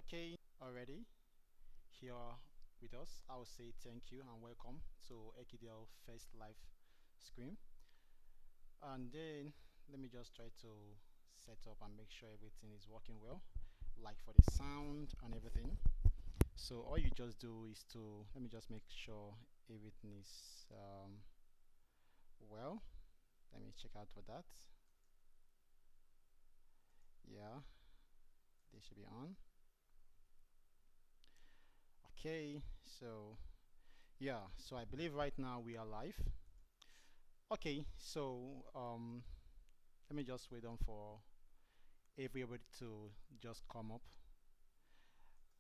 Okay, already here with us, I will say thank you and welcome to Ekidel first live stream. And then let me just try to set up and make sure everything is working well, like for the sound and everything. So all you just do is to let me just make sure everything is well. Let me check out for that. Yeah, they should be on. Okay, so yeah, so I believe right now we are live. Okay, so let me just wait on for everybody to just come up.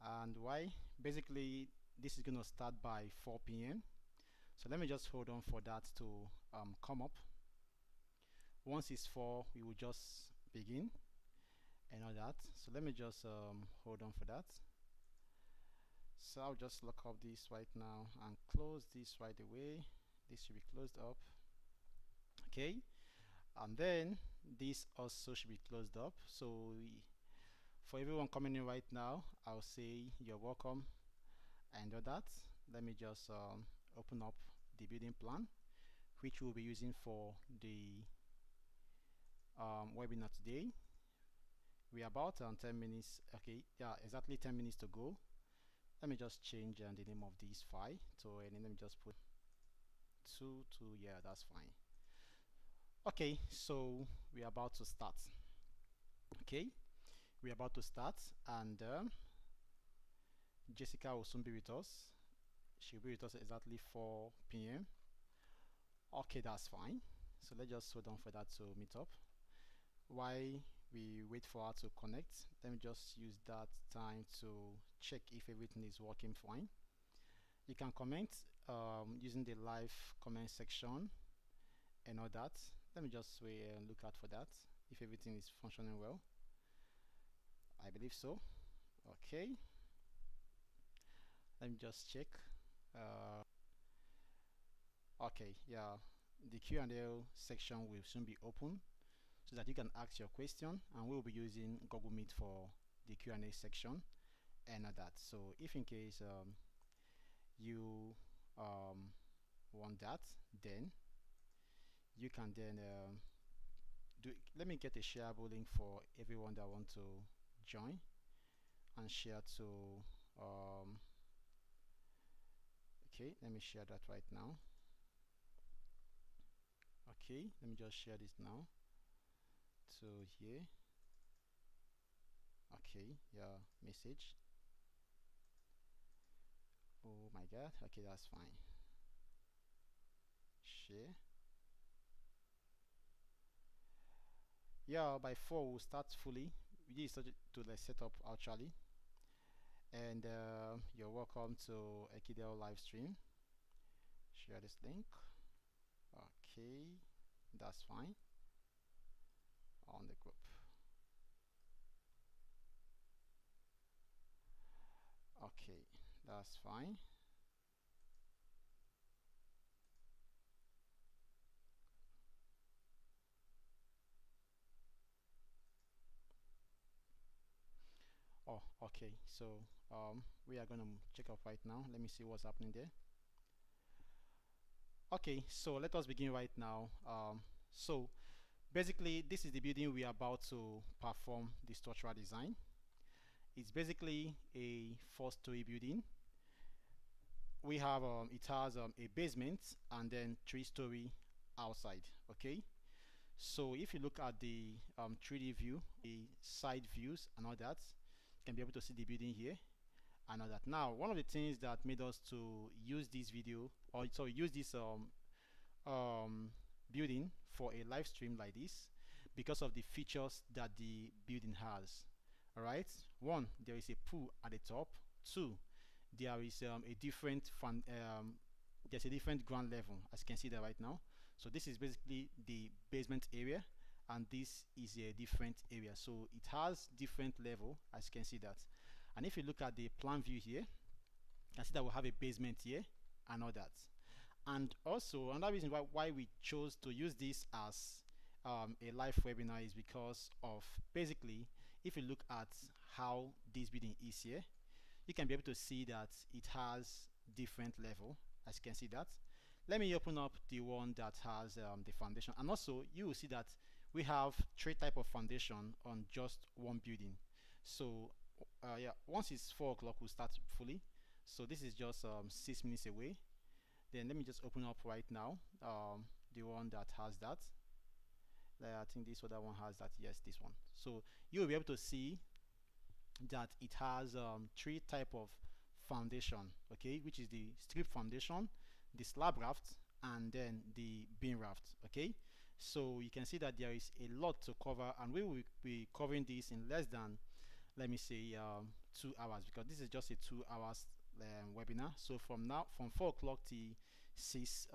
And why? Basically, this is gonna start by 4 p.m. So let me just hold on for that to come up. Once it's 4, we will just begin and all that. So let me just hold on for that. So I'll just lock up this right now and close this right away. This should be closed up. Okay, and then this also should be closed up. So for everyone coming in right now, I'll say you're welcome and all that. Let me just open up the building plan, which we'll be using for the webinar today. We're about 10 minutes. Okay, yeah, exactly 10 minutes to go. Let me just change the name of this file to, and then let me just put 2 to, yeah, that's fine. Okay, so we're about to start. Okay, we're about to start, and Jessica will soon be with us. She'll be with us exactly 4 p.m. Okay, that's fine. So let's just hold on for that to meet up. While we wait for her to connect, let me just use that time to check if everything is working fine. You can comment using the live comment section and all that. Let me just wait and look out for that if everything is functioning well. I believe so. Okay, let me just check. Okay, yeah, the Q&A section will soon be open so that you can ask your question, and we'll be using Google Meet for the Q&A section and that. So if in case you want that, then you can then let me get a shareable link for everyone that want to join and share to okay, let me share that right now. Okay, let me just share this now to here. Okay, yeah, message. Oh my god, okay, that's fine. Share. Yeah, by 4 we'll start fully. We need to like set up actually. And you're welcome to Ekidel live stream. Share this link. Okay, that's fine. On the group. Okay, that's fine. Oh, okay, so we are gonna check up right now. Let me see what's happening there. Okay, so let us begin right now. So basically this is the building we are about to perform the structural design. It's basically a 4-story building. We have it has a basement and then 3-story outside. Okay, so if you look at the 3D view, the side views and all that, you can be able to see the building here and all that. Now, one of the things that made us to use this video, or so use this building for a live stream like this, because of the features that the building has. All right, one, there is a pool at the top. Two, there is a different there's a different ground level, as you can see there right now. So this is basically the basement area, and this is a different area, so it has different level, as you can see that. And if you look at the plan view here, you can see that we have a basement here and all that. And also another reason why we chose to use this as a live webinar is because of basically, if you look at how this building is here, you can be able to see that it has different level, as you can see that. Let me open up the one that has the foundation, and also you will see that we have three type of foundation on just one building. So yeah, once it's 4 o'clock we'll start fully. So this is just 6 minutes away. Then let me just open up right now the one that has that. I think this other one has that. Yes, this one. So you will be able to see that it has three type of foundation, okay, which is the strip foundation, the slab raft, and then the beam raft. Okay, so you can see that there is a lot to cover, and we will be covering this in less than, let me say, 2 hours, because this is just a 2 hours webinar. So from now, from 4 o'clock to 6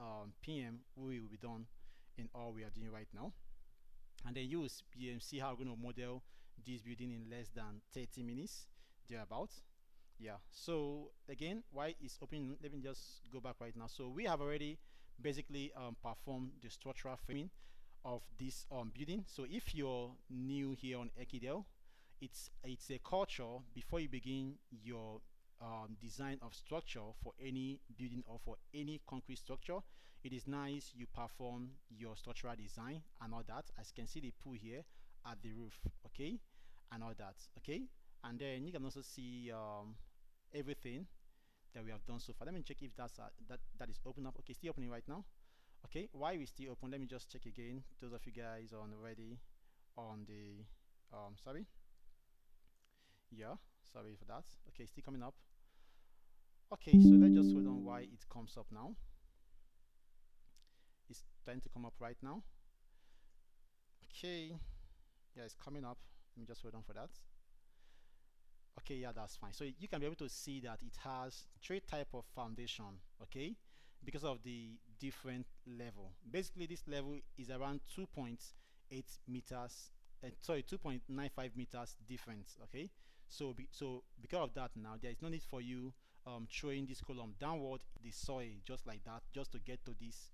p.m. we will be done in all we are doing right now, and then you will see how we're going to model this building in less than 30 minutes thereabouts. Yeah, so again, why it's open, let me just go back right now. So we have already basically performed the structural framing of this building. So if you're new here on Ekidel, it's a culture before you begin your design of structure for any building or for any concrete structure. It is nice you perform your structural design and all that. As you can see the pool here at the roof, okay, and all that, okay. And then you can also see everything that we have done so far. Let me check if that's that is open up. Okay, still opening right now. Okay, why we still open, let me just check again. Those of you guys on already on the sorry, yeah, sorry for that. Okay, still coming up. Okay, so let's just hold on why it comes up now. It's trying to come up right now. Okay, yeah, it's coming up. Let me just hold on for that. Okay, yeah, that's fine. So you can be able to see that it has three type of foundation, okay, because of the different level. Basically this level is around 2.8 meters, sorry, 2.95 meters difference, okay. So because of that, now there is no need for you throwing this column downward the soil just like that, just to get to this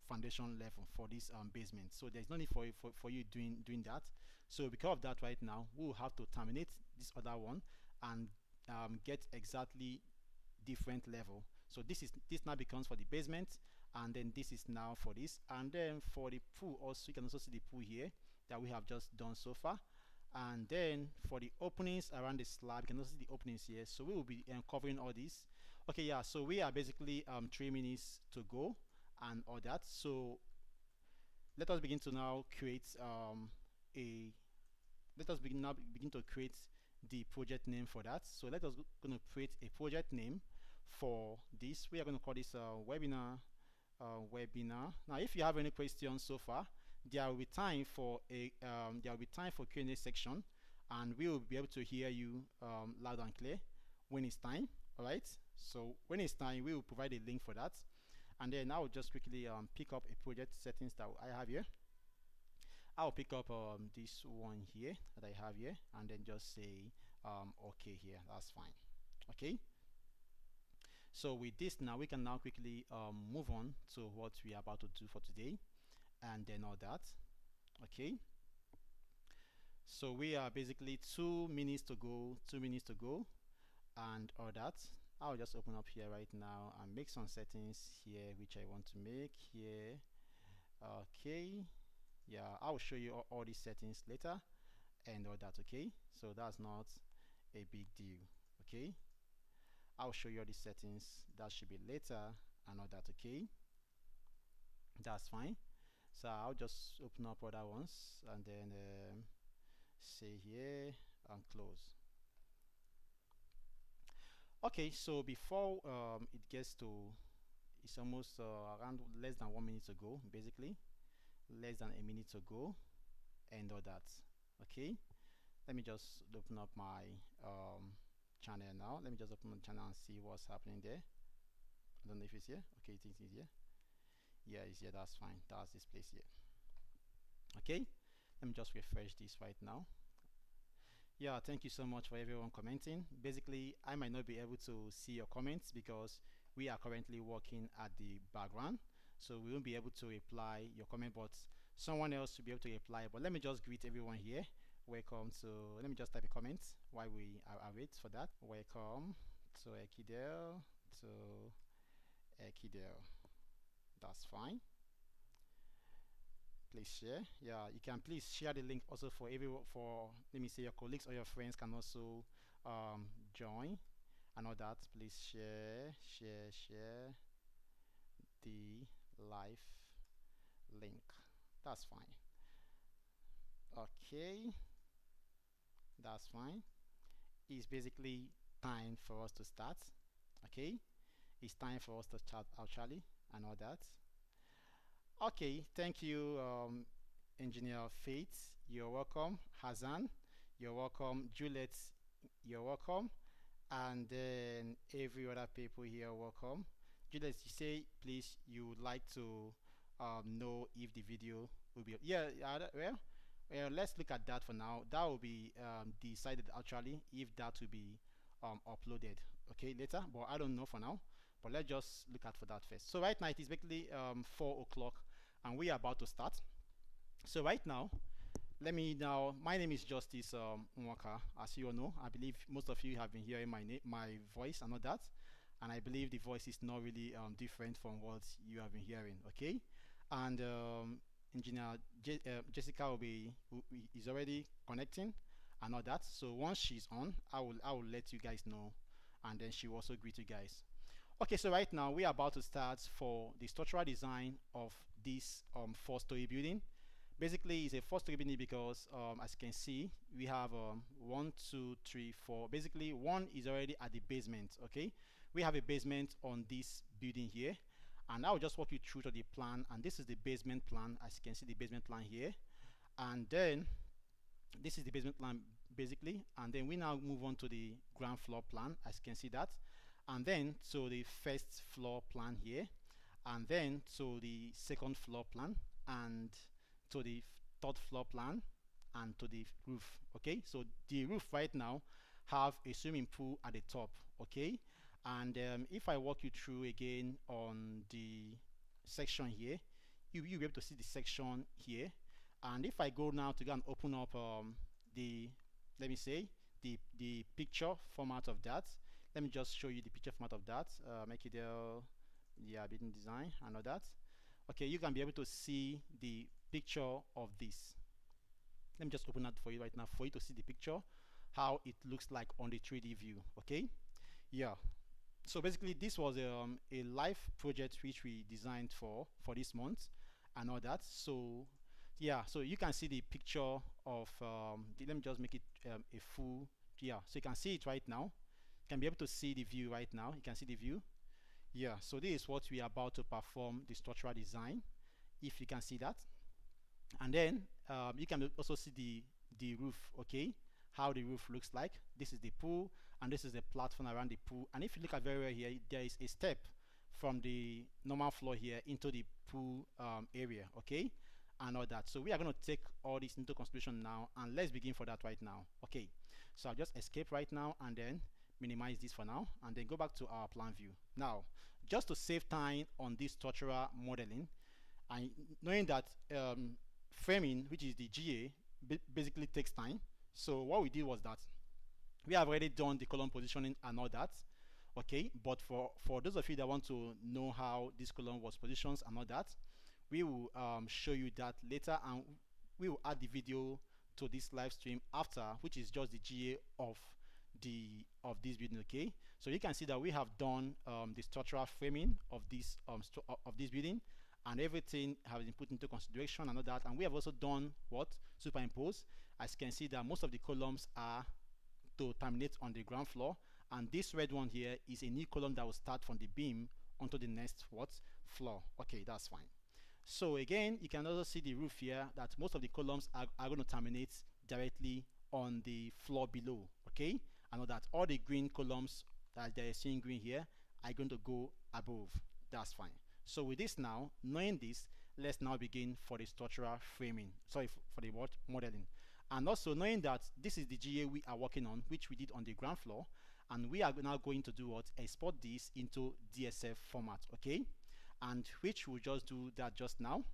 foundation level for this basement. So there's no need for you doing that. So because of that, right now we will have to terminate this other one and get exactly different level. So this now becomes for the basement, and then this is now for this, and then for the pool also you can also see the pool here that we have just done so far. And then for the openings around the slab, you can also see the openings here. So we will be covering all this. Okay, yeah, so we are basically 3 minutes to go and all that. So let us begin to now create begin to create the project name for that. So let us going to create a project name for this. We are going to call this webinar. Now if you have any questions so far, there will be time for a Q&A section, and we will be able to hear you loud and clear when it's time. All right, so when it's time we will provide a link for that, and then I will just quickly pick up a project settings that I have here. I'll pick up this one here that I have here, and then just say okay here. That's fine. Okay, so with this now we can now quickly move on to what we are about to do for today, and then all that. Okay, so we are basically 2 minutes to go, and all that. I'll just open up here right now and make some settings here which I want to make here. Okay, yeah, I'll show you all these settings later and all that. Okay, so that's not a big deal. Okay, I'll show you all these settings, that should be later and all that. Okay, that's fine. So I'll just open up other ones and then say here and close. Okay, so before it gets to, it's almost around less than 1 minute to go, basically less than a minute to go and all that. Okay, let me just open up my channel now. Let me just open the channel and see what's happening there. I don't know if it's here. Okay, it is here. Yeah, it's here. That's fine. That's this place here. Okay, let me just refresh this right now. Yeah, thank you so much for everyone commenting. Basically I might not be able to see your comments because we are currently working at the background, so we won't be able to reply your comment, but someone else will be able to reply. But let me just greet everyone here welcome to, let me just type a comment while I wait for that. Welcome to Ekidel, to Ekidel. That's fine. Please share. Yeah, you can please share the link also for for, let me say, your colleagues or your friends can also join and all that. Please share the live link. That's fine. Okay, that's fine. It's basically time for us to start. Okay, it's time for us to chat actually and all that. Okay, thank you, Engineer Faith. You're welcome. Hazan, you're welcome. Juliet, you're welcome. And then every other people here, welcome. Juliet, you say please you would like to know if the video will be, yeah, yeah, well, let's look at that for now. That will be decided actually if that will be uploaded, okay, later, but I don't know for now. But let's just look at for that first. So right now it is basically 4 o'clock and we are about to start. So right now, let me now, my name is Justice Mwaka. As you all know, I believe most of you have been hearing my voice and all that, and I believe the voice is not really different from what you have been hearing, okay? And Engineer Jessica is already connecting and all that. So once she's on, I will let you guys know, and then she will also greet you guys. Okay, so right now we are about to start for the structural design of this 4-story building. Basically, it's a 4-story building because, as you can see, we have 1, 2, 3, 4. Basically, one is already at the basement. Okay, we have a basement on this building here, and I will just walk you through to the plan. And this is the basement plan, as you can see, the basement plan here. And then this is the basement plan basically. And then we now move on to the ground floor plan, as you can see that. And then to the first floor plan here, and then to the second floor plan, and to the third floor plan, and to the roof. Okay, so the roof right now have a swimming pool at the top. Okay, and if I walk you through again on the section here, you'll be able to see the section here. And if I go now to go and open up the, let me say, the picture format of that, let me just show you the picture format of that. Ekidel, yeah, building design and all that. Okay, you can be able to see the picture of this. Let me just open that for you right now for you to see the picture, how it looks like on the 3D view. Okay, yeah. So basically, this was a live project which we designed for this month and all that. So yeah, so you can see the picture of let me just make it a full, yeah, so you can see it right now. Can be able to see the view right now. You can see the view. Yeah, so this is what we are about to perform, the structural design, if you can see that. And then you can also see the roof, okay, how the roof looks like. This is the pool, and this is the platform around the pool. And if you look at very well here, there is a step from the normal floor here into the pool area, okay, and all that. So we are going to take all this into consideration now, and let's begin for that right now. Okay, so I'll just escape right now and then minimize this for now, and then go back to our plan view. Now, just to save time on this structural modeling, and knowing that framing, which is the GA, basically takes time. So what we did was that we have already done the column positioning and all that, okay, but for those of you that want to know how this column was positioned and all that, we will show you that later, and we will add the video to this live stream after, which is just the GA of this building. Okay, so you can see that we have done the structural framing of this building, and everything has been put into consideration and all that. And we have also done what? Superimpose. As you can see that most of the columns are to terminate on the ground floor, and this red one here is a new column that will start from the beam onto the next floor. Okay, that's fine. So again, you can also see the roof here, that most of the columns are going to terminate directly on the floor below. Okay, I know that all the green columns that they are seeing green here are going to go above. That's fine. So with this now, knowing this, let's now begin for the structural framing. Sorry, for the modeling. And also knowing that this is the GA we are working on, which we did on the ground floor, and we are now going to do what? Export this into DSF format. Okay, and which we'll just do that just now.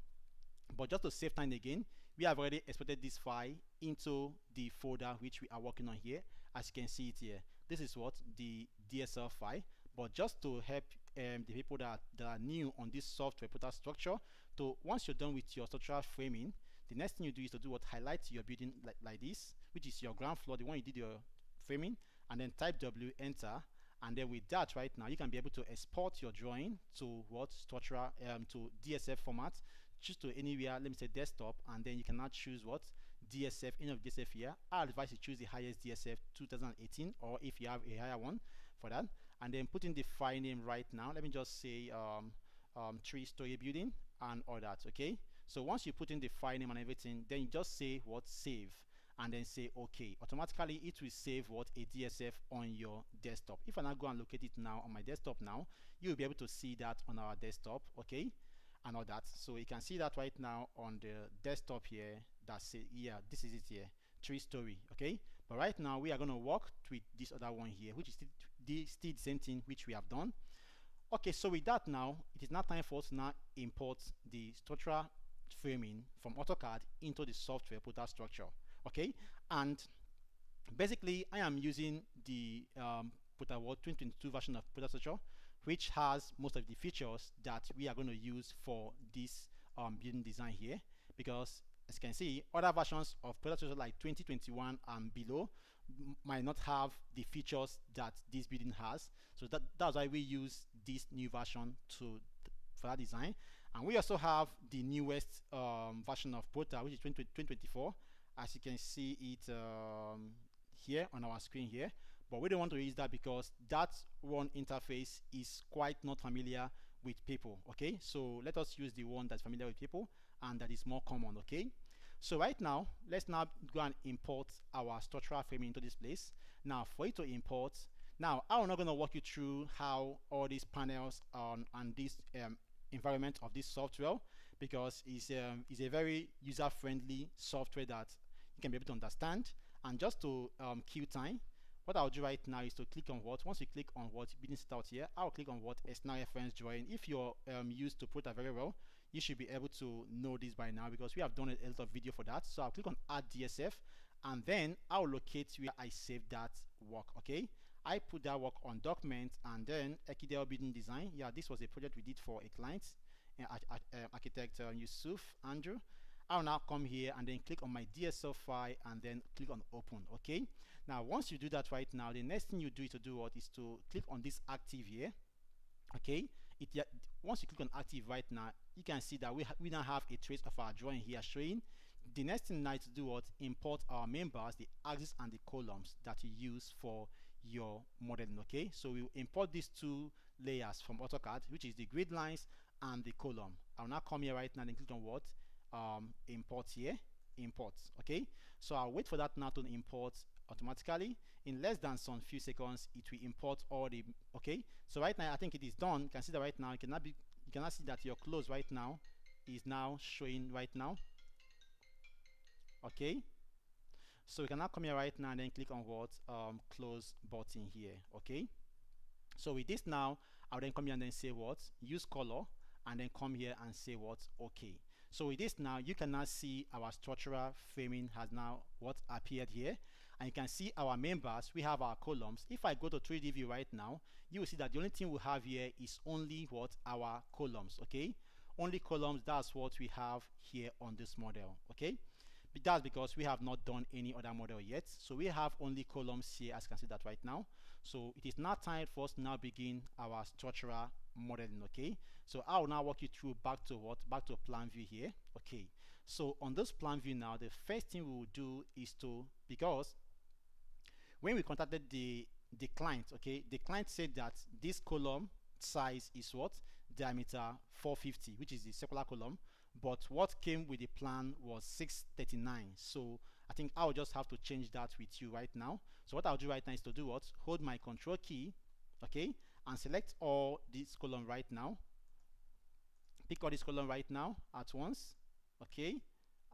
But just to save time again, we have already exported this file into the folder which we are working on here. As you can see it here, this is what the DSL file. But just to help the people that are new on this software Protastructure, to once you're done with your structural framing, the next thing you do is to do what, highlight your building like this, which is your ground floor, the one you did your framing, and then type W, enter, and then with that right now you can be able to export your drawing to what, structural to DSF format. Choose to anywhere, let me say desktop, and then you can now choose what, DSF, any of DSF here. I advise you choose the highest DSF 2018, or if you have a higher one for that, and then put in the file name right now. Let me just say 3-story building and all that. Okay, so once you put in the file name and everything, then you just say what, save, and then say OK. Automatically it will save what, a DSF on your desktop. If I now go and locate it now on my desktop now, you will be able to see that on our desktop. Okay, and all that. So you can see that right now on the desktop here. That's it. Yeah, this is it here, 3-story. Okay, but right now we are going to work with this other one here, which is still the same thing which we have done. Okay, so with that now, it is now time for us to now import the structural framing from AutoCAD into the software Protastructure. Okay, and basically I am using the Protaword 2022 version of Protastructure, which has most of the features that we are going to use for this building design here, because as you can see, other versions of Protastructure like 2021 and below might not have the features that this building has. So that's why we use this new version for that design. And we also have the newest version of Prota, which is 2024, as you can see it here on our screen here. But we don't want to use that because that one interface is quite not familiar with people. Okay, so let us use the one that's familiar with people and that is more common. Okay, so right now let's now go and import our structural framing into this place. Now for it to import, now I'm not going to walk you through how all these panels and this environment of this software, because it's a very user-friendly software that you can be able to understand. And just to kill time, what I'll do right now is to click on what, once you click on what, building start here, I'll click on what, external reference drawing. If you're used to Prota very well, you should be able to know this by now, because we have done a lot of video for that. So I'll click on add DSF, and then I'll locate where I saved that work. Okay, I put that work on document, and then Ekidel building design. Yeah, this was a project we did for a client, architect Yusuf Andrew. I'll now come here and then click on my DSL file and then click on open. Okay, now once you do that right now, the next thing you do is to do what, is to click on this active here. Okay, once you click on active right now, you can see that we now have a trace of our drawing here showing. The next thing now is to do what, import our members, the axis and the columns that you use for your modeling. Okay, so we'll import these two layers from AutoCAD, which is the grid lines and the column. I'll now come here right now and click on what, import here, import. Okay, so I'll wait for that now to import automatically. In less than some few seconds it will import all the, okay, so right now I think it is done. You can see that right now, you cannot see that your close right now is now showing right now. Okay, so we can now come here right now and then click on what, close button here. Okay, so with this now I'll then come here and then say what, use color, and then come here and say what, okay. So with this now you can now see our structural framing has now what appeared here, and you can see our members, we have our columns. If I go to 3D view right now, you will see that the only thing we have here is only what, our columns. Okay, only columns, that's what we have here on this model. Okay, but that's because we have not done any other model yet, so we have only columns here, as you can see that right now. So it is now time for us to now begin our structural modeling. Okay, so I will now walk you through back to what, back to plan view here. Okay, so on this plan view now, the first thing we will do is to, because when we contacted the client, okay, the client said that this column size is what, diameter 450, which is the circular column, but what came with the plan was 639. So I think I'll just have to change that with you right now. So what I'll do right now is to do what, hold my control key, okay, and select all this column right now, pick all this column right now at once. Okay,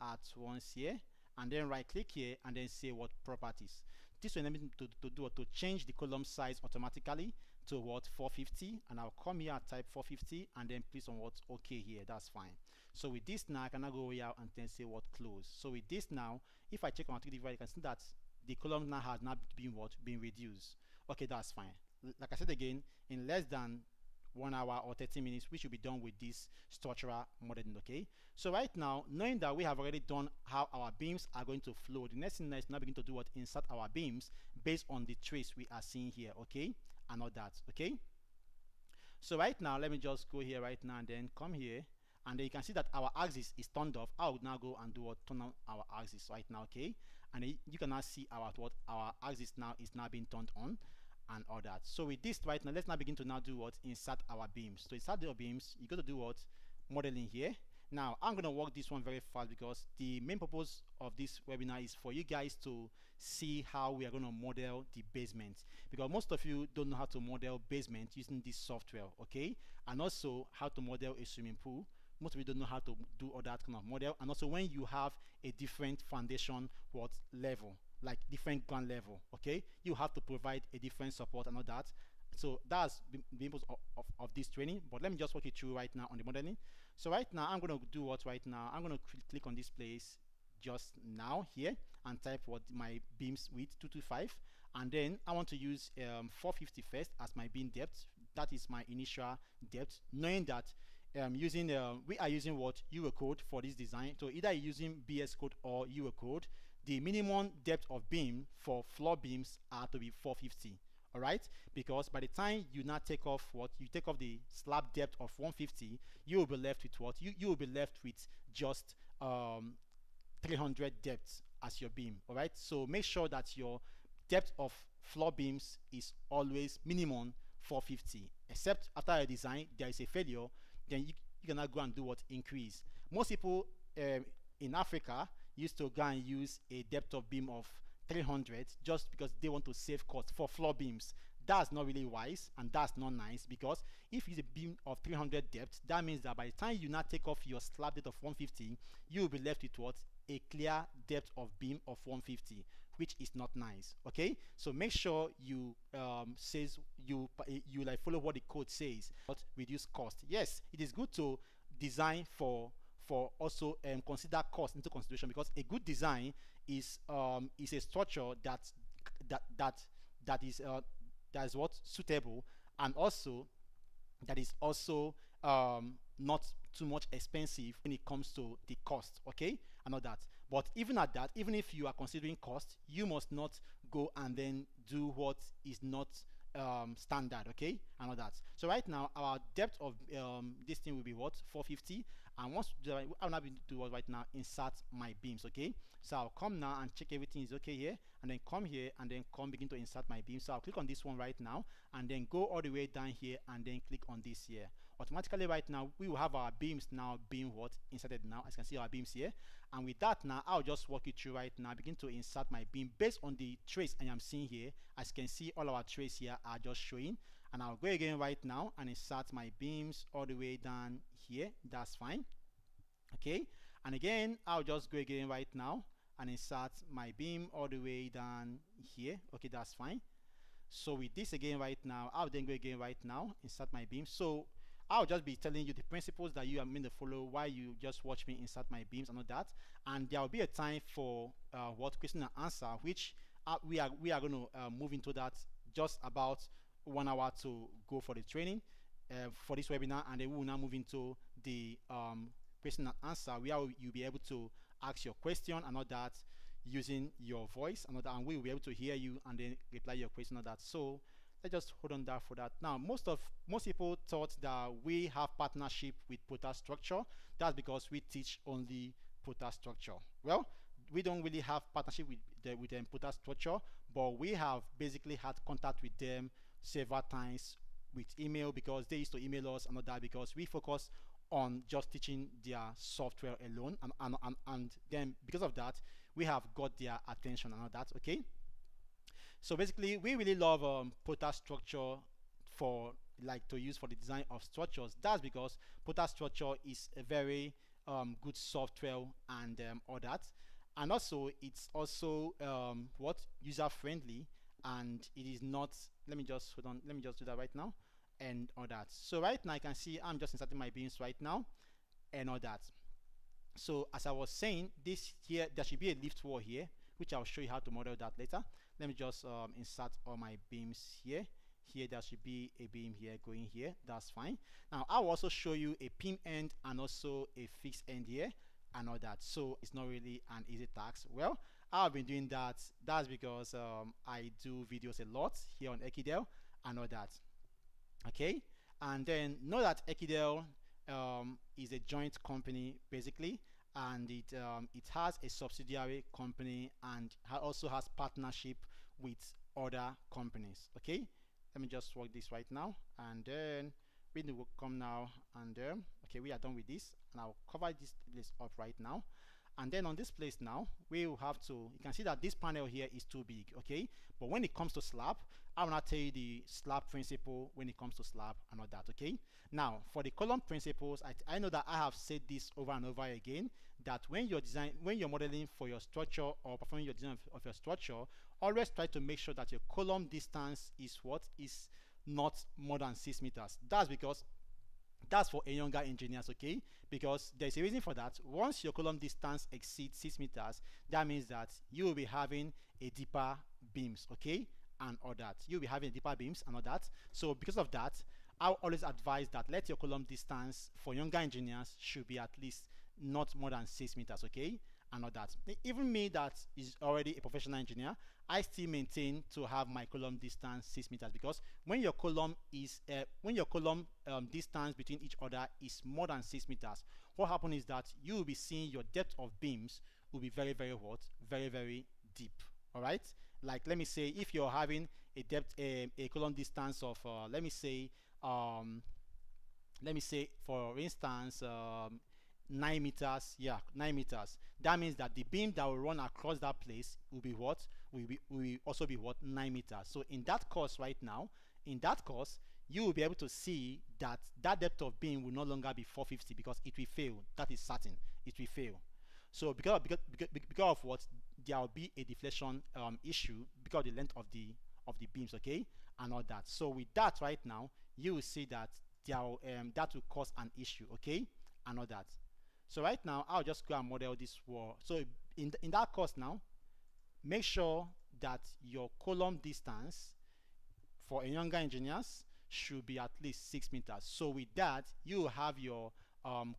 at once here, and then right click here and then say what, properties. This will enable me to do, to change the column size automatically. to what 450, and I'll come here and type 450 and then place on what OK here. That's fine. So with this now I can now go here and then say what close. So with this now, if I check on 3D viewer, you can see that the column now has not been what been reduced. Okay, that's fine. Like I said again, in less than 1 hour or 30 minutes we should be done with this structural modeling. Okay, so right now, knowing that we have already done how our beams are going to flow, the next thing is now begin to do what insert our beams based on the trace we are seeing here. Okay, and all that. Okay, so right now let me just go here right now and then come here, and then you can see that our axis is turned off. I would now go and do what turn on our axis right now. Okay, and then you can now see our axis now is now being turned on and all that. So with this right now, let's now begin to now do what insert our beams. To insert your beams, you got to do what modeling here. Now I'm going to work this one very fast because the main purpose of this webinar is for you guys to see how we are going to model the basement, because most of you don't know how to model basement using this software. Okay, and also how to model a swimming pool. Most of you don't know how to do all that kind of model, and also when you have a different foundation what level, like different ground level, okay, you have to provide a different support and all that. So that's the purpose of this training. But let me just walk you through right now on the modeling. So right now I'm going to do what right now I'm going to click on this place just now here and type what my beams width 225, and then I want to use 450 first as my beam depth. That is my initial depth, knowing that we are using what Eurocode for this design. So either using BS code or Eurocode, the minimum depth of beam for floor beams are to be 450. All right, because by the time you now take off the slab depth of 150, you will be left with what you will be left with just 300 depth as your beam. All right, so make sure that your depth of floor beams is always minimum 450, except after a design there is a failure, then you cannot go and do what increase. Most people in Africa used to go and use a depth of beam of 300 just because they want to save cost for floor beams. That's not really wise and that's not nice, because if you use a beam of 300 depth, that means that by the time you now take off your slab depth of 150, you will be left with what a clear depth of beam of 150, which is not nice. Okay, so make sure you like follow what the code says, but reduce cost. Yes, it is good to design for also consider cost into consideration, because a good design is a structure that is what suitable, and also that is also not too much expensive when it comes to the cost. Okay, I know that, but even at that, even if you are considering cost, you must not go and then do what is not standard. Okay, I know that. So right now our depth of this thing will be what 450, and once I'll now be do what right now insert my beams. Okay, so I'll come now and check everything is okay here, and then come here and then begin to insert my beam. So I'll click on this one right now and then go all the way down here and then click on this here. Automatically right now we will have our beams now being what inserted. Now as you can see our beams here, and with that now I'll just walk you through right now, begin to insert my beam based on the trace I am seeing here. As you can see, all our trace here are just showing, and I'll go again right now and insert my beams all the way down here. That's fine. Okay, and again I'll just go again right now and insert my beam all the way down here. Okay, that's fine. So with this again right now, I'll then go again right now, insert my beam. So I'll just be telling you the principles that you are meant to follow while you just watch me insert my beams and all that, and there will be a time for what question and answer, which we are going to move into that just about 1 hour to go for the training for this webinar, and then we will now move into the question and answer, where you'll be able to ask your question and all that using your voice and all that, and we will be able to hear you and then reply your question and all that. So let's just hold on that for that. Now most people thought that we have partnership with Protastructure. That's because we teach only Protastructure. Well, we don't really have partnership with them Protastructure, but we have basically had contact with them several times with email, because they used to email us and all that, because we focus on just teaching their software alone, and then because of that we have got their attention and all that. Okay, so basically we really love Protastructure for like to use for the design of structures. That's because Protastructure is a very good software and all that, and also it's also what user friendly, and it is not. Let me just hold on, let me just do that right now and all that. So right now I can see I'm just inserting my beams right now and all that. So as I was saying, this here, there should be a lift wall here, which I'll show you how to model that later. Let me just insert all my beams here. Here there should be a beam here going here. That's fine. Now I'll also show you a pin end and also a fixed end here and all that. So it's not really an easy task. Well, I've been doing that. That's because I do videos a lot here on Ekidel and all that. Okay, and then know that Ekidel is a joint company basically, and it has a subsidiary company and also has partnership with other companies. Okay, let me just work this right now, and then we will come now, and okay, we are done with this, and I'll cover this place up right now. And then on this place now, we will have to, you can see that this panel here is too big. Okay, but when it comes to slab, I will not tell you the slab principle when it comes to slab and all that. Okay, now for the column principles, I know that I have said this over and over again, that when you're modeling for your structure or performing your design of your structure, always try to make sure that your column distance is not more than 6 meters. That's for a younger engineers, okay? Because there's a reason for that. Once your column distance exceeds 6 meters, that means that you will be having a deeper beams, okay? And all that. You'll be having deeper beams and all that. So because of that, I'll always advise that let your column distance for younger engineers should be at least not more than 6 meters, okay? And all that. Even me that is already a professional engineer, I still maintain to have my column distance 6 meters, because when your column distance between each other is more than 6 meters, what happens is that you will be seeing your depth of beams will be very, very what? Very, very deep. All right. Like let me say if you're having a depth a column distance of let me say for instance 9 meters. Yeah, 9 meters. That means that the beam that will run across that place will be what? Will also be what? 9 meters. So in that course right now, in that course, you will be able to see that that depth of beam will no longer be 450 because it will fail. That is certain. It will fail. So because of what? There will be a deflection issue because of the length of the beams, okay, and all that. So with that right now, you will see that that will cause an issue, okay, and all that. So right now, I'll just go and model this wall. So in that course now, make sure that your column distance for younger engineers should be at least 6 meters. So with that, you have your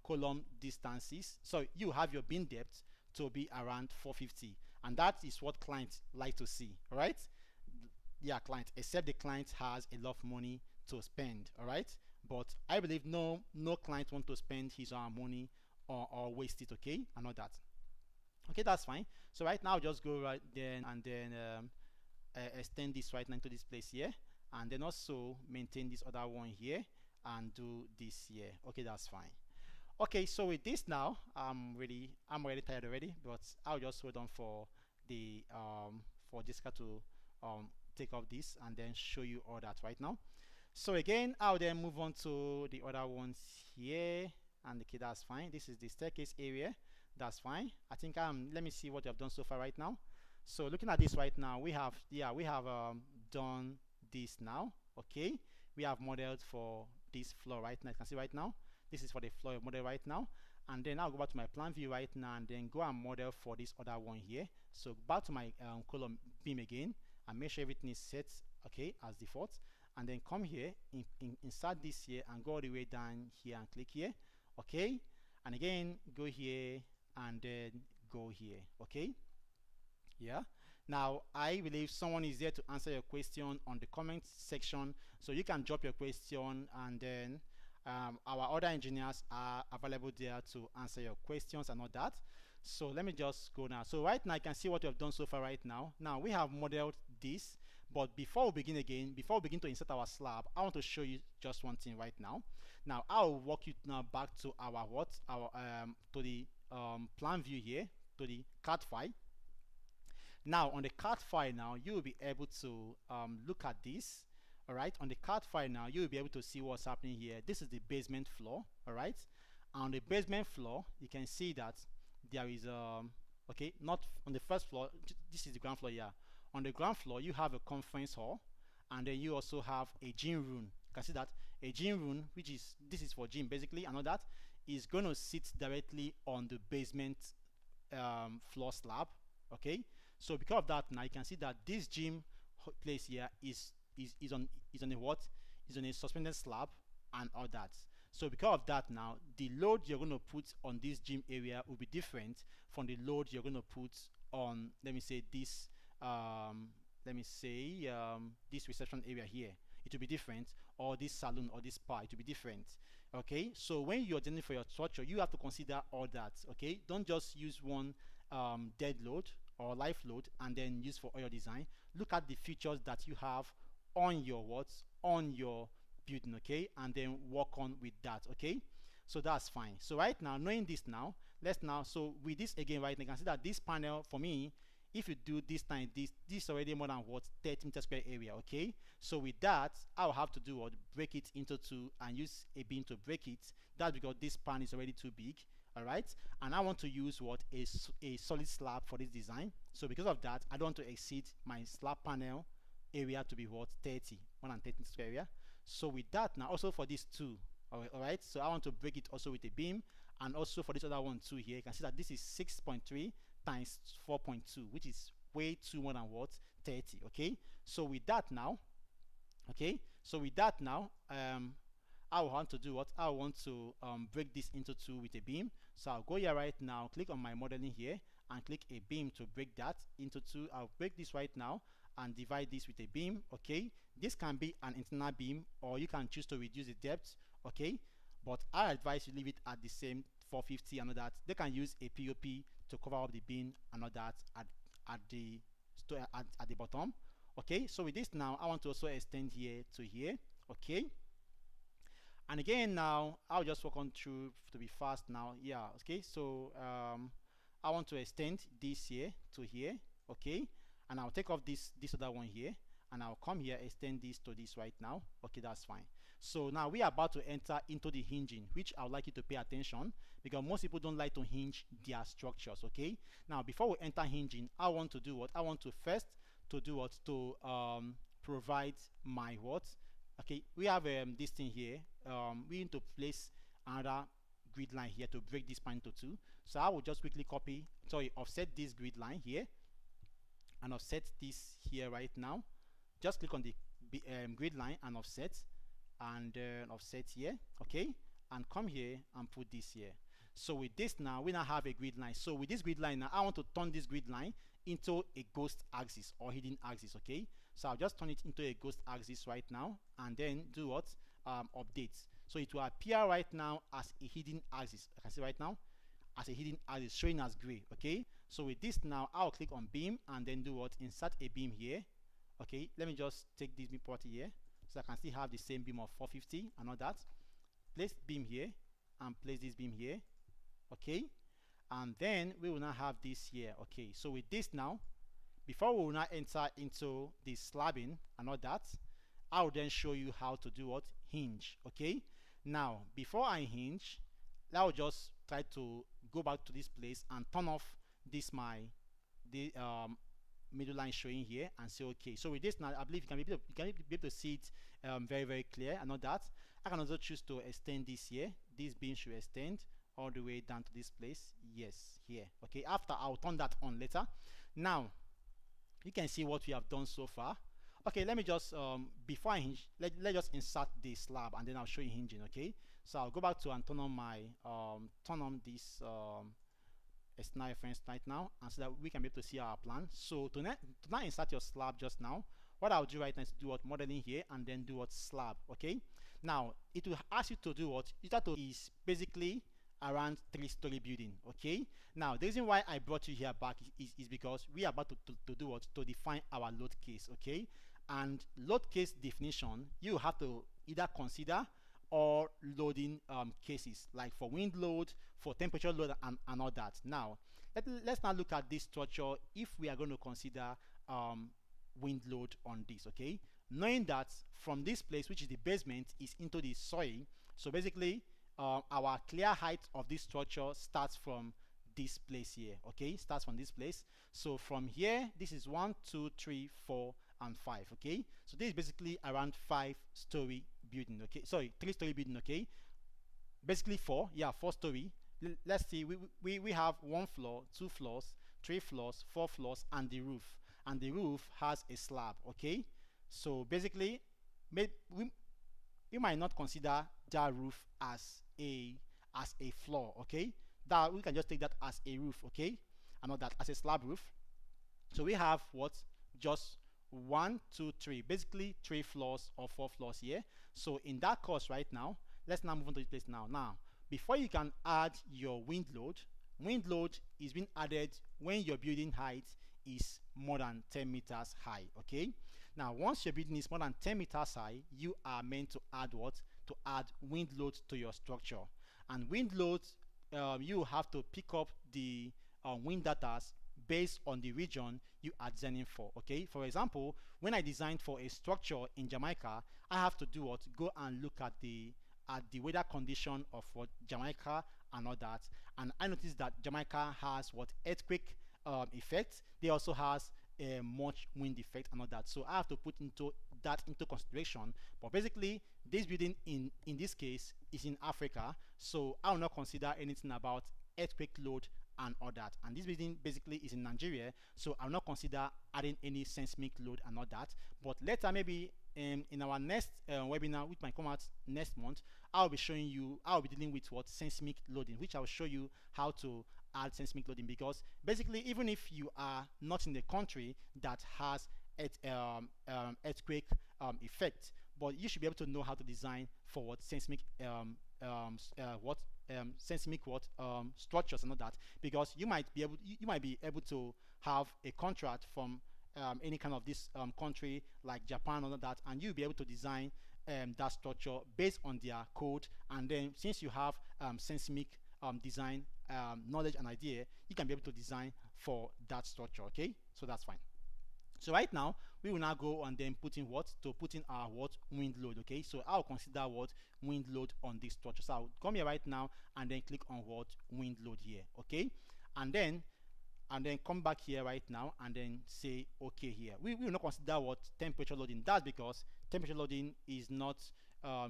column distances. So you have your beam depth to be around 450, and that is what clients like to see. All right? Yeah, client, except the client has a lot of money to spend. All right? But I believe no client want to spend his or her money or waste it. Okay, and all that. Okay, that's fine. So right now, just go right then and then extend this right now into this place here, and then also maintain this other one here and do this here. Okay, that's fine. Okay, so with this now, I'm already tired already, but I'll just hold on for the for Jessica to take off this and then show you all that right now. So again, I'll then move on to the other ones here, and okay, that's fine. This is the staircase area. That's fine. I think let me see what you have done so far right now. So looking at this right now, we have done this now. Okay, we have modeled for this floor right now. You can see right now, this is for the floor model right now. And then I'll go back to my plan view right now and then go and model for this other one here. So back to my column beam again and make sure everything is set, okay, as default. And then come here, insert this here and go all the way down here and click here, okay. And again, go here and then go here, okay. Yeah. Now I believe someone is there to answer your question on the comment section, so you can drop your question, and then our other engineers are available there to answer your questions and all that. So let me just go now. So right now you can see what we have done so far right now. Now we have modeled this, but before we begin to insert our slab, I want to show you just one thing right now. Now I'll walk you now back to our to the plan view here, to the CAD file. Now on the CAD file now, you will be able to look at this. All right, on the CAD file now, you will be able to see what's happening here. This is the basement floor. All right, on the basement floor, you can see that there is okay, not on the first floor. This is the ground floor here. on the ground floor you have a conference hall, and then you also have a gym room. You can see that a gym room, which is, this is for gym basically, and all that, is going to sit directly on the basement floor slab. Okay, so because of that, now you can see that this gym place here is on a what, is on a suspended slab and all that. So because of that, now the load you're going to put on this gym area will be different from the load you're going to put on, let me say, this this reception area here. It will be different, or this salon or this spa, it will be different. Okay, so when you're designing for your structure, you have to consider all that. Okay, don't just use one dead load or life load and then use for all your design. Look at the features that you have on your on your building, okay, and then work on with that. Okay, so that's fine. So right now, knowing this now, let's now, so with this again, right now you can see that this panel, for me, if you do this time, this already more than what, 30 meter square area. Okay, so with that, I'll have to do what, break it into two and use a beam to break it. That's because this pan is already too big. All right, and I want to use what, a solid slab for this design. So because of that, I don't want to exceed my slab panel area to be what, 30, more than 30 square area. So with that, now also for this two, all right, so I want to break it also with a beam, and also for this other one too here, you can see that this is 6.3 times 4.2, which is way too more than what, 30. Okay, so with that now, okay, so with that now, I want to do what, I want to break this into two with a beam. So I'll go here right now, click on my modeling here, and click a beam to break that into two. I'll break this right now and divide this with a beam. Okay, this can be an internal beam, or you can choose to reduce the depth. Okay, but I advise you leave it at the same 450 and all that. They can use a POP to cover up the beam and all that at the bottom. Okay, so with this now, I want to also extend here to here. Okay, and again now I'll just walk on through to be fast now. Yeah, okay, so I want to extend this here to here. Okay, and I'll take off this other one here, and I'll come here, extend this to this right now. Okay, that's fine. So now we are about to enter into the hinging, which I would like you to pay attention, because most people don't like to hinge their structures. Okay, now before we enter hinging, I want to do what, I want to first to do what, to provide my what. Okay, we have this thing here. We need to place another grid line here to break this pan into two. So I will just quickly offset this grid line here, and offset this here right now. Just click on the grid line and offset, and offset here. Okay, and come here and put this here. So with this now, we now have a grid line. So with this grid line now, I want to turn this grid line into a ghost axis or hidden axis. Okay, so I'll just turn it into a ghost axis right now, and then do what, updates. So it will appear right now as a hidden axis. I can see right now as a hidden axis, showing as gray. Okay, so with this now, I'll click on beam and then do what, insert a beam here. Okay, let me just take this beam property here, so I can still have the same beam of 450 and all that. Place beam here and place this beam here. Okay, and then we will now have this here. Okay, so with this now, before we will now enter into the slabbing and all that, I will then show you how to do what, hinge. Okay, now before I hinge, I will just try to go back to this place and turn off this middle line showing here, and say okay. So with this now, I believe you can be able to see it very, very clear and all that. I can also choose to extend this here. This beam should extend all the way down to this place. Yes, here. Okay, after I'll turn that on later. Now you can see what we have done so far. Okay, let me just before I hinge, let's just insert the slab, and then I'll show you hinging. Okay, so I'll go back to and turn on my turn on this external reference right now, and so that we can be able to see our plan. So to now insert your slab just now, what I'll do right now is do what, modeling here, and then do what, slab. Okay, now it will ask you to do what, is basically around 3-story building. Okay, now the reason why I brought you here back is because we are about to do what, to define our load case. Okay, and load case definition, you have to either consider or loading cases, like for wind load, for temperature load, and all that. Now let's now look at this structure if we are going to consider wind load on this. Okay, knowing that from this place, which is the basement, is into the soil. So basically our clear height of this structure starts from this place here. Okay, starts from this place. So from here, this is 1, 2, 3, 4, and 5. Okay, so this is basically around 5-story building. Okay, sorry, 3-story building. Okay, basically 4, yeah, 4-story. Let's see, we have 1 floor, 2 floors, 3 floors, 4 floors, and the roof. And the roof has a slab. Okay, so basically, we might not consider that roof as a floor. Okay, that we can just take that as a roof. Okay, and not that as a slab roof. So we have what, just 1, 2, 3, basically 3 floors or 4 floors here. So in that course right now, let's now move on to this place now. Now, before you can add your wind load is being added when your building height is more than 10 meters high. Okay, now once your building is more than 10 meters high, you are meant to add what? To add wind load to your structure. And wind load, you have to pick up the wind data based on the region you are designing for. Okay, for example, when I designed for a structure in Jamaica, I have to do what? Go and look at the weather condition of what Jamaica and all that, and I noticed that Jamaica has what? Earthquake effect. They also has much wind effect and all that, so I have to put that into consideration. But basically, this building in this case is in Africa, so I will not consider anything about earthquake load and all that. And this building basically is in Nigeria, so I will not consider adding any seismic load and all that. But later, maybe in our next webinar, which might come out next month, I'll be dealing with what? Seismic loading, which I'll show you how to add seismic loading. Because basically, even if you are not in the country that has earthquake effect, but you should be able to know how to design for what? Seismic structures and all that, because you might be able to have a contract from any kind of this country like Japan or all that, and you'll be able to design that structure based on their code. And then since you have seismic design knowledge and idea, you can be able to design for that structure. Okay, so that's fine. So right now we will now go and then put in our wind load. Okay, so I'll consider what? Wind load on this structure. So I'll come here right now and then click on what? Wind load here. Okay, and then come back here right now and then say okay here. We will not consider what? Temperature loading. That's because temperature loading is not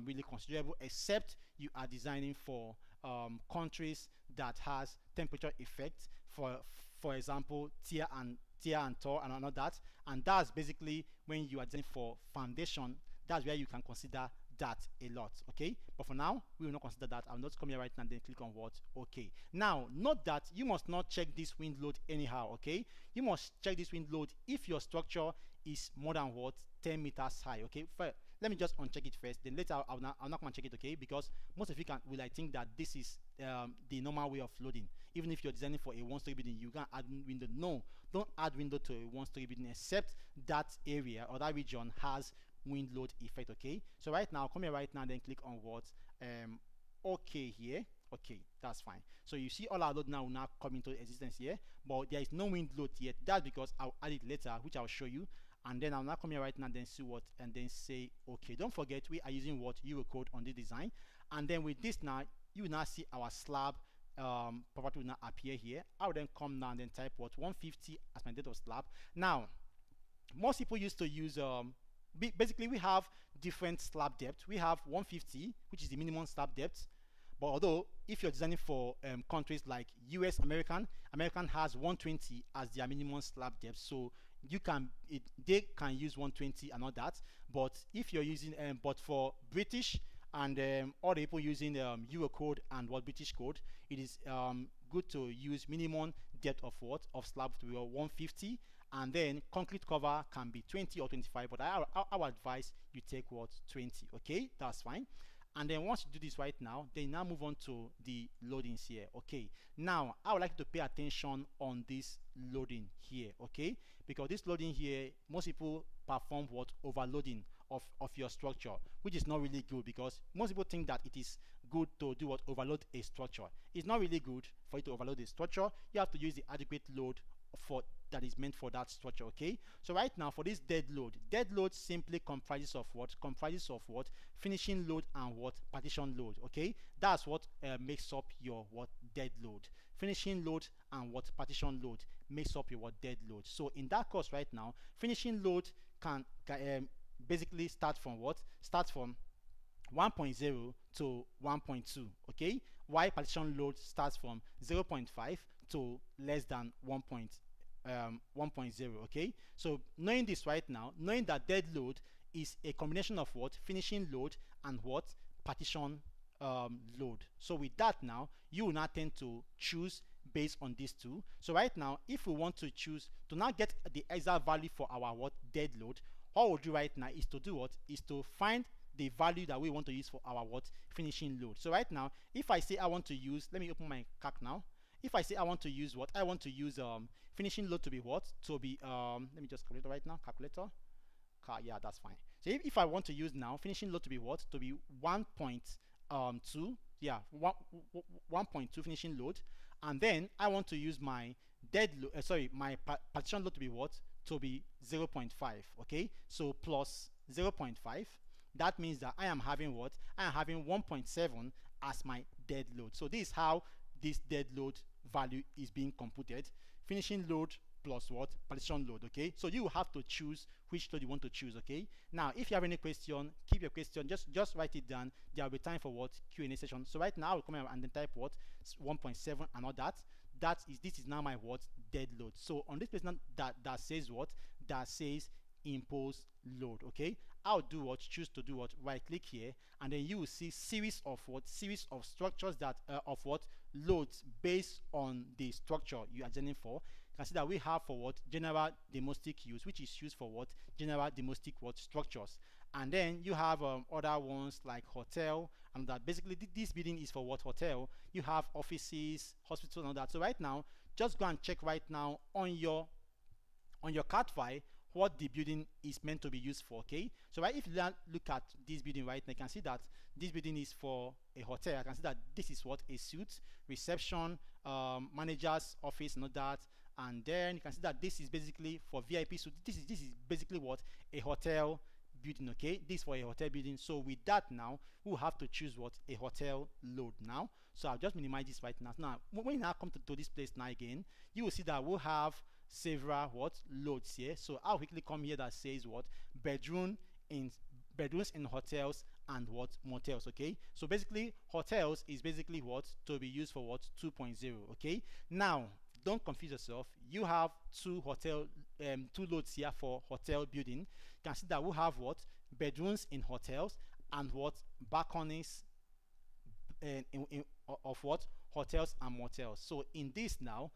really considerable, except you are designing for countries that has temperature effects, for example tear and thaw and all that. And that's basically when you are designing for foundation. That's where you can consider that a lot. Okay, but for now we will not consider that. I'll not come here right now and then click on what? Okay. Now note that you must not check this wind load anyhow. Okay, you must check this wind load if your structure is more than what? 10 meters high. Okay, let me just uncheck it first, then later I'll not come and check it. Okay, because most of you will think that this is the normal way of loading. Even if you're designing for a 1-story building, you can add window. No, don't add window to a 1-story building except that area or that region has wind load effect. Okay, so right now come here right now, then click on what? Okay here. Okay, that's fine. So you see all our load now will now come into existence here, but there is no wind load yet. That's because I'll add it later, which I'll show you. And then I'll now come here right now and then see what, and then say okay. Don't forget we are using what? Eurocode on the design. And then with this now, you will now see our slab property will now appear here. I will then come now and then type what? 150 as my date of slab. Now most people used to use basically we have different slab depth. We have 150, which is the minimum slab depth. But although if you're designing for countries like US, American has 120 as their minimum slab depth, so they can use 120 and all that. But if you're using but for British and all the people using Eurocode and what British code, it is good to use minimum depth of what? Of slab to be 150, and then concrete cover can be 20 or 25, but I would advise you take what? 20. Okay, that's fine. And then once you do this right now, then now move on to the loadings here. Okay, now I would like you to pay attention on this loading here. Okay, because this loading here, most people perform what? Overloading of your structure, which is not really good, because most people think that it is good to do what? Overload a structure. It's not really good for you to overload a structure. You have to use the adequate load for that is meant for that structure. Okay, so right now for this dead load simply comprises of what? Finishing load and what? Partition load. Okay, that's what makes up your what? dead load. Finishing load and what partition load makes up your what dead load. So in that course right now, finishing load can basically start from what? Start from 1.0 to 1.2, okay? While partition load starts from 0.5 to less than 1.0, okay? So knowing this right now, knowing that dead load is a combination of what? Finishing load and what? Partition load. So with that now, you will now tend to choose based on these two. So right now, if we want to choose to now get the exact value for our what? Dead load, what we'll do right now is to do what? Is to find the value that we want to use for our what? Finishing load. So right now, if I say I want to use, let me open my calc now. If I say I want to use what? I want to use finishing load to be what? To be let me just calculate right now. Calculator. Yeah, that's fine. So if I want to use now finishing load to be what? To be 1.2, yeah, 1.2 finishing load, and then I want to use my dead load, sorry, my partition load to be what? To be 0.5, okay? So plus 0.5, that means that I am having what? I am having 1.7 as my dead load. So this is how this dead load value is being computed. Finishing load plus what? Partition load, okay? So you have to choose which load you want to choose, okay? Now, if you have any question, keep your question, just write it down. There will be time for what? Q&A session. So right now, I will come and then type what? 1.7 and all that. This is now my what? Dead load. So on this page now, that says what? That says impose load, okay? I'll do what? Choose to do what? Right click here, and then you will see series of what? Series of structures that of what? Loads based on the structure you are designing for. You can see that we have for what? General domestic use, which is used for what? General domestic what? Structures. And then you have other ones like hotel, and that basically this building is for what? Hotel. You have offices, hospitals, and all that. So right now, just go and check right now on your CAD file what the building is meant to be used for, okay? So right, if you look at this building right now, you can see that this building is for a hotel. I can see that this is what? A suite, reception, manager's office, and all that. And then you can see that this is basically for VIP. So this is basically what? A hotel building, okay? This is for a hotel building. So with that now, we'll have to choose what? A hotel load now. So I'll just minimize this right now. Now, when you now come to this place now again, you will see that we'll have several what? Loads here. So I'll quickly come here that says what? Bedrooms in hotels and what? Motels, okay? So basically, hotels is basically what? To be used for what? 2.0, okay? Now, don't confuse yourself. You have two loads here for hotel building. You can see that we have what? Bedrooms in hotels and what? Balconies of what? Hotels and motels. So in this now,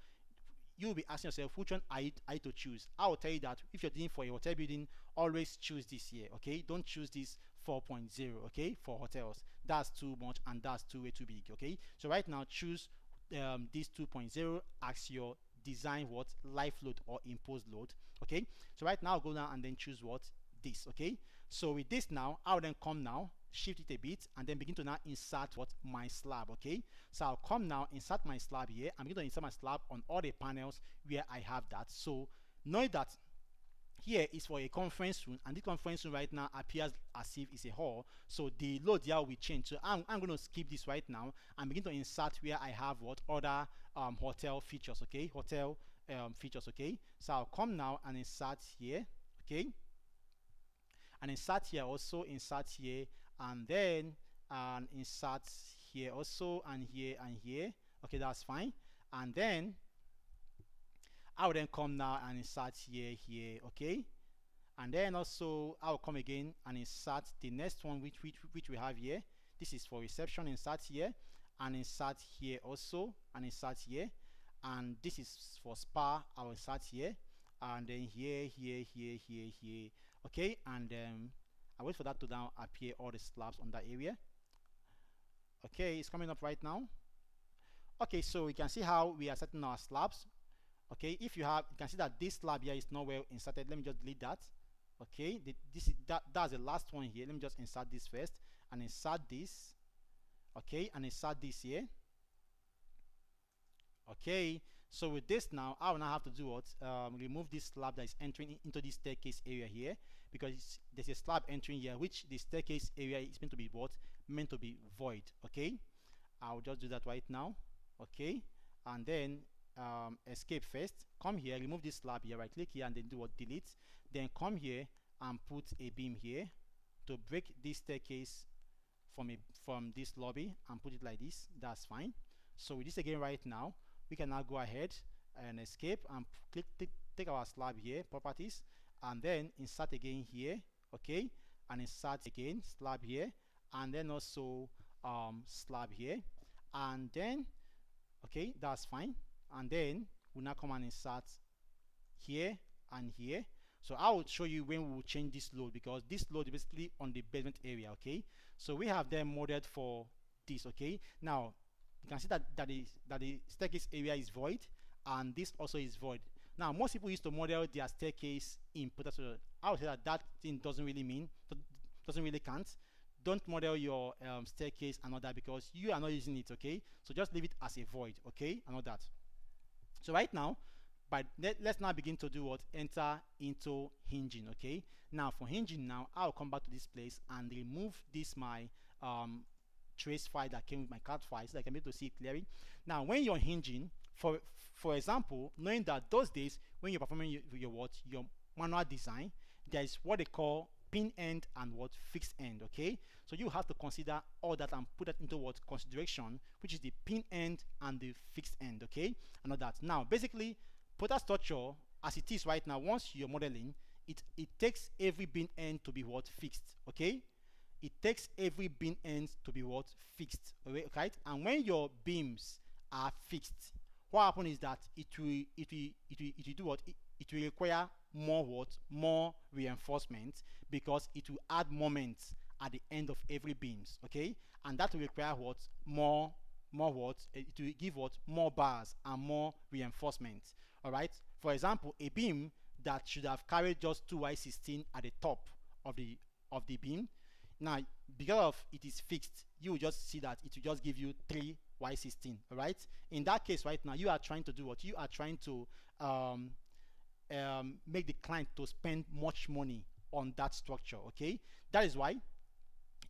you'll be asking yourself which one I to choose. I will tell you that if you're doing for a hotel building, always choose this here, okay? Don't choose this 4.0, okay? For hotels, that's too much and that's way too big, okay? So right now, choose this 2.0 as your design what? Live load or impose load, okay? So right now, I'll go down and then choose what? This, okay? So with this now, I'll then come now, shift it a bit, and then begin to now insert what? My slab, okay? So I'll come now, insert my slab here. I'm going to insert my slab on all the panels where I have that. So knowing that here is for a conference room, and this conference room right now appears as if it's a hall, so the load here will change. So I'm going to skip this right now and begin to insert where I have what? Other hotel features, okay? Hotel features, okay? So I'll come now and insert here, okay? And insert here also, insert here, and then insert here also, and here and here, okay? That's fine. And then I will then come now and insert here, okay? And then also I will come again and insert the next one which we have here. This is for reception. Insert here and insert here also, and insert here. And this is for spa. I will insert here, and then here, okay? And I wait for that to now appear all the slabs on that area. Okay, it's coming up right now. Okay, so we can see how we are setting our slabs. Okay, if you can see that this slab here is not well inserted. Let me just delete that. Okay, that's the last one here. Let me just insert this first and insert this. Okay, and insert this here. Okay, so with this now, I will now have to do what? Remove this slab that is entering into this staircase area here, because there's a slab entering here, which the staircase area is meant to be what? Meant to be void. Okay, I'll just do that right now. okay, and then escape first, come here, remove this slab here, right click here and then do what, delete, then come here and put a beam here to break this staircase from this lobby and put it like this. That's fine. So with this again right now, we can now go ahead and escape and take our slab here, properties, and then insert again here, okay, and insert again slab here, and then also slab here, and then okay, that's fine, and then we'll now come and insert here and here. So I will show you when we will change this load, because this load is basically on the basement area, okay. So we have them modeled for this, okay. Now you can see that the staircase area is void, and this also is void. Now most people used to model their staircase in Protastructure. I would say that thing doesn't really count. Don't model your staircase and all that, because you are not using it, okay. So just leave it as a void, okay, and all that. So right now, let's now begin to do what, enter into hinging, okay. Now for hinging, now I'll come back to this place and remove this my trace file that came with my CAD file, so that I can be able to see it clearly. Now when you're hinging, for example, knowing that those days when you're performing your manual design, there is what they call pin end and what, fixed end, okay. So you have to consider all that and put that into what, consideration, which is the pin end and the fixed end, okay, and all that. Now basically Protastructure as it is right now, once you're modeling it, it takes every beam end to be what, fixed, okay. It takes every beam end to be what, fixed, okay. And when your beams are fixed, what happens is that it will do what, it will require more reinforcement, because it will add moments at the end of every beams, okay. And that will require what, more what, it will give what, more bars and more reinforcement. All right, for example, a beam that should have carried just 2y16 at the top of the beam, now because of it is fixed, you will just see that it will just give you 3y16. all right. In that case right now, you are trying to do what, you are trying to make the client to spend much money on that structure, okay. That is why,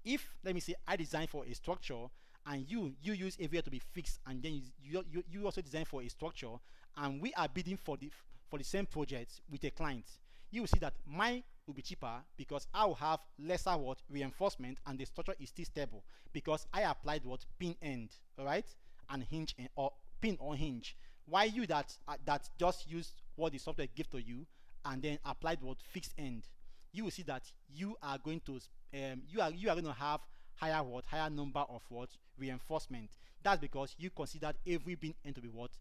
if let me say I design for a structure and you use area to be fixed, and then you also design for a structure, and we are bidding for the same project with a client, you will see that mine will be cheaper, because I will have lesser what, reinforcement, and the structure is still stable, because I applied what, pin end, all right, and hinge or pin or hinge. Why you that just used what the software give to you and then applied what, fixed end, you will see that you are going to you are going to have higher number of what, reinforcement. That's because you considered every beam end to be what,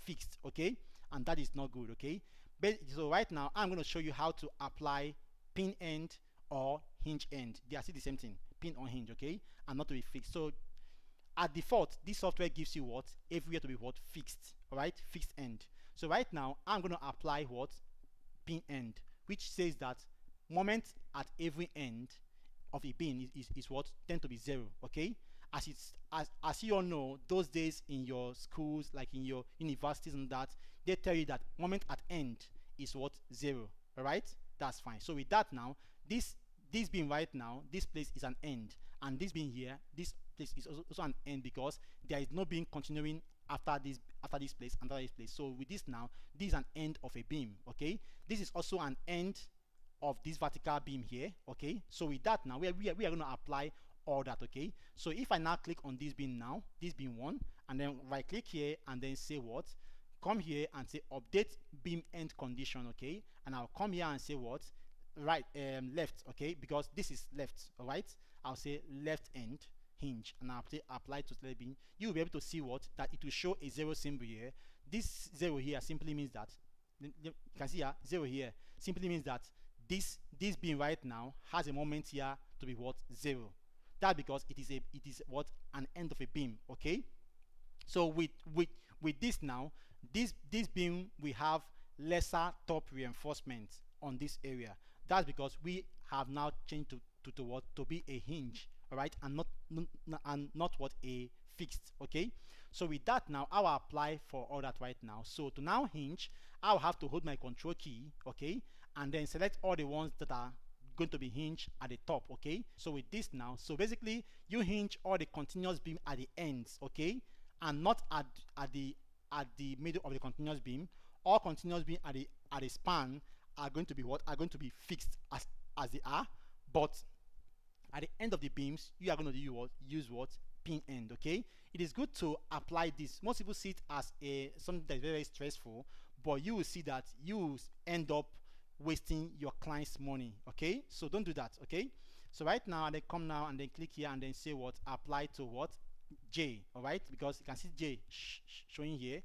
fixed, okay, and that is not good, okay. But so right now I'm going to show you how to apply pin end or hinge end. They are still the same thing, pin or hinge, okay, and not to be fixed. So at default, this software gives you what, everywhere to be what, fixed, all right, fixed end. So right now I'm going to apply what, pin end, which says that moment at every end of a beam is what, tend to be 0, okay. As you all know, those days in your schools, like in your universities and that, they tell you that moment at end is what, 0, all right. That's fine. So with that now, this beam right now, this place is an end, and this beam here, this place is also an end, because there is no beam continuing after this place, and this place. So with this now, this is an end of a beam, okay. This is also an end of this vertical beam here, okay. So with that now, we are going to apply all that, okay. So if I now click on this beam now, this beam 1, and then right click here and then say what, come here and say update beam end condition, okay, and I'll come here and say what, right, left, okay, because this is left, all right. I'll say left end hinge, and I'll say apply to slab beam. You will be able to see what, that it will show a 0 symbol here. This 0 here simply means that, you can see here 0 here simply means that this beam right now has a moment here to be what, 0. That because it is what, an end of a beam, okay. So with this now, this beam, we have lesser top reinforcement on this area. That's because we have now changed to what, to be a hinge, all right, and not what, a fixed, okay. So with that now, I will apply for all that right now. So to now hinge, I'll have to hold my control key, okay, and then select all the ones that are going to be hinged at the top, okay. So with this now, so basically you hinge all the continuous beam at the ends, okay, and not at the middle of the continuous beam. All continuous beam at the span are going to be what? Are going to be fixed as they are, but at the end of the beams, you are going to use what? Pin end. Okay, it is good to apply this. Most people see it as something that is very, very stressful, but you will see that you will end up wasting your client's money. Okay, so don't do that. Okay, so right now, and then come now and then click here and then say what? Apply to what? J. All right, because you can see J showing here,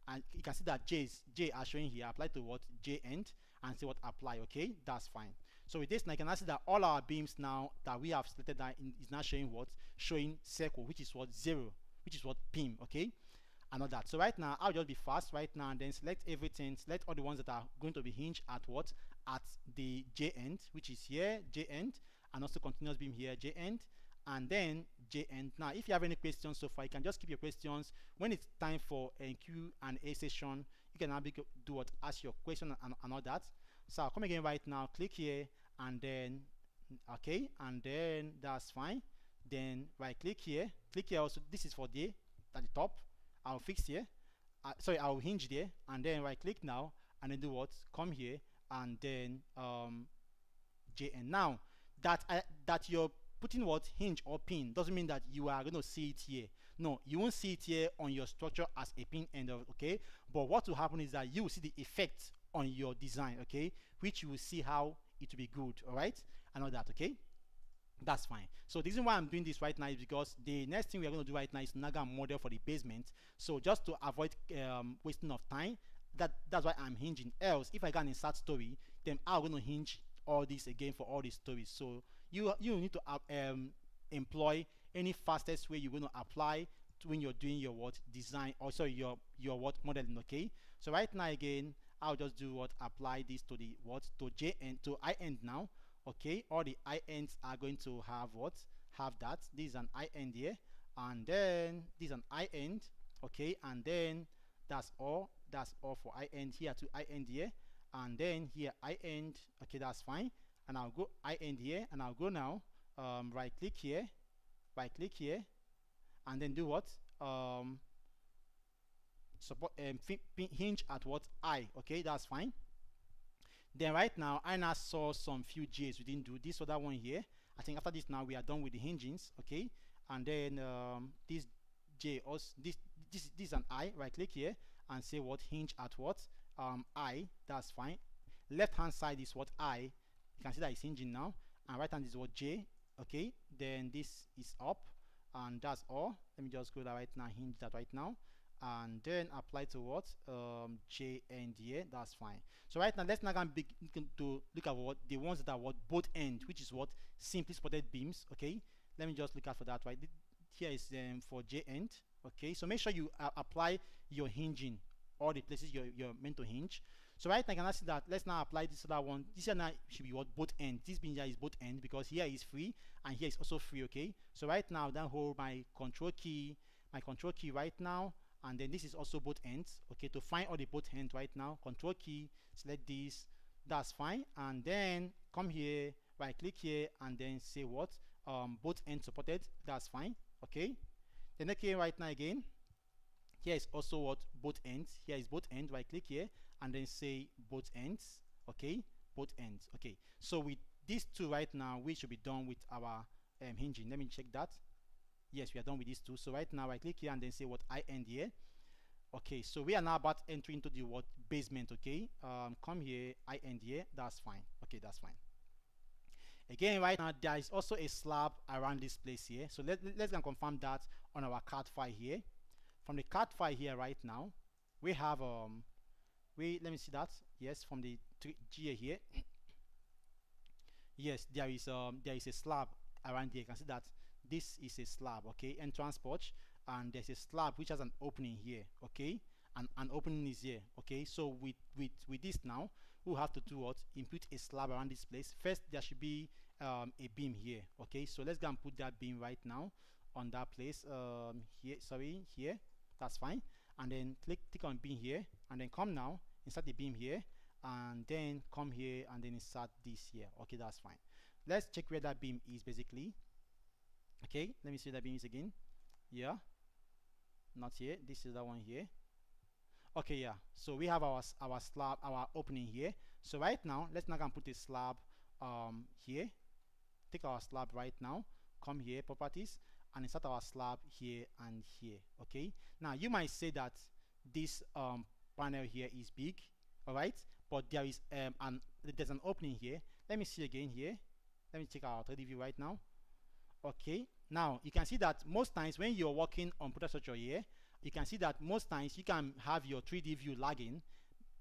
and you can see that J are showing here. Apply to what? J end, and say what? Apply. Okay, that's fine. So with this now, you can see that all our beams now that we have selected that is now showing what? Showing circle, which is what? 0, which is what? Pin. Okay, and all that. So right now, I'll just be fast right now and then select everything, select all the ones that are going to be hinged at what? At the J end, which is here, J end, and also continuous beam here, J end, and then J end. Now, if you have any questions so far, you can just keep your questions. When it's time for a Q&A session, you can now do what? Ask your question and all that. So I'll come again right now, click here, and then okay, and then that's fine. Then right click here also. This is for the at the top. I'll fix here. Sorry, I'll hinge there, and then right click now, and then do what? Come here, and then JN. Now that you're putting what? Hinge or pin doesn't mean that you are going to see it here. No, you won't see it here on your structure as a pin end of, okay, but what will happen is that you will see the effect on your design, okay, which you will see how it will be good. All right, and all that. Okay, that's fine. So the reason why I'm doing this right now is because the next thing we are going to do right now is naga model for the basement. So just to avoid wasting of time, that's why I'm hinging. Else if I can insert story, then I'm going to hinge all this again for all these stories. So you need to employ any fastest way you're going to apply to when you're doing your what? Design, also your what? Modeling. Okay, so right now again, I'll just do what? Apply this to the what? To J end, to I end now. Okay, all the I ends are going to have what? Have that. This is an I end here, and then this is an I end. Okay, and then that's all for I end here to I end here, and then here I end. Okay, that's fine. And I'll go I end here, and I'll go now. Right click here, and then do what? Support hinge at what? I. Okay, that's fine. Then right now I now saw some few J's we didn't do. This other one here, I think after this now we are done with the hingings. Okay, and then this J also, this is an I. Right click here and say what? Hinge at what? I. That's fine. Left hand side is what? I. You can see that it's hinging now, and right hand is what? J. Okay, then this is up, and that's all. Let me just go that right now, hinge that right now, and then apply to what? J end here. That's fine. So right now let's now begin to look at what the ones that are what? Both end, which is what? Simply spotted beams. Okay, let me just look out for that. Right here is for J end. Okay, so make sure you apply your hinging all the places you're meant to hinge. So right now I can see that. Let's now apply this other one. This here now should be what? Both ends. This beam here is both ends because here is free and here is also free. Okay, so right now then hold my control key right now, and then this is also both ends. Okay, to find all the both ends right now, control key, select this. That's fine. And then come here, right click here, and then say what? Both ends supported. That's fine. Okay, then okay, right now again, here is also what? Both ends. Here is both ends. Right click here and then say both ends. Okay, both ends. Okay, so with these two right now we should be done with our hinging. Let me check that. Yes, we are done with these two. So right now I click here and then say what? I end here. Okay, so we are now about entering into the what? Basement. Okay, come here, I end here. That's fine. Okay, that's fine. Again, right now there is also a slab around this place here. So let's confirm that on our CAD file here. From the CAD file here right now, we have let me see that. Yes, from the GA here. Yes, there is a slab around here. You can see that this is a slab. Okay, entrance porch, and there's a slab which has an opening here. Okay, and an opening is here. Okay, so with this now we'll have to do what? Input a slab around this place. First there should be a beam here. Okay, so let's go and put that beam right now on that place. Here, sorry, here. That's fine. And then click on beam here, and then come now insert the beam here, and then come here and then insert this here. Okay, that's fine. Let's check where that beam is basically. Okay, let me see that beam is again. Yeah, not here, this is the one here. Okay, yeah, so we have our slab, our opening here. So right now let's now go and put a slab here. Take our slab right now, come here, properties, and insert our slab here and here. Okay, now you might say that this panel here is big, all right, but there is there's an opening here. Let me see again here. Let me check our 3D view right now. Okay, now you can see that most times when you're working on Protastructure here, you can see that most times you can have your 3D view lagging.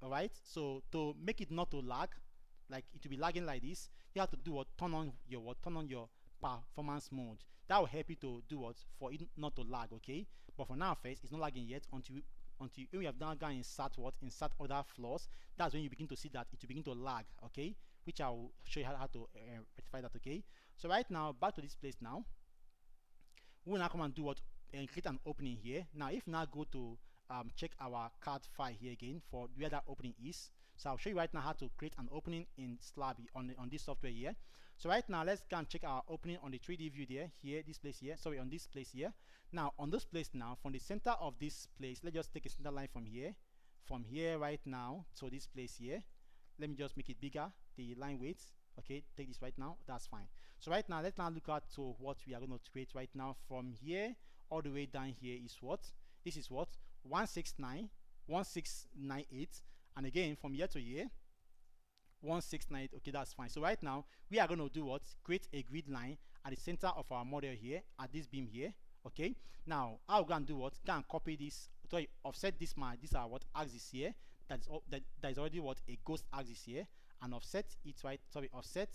All right, so to make it not to lag, like it will be lagging like this, you have to do what, turn on your performance mode. That will help you to do what, for it not to lag. Okay, but for now first, it's not lagging yet until when we have now gone insert other floors. That's when you begin to see that it will begin to lag. Okay, which I will show you how to rectify that. Okay, so right now back to this place now. We will now come and do what, and create an opening here. Now if now go to check our CAD file here again for where that opening is. So I'll show you right now how to create an opening in Slab on this software here. So right now let's go and check our opening on the 3D view there, here, this place here, sorry, on this place here. Now on this place now, from the center of this place, let's just take a center line from here right now to this place here. Let me just make it bigger, the line weight. Okay, take this right now, that's fine. So right now let's now look at to what we are going to create right now. From here all the way down here is what, this is what, 1698, and again from here to here 1698. Okay, that's fine. So right now we are going to do what, create a grid line at the center of our model here at this beam here. Okay, now I'll go and do what, go and copy this, sorry, offset this, these are what, axis here, that is already what, a ghost axis here, and offset it right, sorry, offset,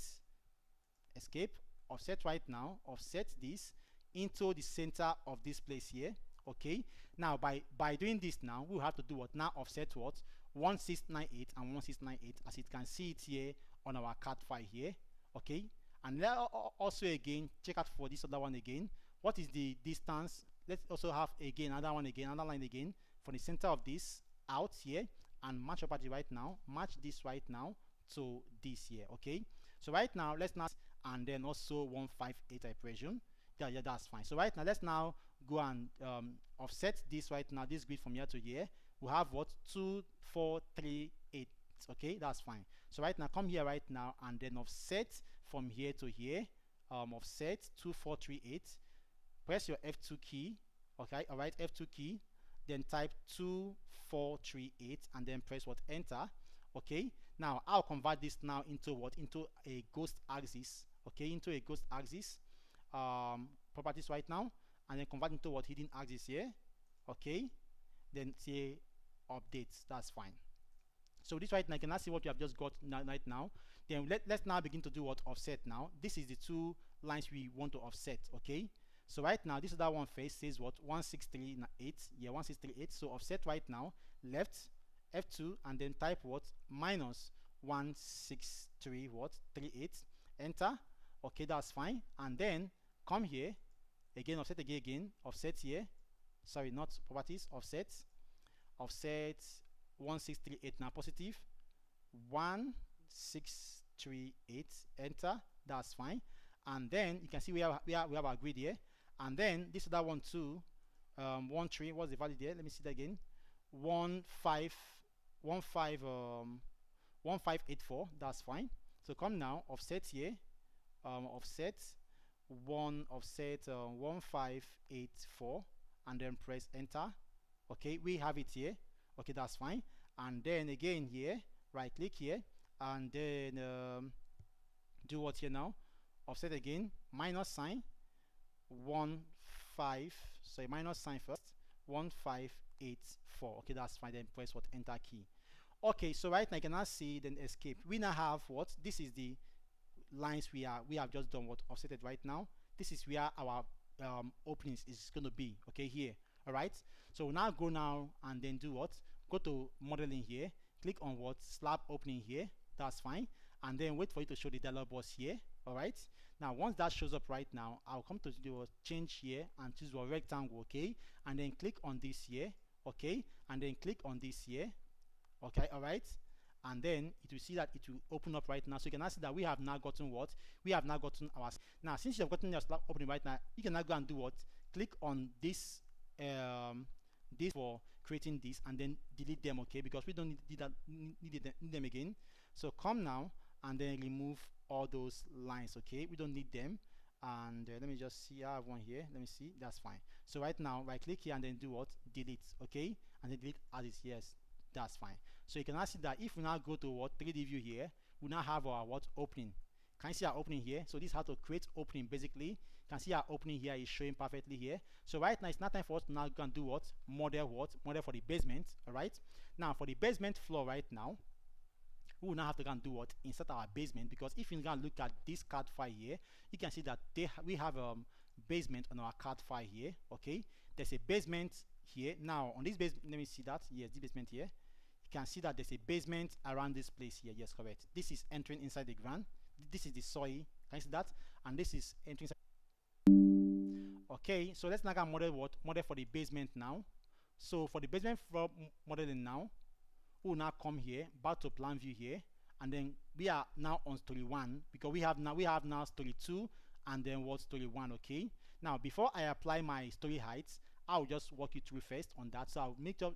escape, offset right now, offset this into the center of this place here. Okay, now by doing this now, we'll have to do what, now offset what, 1698 and 1698, as you can see it here on our CAD file here. Okay, and let also again check out for this other one again, what is the distance. Let's also have again another one again, another line again from the center of this out here, and match property right now, match this right now to this here. Okay, so right now let's now, and then also 158 operation. Yeah, that's fine. So right now let's now go and offset this right now, this grid from here to here. We have what, 2438. Okay, that's fine. So right now come here right now and then offset from here to here, offset 2438, press your F2 key. Okay, all right, F2 key, then type 2438 and then press what, enter. Okay, now I'll convert this now into what, into a ghost axis. Okay, into a ghost axis properties right now, and then convert into what, hidden axis here. Okay, then say updates, that's fine. So this right now, you can now see what we have just got right now. Then let's now begin to do what, offset now. This is the two lines we want to offset. Okay, so right now this other one face says what, 1638, yeah, 1638. So offset right now, left F2 and then type what, minus 163 what, 38, enter. Okay, that's fine. And then come here again, offset again, offset here, sorry, not properties, offset 1638 now, positive 1638, enter, that's fine. And then you can see we have our grid here, and then this other one too, 13, what's the value there, let me see that again, 1584, that's fine. So come now, offset here, offset 1584, and then press enter. Okay, we have it here. Okay, that's fine. And then again here, right click here, and then do what here now, offset again, minus sign, minus sign first, 1584. Okay, that's fine. Then press what, enter key. Okay, so right now you can now see, then escape. We now have what, this is the lines we have just done what, offsetted right now. This is where our openings is going to be. Okay, here. All right, so now go now and then do what, go to modeling here, click on what, slab opening here, that's fine, and then wait for it to show the dialog box here. All right, now once that shows up right now, I'll come to do change here and choose a rectangle. Okay, and then click on this here. Okay, and then click on this here. Okay, all right, and then it will see that it will open up right now. So you can now see that we have now gotten what, we have now gotten our, now since you have gotten your slab opening right now, you can now go and do what, click on this this for creating this, and then delete them, okay, because we don't need them again. So come now and then remove all those lines, okay, we don't need them. And let me just see, I have one here, let me see, that's fine. So right now right click here and then do what, delete, okay, and then delete as is, yes, that's fine. So you can now see that if we now go to what 3D view here, we now have our what opening. Can you see our opening here? So this is how to create opening basically. You can see our opening here is showing perfectly here. So right now it's not time for us to now go and do what, model for the basement. All right, now for the basement floor right now, we will now have to go and do what, insert our basement, because if you can look at this card file here, you can see that we have basement on our card file here, okay. There's a basement here. Now on this basement, let me see that, yes, this basement here, you can see that there's a basement around this place here, yes, correct. This is entering inside the ground, this is the soil, can you see that, and this is entering inside. Okay, so let's now go model for the basement now. So for the basement floor modeling now, we will now come here back to plan view here, and then we are now on story 1, because we have now story 2 and then what, story 1, okay. Now before I apply my story heights, I'll just walk you through first on that. So I'll make sure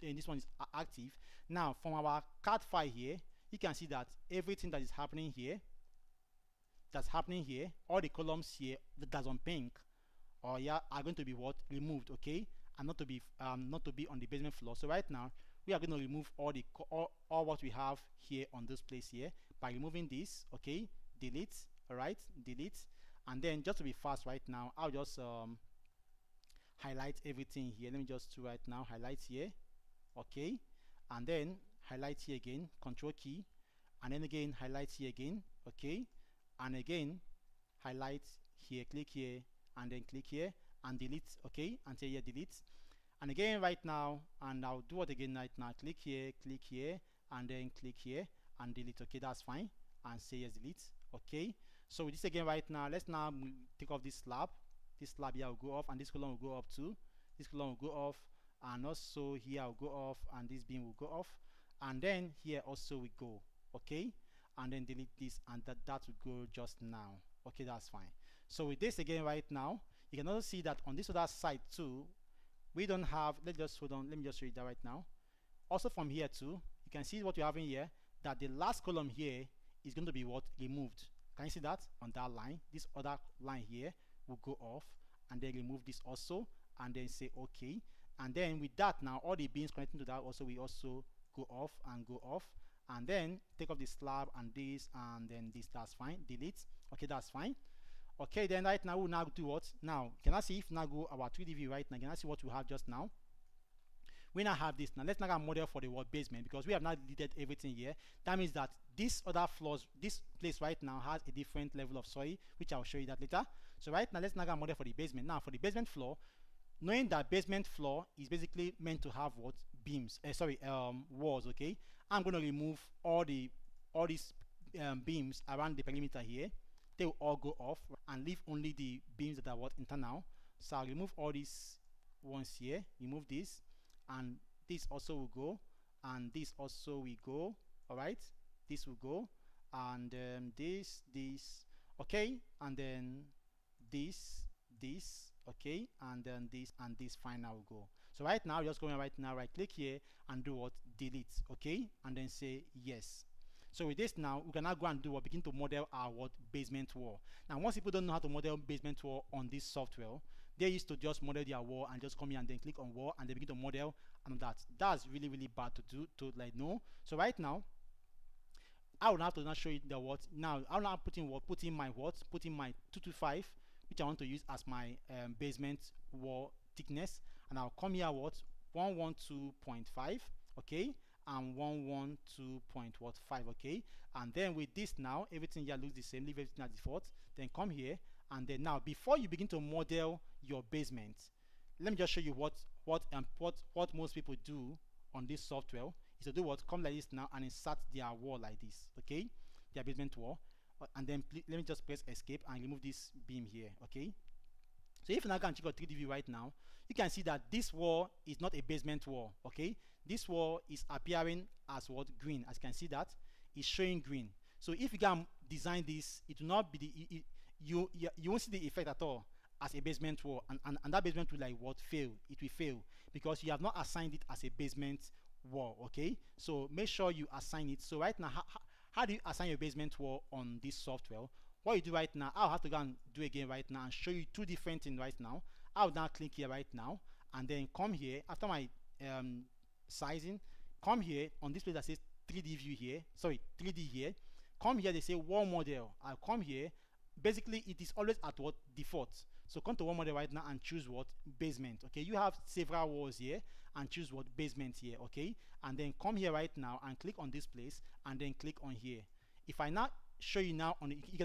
this one is active. Now from our card file here, you can see that everything that is happening here, all the columns here that's on pink or yeah are going to be what, removed, okay, and not to be on the basement floor. So right now we are going to remove all what we have here on this place here by removing this, okay, delete, all right, delete. And then just to be fast right now, I'll just highlight everything here. Let me just do right now, highlight here, okay, and then highlight here again, control key, and then again highlight here again, okay, and again highlight here, click here, and then click here and delete, okay, and say here delete. And again right now, and I'll do it again right now, click here, and then click here and delete, okay, that's fine, and say yes, delete, okay. So with this again right now, let's now take off this slab here will go off, and this column will go up too, this column will go off, and also here will go off, and this beam will go off, and then here also we go, okay, and then delete this, and that will go just now, okay, that's fine. So with this again right now, you can also see that on this other side too, we don't have, let's just hold on, let me just show you that right now. Also from here too, you can see what you have in here, that the last column here is going to be what, removed. Can you see that on that line? This other line here will go off, and then remove this also, and then say okay. And then with that now, all the beams connecting to that also will also go off, and then take off the slab and this, and then this, that's fine, delete, okay, that's fine. Okay, then right now we'll now do what? Now, can I see if now go our 3D view right now? Can I see what we have just now? We now have this. Now let's now model for the wall basement, because we have now deleted everything here. That means that this other floors, this place right now has a different level of soil, which I'll show you that later. So right now let's now model for the basement. Now for the basement floor, knowing that basement floor is basically meant to have what, beams, walls, okay. I'm going to remove all these beams around the perimeter here. They will all go off and leave only the beams that are what, internal. So I'll remove all these ones here, remove this, and this also will go, and this also will go, all right, this will go, and this, okay, and then this, okay, and then this, and this final will go. So right now, just going right now, right click here and do what, delete, okay, and then say yes. So with this now, we can now go and do what, begin to model our what, basement wall. Now once people don't know how to model basement wall on this software, they used to just model their wall and just come here and then click on wall and they begin to model, and that's really bad to do, to like know. So right now, I will have to now show you the what. Now I'll now put in 225, which I want to use as my basement wall thickness, and I'll come here what, 112.5, okay, and 112.5, okay. And then with this now, everything here looks the same, leave everything at default, then come here, and then now before you begin to model your basement, let me just show you what most people do on this software is to do what, come like this now and insert their wall like this, okay, their basement wall, and then let me just press escape and remove this beam here, okay. So if you now can check out 3D view right now, you can see that this wall is not a basement wall, okay. This wall is appearing as what, green. As you can see that it's showing green. So if you can design this, it will not be you won't see the effect at all as a basement wall, and that basement will like what, fail. It will fail because you have not assigned it as a basement wall. Okay, so make sure you assign it. So right now, how do you assign your basement wall on this software? What you do right now, I'll have to go and do again right now and show you two different things right now. I'll now click here right now and then come here after my sizing. Come here on this place that says 3D view here, sorry, 3D here. Come here, they say wall model. I'll come here. Basically, it is always at what default. So come to wall model right now and choose what basement. Okay, you have several walls here and choose what basement here. Okay, and then come here right now and click on this place and then click on here. If I now show you now on you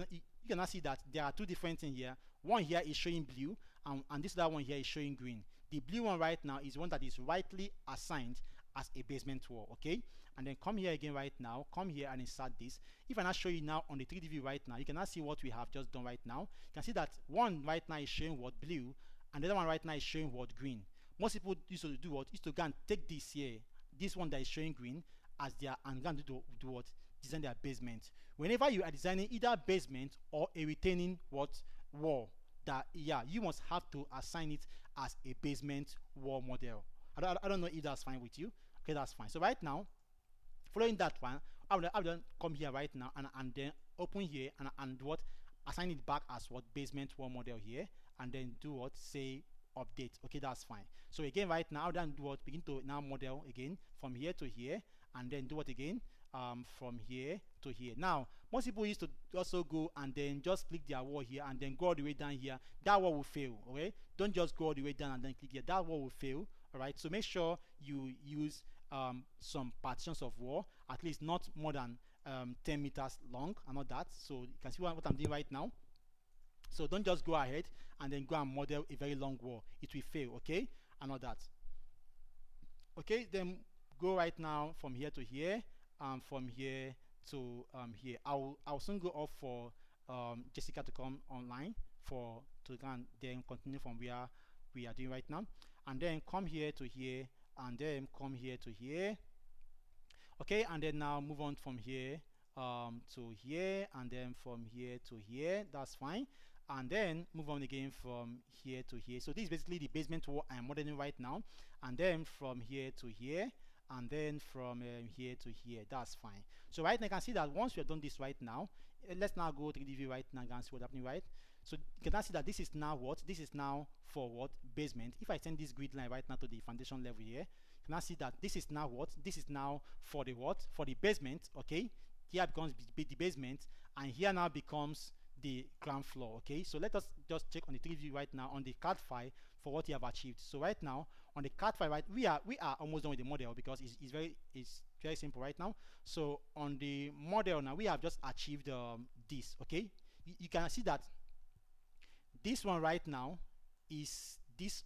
can now see that there are two different things here. One here is showing blue and this other one here is showing green. The blue one right now is one that is rightly assigned as a basement wall. Okay, and then come here again right now, come here and insert this. If I now show you now on the 3D view right now, you can now see what we have just done right now. You can see that one right now is showing what blue and the other one right now is showing what green. Most people used to do what used to go and take this here, this one that is showing green as their and go and do what design their basement. Whenever you are designing either basement or a retaining what wall, that you must have to assign it as a basement wall model. I don't know if that's fine with you. Okay, that's fine. So right now, following that one, I will come here right now and then open here and what assign it back as what basement wall model here and then do what say update. Okay, that's fine. So again right now, I'll then do what begin to now model again from here to here and then do what again from here to here. Now most people used to also go and then just click their wall here and then go all the way down here. That wall will fail. Okay, don't just go all the way down and then click here. That wall will fail. All right, so make sure you use some partitions of wall, at least not more than 10 meters long and all that. So you can see what I'm doing right now. So don't just go ahead and then go and model a very long wall. It will fail. Okay, and all that. Okay, then go right now from here to here and from here to here. I'll soon go off for Jessica to come online to then continue from where we are doing right now, and then come here to here and then come here to here. Okay, and then now move on from here to here and then from here to here. That's fine. And then move on again from here to here. So this is basically the basement wall I'm modeling right now, and then from here to here and then from here to here. That's fine. So right now you can see that once we have done this right now, let's now go 3D view right now and see what's happening. Right, so you can now see that this is now what this is now for what basement. If I send this grid line right now to the foundation level here, you can now see that this is now what this is now for the what for the basement. Okay, here becomes the basement and here now becomes the ground floor. Okay, so let us just check on the 3D view right now on the CAD file for what you have achieved. So right now on the CAD file, right, we are almost done with the model because it's very simple right now. So on the model now we have just achieved this. Okay, you can see that this one right now is this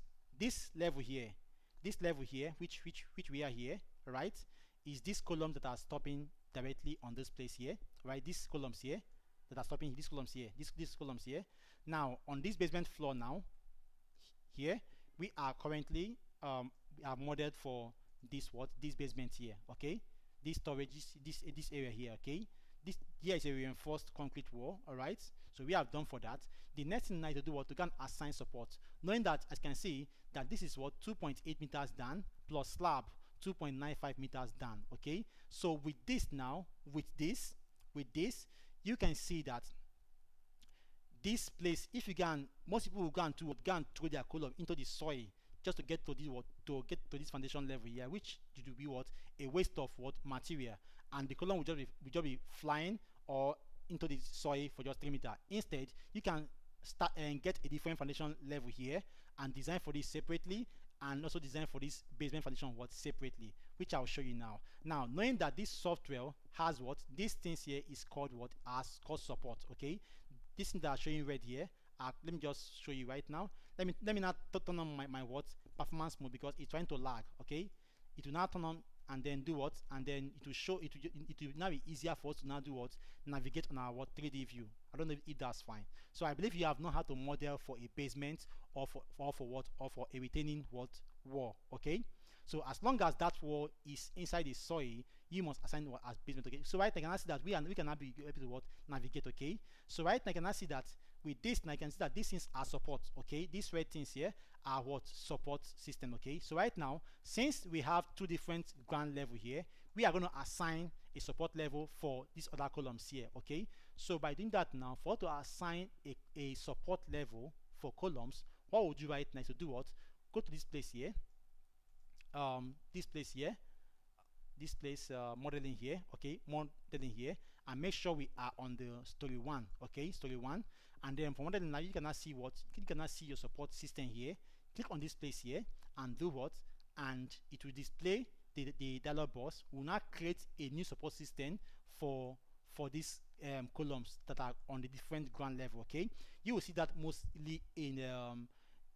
level here, which we are here, right, is these columns that are stopping directly on this place here, right, these columns here that are stopping these columns here, these columns here. Now on this basement floor now here we are currently we are modeled for this basement here. Okay, this storage this area here. Okay, this here is a reinforced concrete wall. All right, so we have done for that. The next thing I need to do was to can assign support, knowing that as you can see that this is what 2.8 meters down plus slab 2.95 meters down. Okay, so with this now with this you can see that this place, if you can, most people will go and throw their column into the soil just to get to this foundation level here, which will be what a waste of what material, and the column will just be flying or into the soil for just 3 meters. Instead, you can start and get a different foundation level here and design for this separately, and also design for this basement foundation what separately, which I'll show you now. Now, knowing that this software has what these things here is called what as called support. Okay, this thing that I'm showing red here, let me just show you right now. Let me now turn on my what performance mode because it's trying to lag. Okay, it will now turn on and then do what, and then it will show it will now be easier for us to now do what navigate on our what 3D view. I don't know if that's fine. So I believe you have known how to model for a basement or for a retaining what wall. Okay, so as long as that wall is inside the soil, you must assign what as basement. Okay, so right now you can see that we can now be able to what navigate. Okay, so right now you can now see that with this now you can see that these things are support. Okay, these red things here are what support system. Okay, so right now, since we have two different ground level here, we are going to assign a support level for these other columns here. Okay, so by doing that now, for us to assign a support level for columns, what would you right now to do? What, go to this place here, this place here, this place, modeling here. Okay, modeling here, and make sure we are on the story 1. Okay, story 1. And then for modeling now, you cannot see what, you cannot see your support system here. Click on this place here and do what, and it will display the dialog box. Will now create a new support system for these columns that are on the different ground level. Okay, you will see that mostly in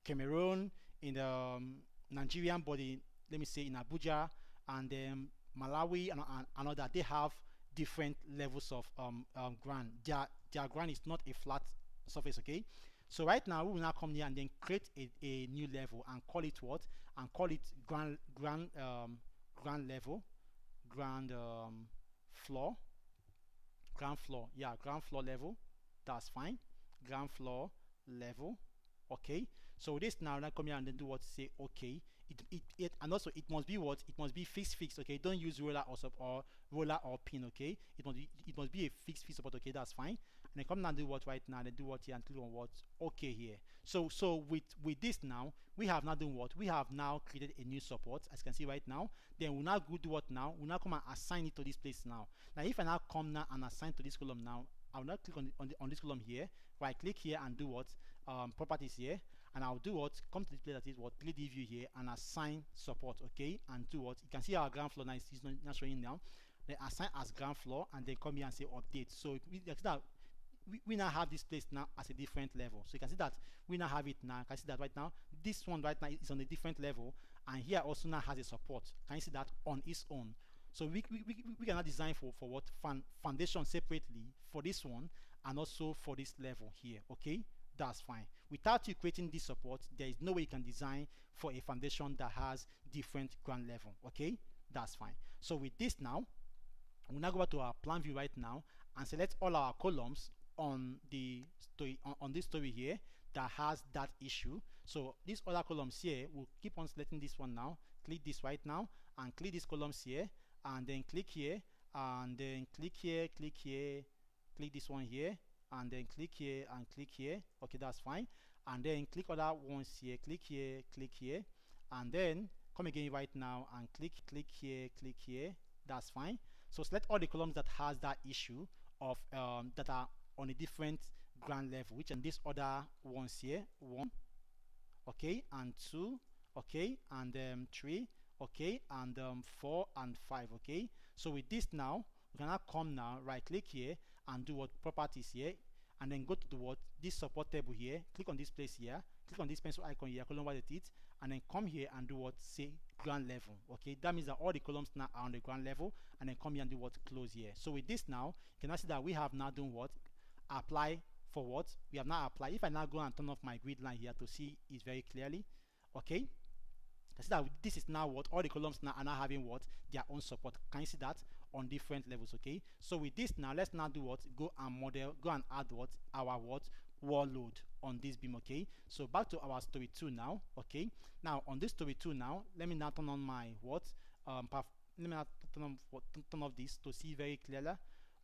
Cameroon, in Nigerian body, let me say in Abuja, and then Malawi and other, they have different levels of ground. Their ground is not a flat surface. Okay, so right now we will now come here and then create a new level and call it what, and call it ground level, ground floor, yeah, ground floor level. That's fine, ground floor level. Okay, so this now come here and then do what, say okay. It and also it must be what, it must be fixed. Okay, don't use roller or roller or pin. Okay, it must be a fixed support. Okay, that's fine. And then come now and do what right now, then do what here and click on what, okay here. So with this now, we have now done what, we have now created a new support, as you can see right now. Then we'll now go do what now, we'll now come and assign it to this place now. Now if I now come now and assign to this column now, I'll now click on this column here, right click here and do what, properties here, and I'll do what, come to this place that is what, 3D view here, and assign support. Okay, and do what, you can see our ground floor now is not showing now. Then assign as ground floor, and then come here and say update. So we now have this place now as a different level. So you can see that we now have it now. You can see that right now this one right now is on a different level, and here also now has a support. Can you see that on its own? So we cannot design for what, foundation separately for this one and also for this level here. Okay, that's fine. Without you creating this support, there is no way you can design for a foundation that has different ground level. Okay, that's fine. So with this now, we'll now go back to our plan view right now and select all our columns on the story, on this story here that has that issue. So these other columns here, we'll keep on selecting this one now. Click this right now and click these columns here, and then click here, and then click here, click here, click this one here, and then click here and click here. Okay, that's fine. And then click other ones here, click here, and then come again right now and click here, click here. That's fine. So select all the columns that has that issue of that are on a different ground level, which and these other ones here, 1, okay, and 2, okay, and 3, okay, and 4 and 5. Okay, so with this now, we can now come now, right click here and do what, properties here, and then go to the what, this support table here, click on this place here, click on this pencil icon here, column by the teeth, and then come here and do what, say ground level. Okay, that means that all the columns now are on the ground level, and then come here and do what, close here. So with this now, you can now see that we have now done what, apply for what, we have now applied. If I now go and turn off my grid line here to see it very clearly, okay, you can see that this is now what, all the columns now are now having what, their own support. Can you see that on different levels? Okay, so with this now, let's now do what, go and model, go and add what, our what, wall load on this beam. Okay, so back to our story 2 now. Okay, now on this story 2 now, let me now turn on my what, let me now turn off this to see very clearly.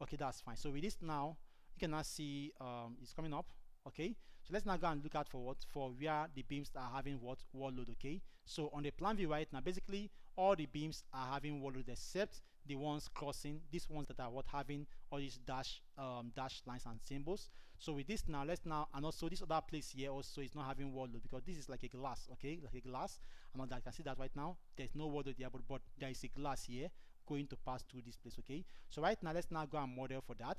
Okay, that's fine. So with this now, you can now see it's coming up. Okay, so let's now go and look out for what, for where the beams are having what, wall load. Okay, so on the plan view right now, basically all the beams are having wall load except the ones crossing, these ones that are what, having all these dash lines and symbols. So with this now, let's now, and also this other place here also is not having wall load because this is like a glass. Okay, like a glass, and all that. I can see that right now there's no wall load there, but there is a glass here going to pass through this place. Okay, so right now let's now go and model for that.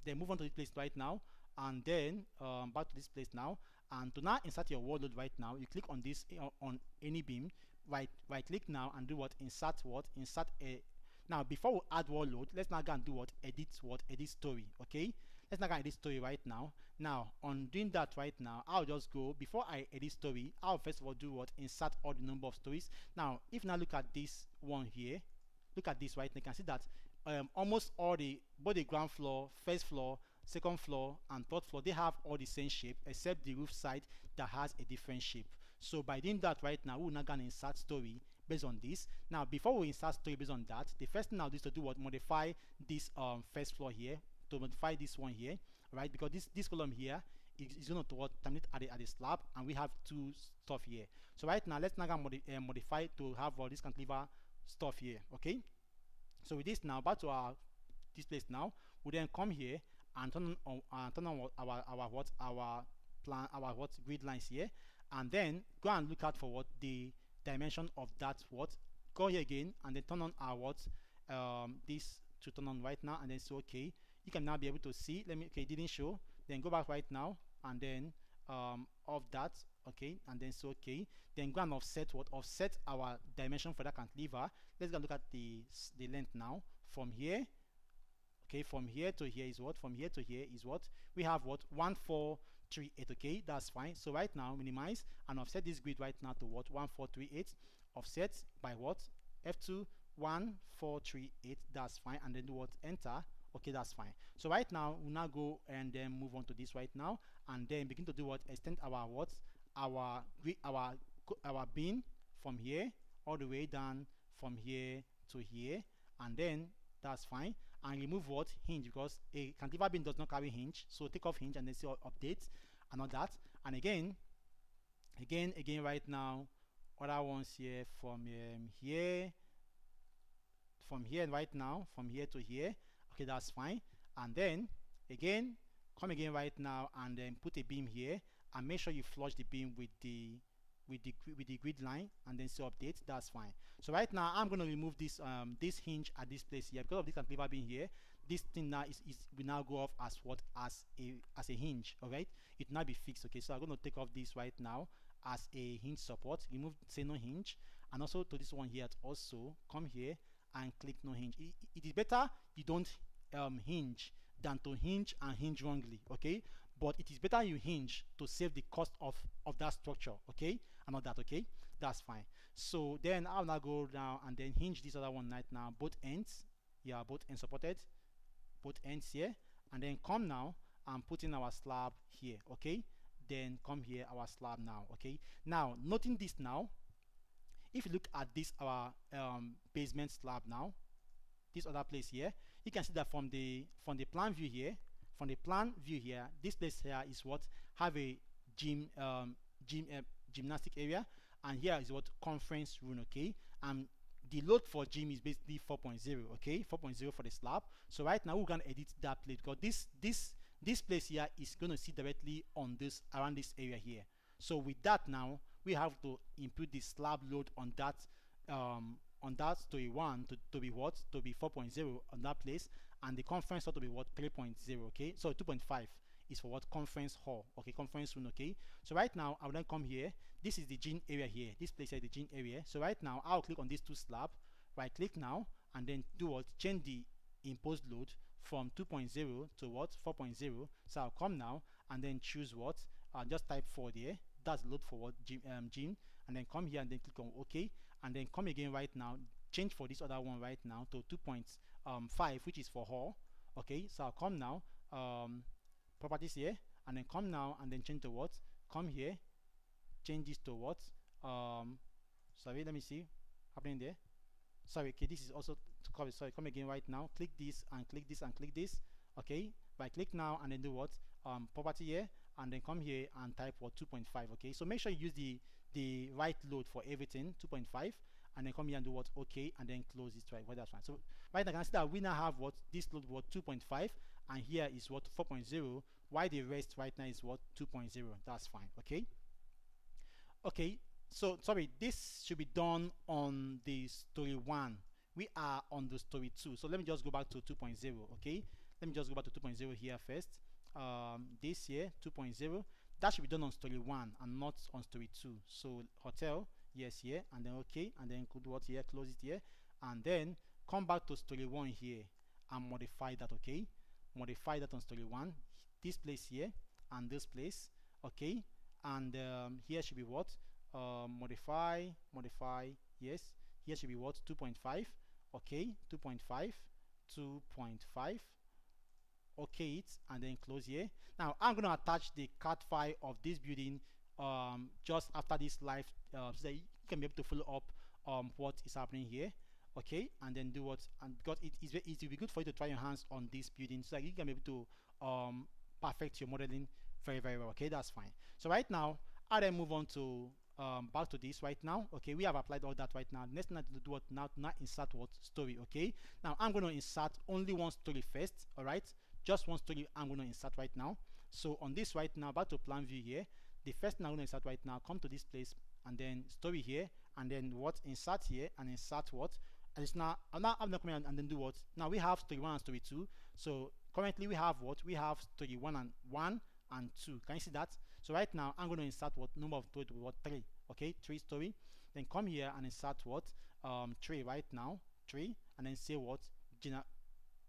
Then move on to this place right now, and then back to this place now, and to now insert your wall load right now, you click on this on any beam, right click now and do what, insert a. Now before we add wall load, let's now go and do what, edit story. Okay, let's now go and edit story right now. Now on doing that right now, I'll just go, before I edit story, I'll first of all do what, insert all the number of stories. Now if now look at this one here, look at this right now, you can see that almost all both the ground floor, first floor, second floor and third floor, they have all the same shape except the roof side that has a different shape. So by doing that right now, we're not gonna insert story based on this. Now before we insert story based on that, the first thing I'll do is to do what, modify this first floor here, to modify this one here, right? Because this column here is going to terminate at the slab, and we have two stuff here. So right now let's now modify to have this cantilever stuff here. Okay, so with this now, back to our this place now, we then come here and turn on our grid lines here, and then go and look out for what the dimension of that go here again and then turn on our this to turn on right now, and then say okay, you can now be able to see. Let me, okay, it didn't show, then go back right now and then off that, okay, and then say okay, then go and offset our dimension for that cantilever. Let's go and look at the length now from here. Okay, from here to here is what? From here to here is what? We have what? 1438. Okay, that's fine. So right now, minimize and offset this grid right now to what? 1438. Offset by what? F2 1438. That's fine. And then do what? Enter. Okay, that's fine. So right now, we'll now go and then move on to this right now, and then begin to do what? Extend our what? Our bin from here all the way down from here to here, and then that's fine. And remove what? Hinge, because a cantilever bin does not carry hinge. So take off hinge and then say update and all that. And again right now, other ones here from here right now, from here to here. Okay, that's fine. And then again, come again right now and then put a beam here, and make sure you flush the beam with the grid line, and then say update. That's fine. So right now I'm going to remove this this hinge at this place here, because of this cantilever being here. This thing now will now go off as what? As a hinge. All right, it now be fixed. Okay, so I'm going to take off this right now as a hinge support, remove say no hinge, and also to this one here also come here and click no hinge. It is better you don't hinge than to hinge and hinge wrongly. Okay, but it is better you hinge to save the cost of that structure. Okay, and all that. Okay, that's fine. So then I'll now go down and then hinge this other one right now, both ends. Yeah, both ends supported, both ends here, and then come now and put in our slab here. Okay, then come here, our slab now. Okay, now noting this now, if you look at this our basement slab now, this other place here, you can see that from the plan view here, this place here is what? Have a gymnastic area, and here is what? Conference room. Okay, and the load for gym is basically 4.0. okay, 4.0 for the slab. So right now we're gonna edit that place, because this place here is going to sit directly on this, around this area here. So with that now, we have to input the slab load on that story 1 to be what? To be 4.0 on that place, and the conference hall to be what? 3.0. okay, so 2.5 is for what? Conference hall. Okay, conference room. Okay, so right now I will then come here. This is the gym area here, this place is the gym area. So right now I'll click on these two slab, right click now, and then do what? Change the imposed load from 2.0 to what? 4.0. So I'll come now and then choose what? Just type 4 there. That's load for what? Gym, and then come here and then click on OK, and then come again right now, change for this other one right now to 2.5, which is for hall. Okay, so I'll come now, properties here, and then come now and then change to what? Come here, change this to what? Sorry, let me see happening there. Sorry, okay, this is also to cover. Sorry, come again right now, click this and click this and click this. Okay, by click now and then do what? Property here, and then come here and type what? 2.5. okay, so make sure you use the right load for everything, 2.5, and then come here and do what? Okay, and then close it. Right, well, that's fine. So right now I can see that we now have what? This load what? 2.5, and here is what? 4.0, while the rest right now is what? 2.0. That's fine. Okay, okay, so sorry, this should be done on the story 1. We are on the story 2, so let me just go back to 2.0. okay, let me just go back to 2.0 here first. This here 2.0, that should be done on story 1 and not on story 2. So hotel, yes, here, and then okay, and then could what here? Close it here, and then come back to story 1 here and modify that. Okay, modify that on story 1, this place here and this place. Okay, and here should be what? Modify, yes, here should be what? 2.5. okay, 2.5, 2.5. okay it, and then close here. Now I'm going to attach the CAD file of this building just after this live, so that you can be able to follow up what is happening here. Okay, and then do what, and because it will be good for you to try your hands on this building so that you can be able to perfect your modeling very well. Okay, that's fine. So right now I then move on to back to this right now. Okay, we have applied all that right now. Next thing I need to do what now, insert what story. Okay, now I'm going to insert only one story first. All right, just one story I'm going to insert right now. So on this right now, back to plan view here, the first thing I'm going to insert right now, come to this place and then story here, and then what, insert here, and insert what, and it's now I'm not coming and then do what. Now we have story 1 and story 2. So currently we have what, we have story 1 and 2. Can you see that? So right now I'm going to insert what number of story to what, 3. Okay, 3 story. Then come here and insert what 3 right now, 3, and then say what,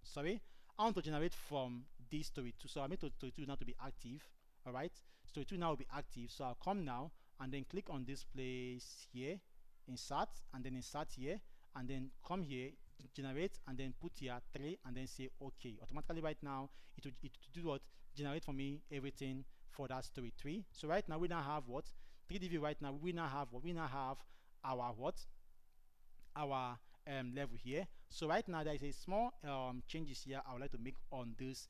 sorry, I want to generate from this story 2. So I need to story 2 now to be active. All right, story 2 now will be active. So I'll come now and then click on this place here, insert, and then insert here, and then come here, generate, and then put here 3, and then say okay. Automatically right now it will do what, generate for me everything for that story 3. So right now we now have what, 3D view. Right now we now have what, we now have our what, our level here. So right now there is a small changes here I would like to make on this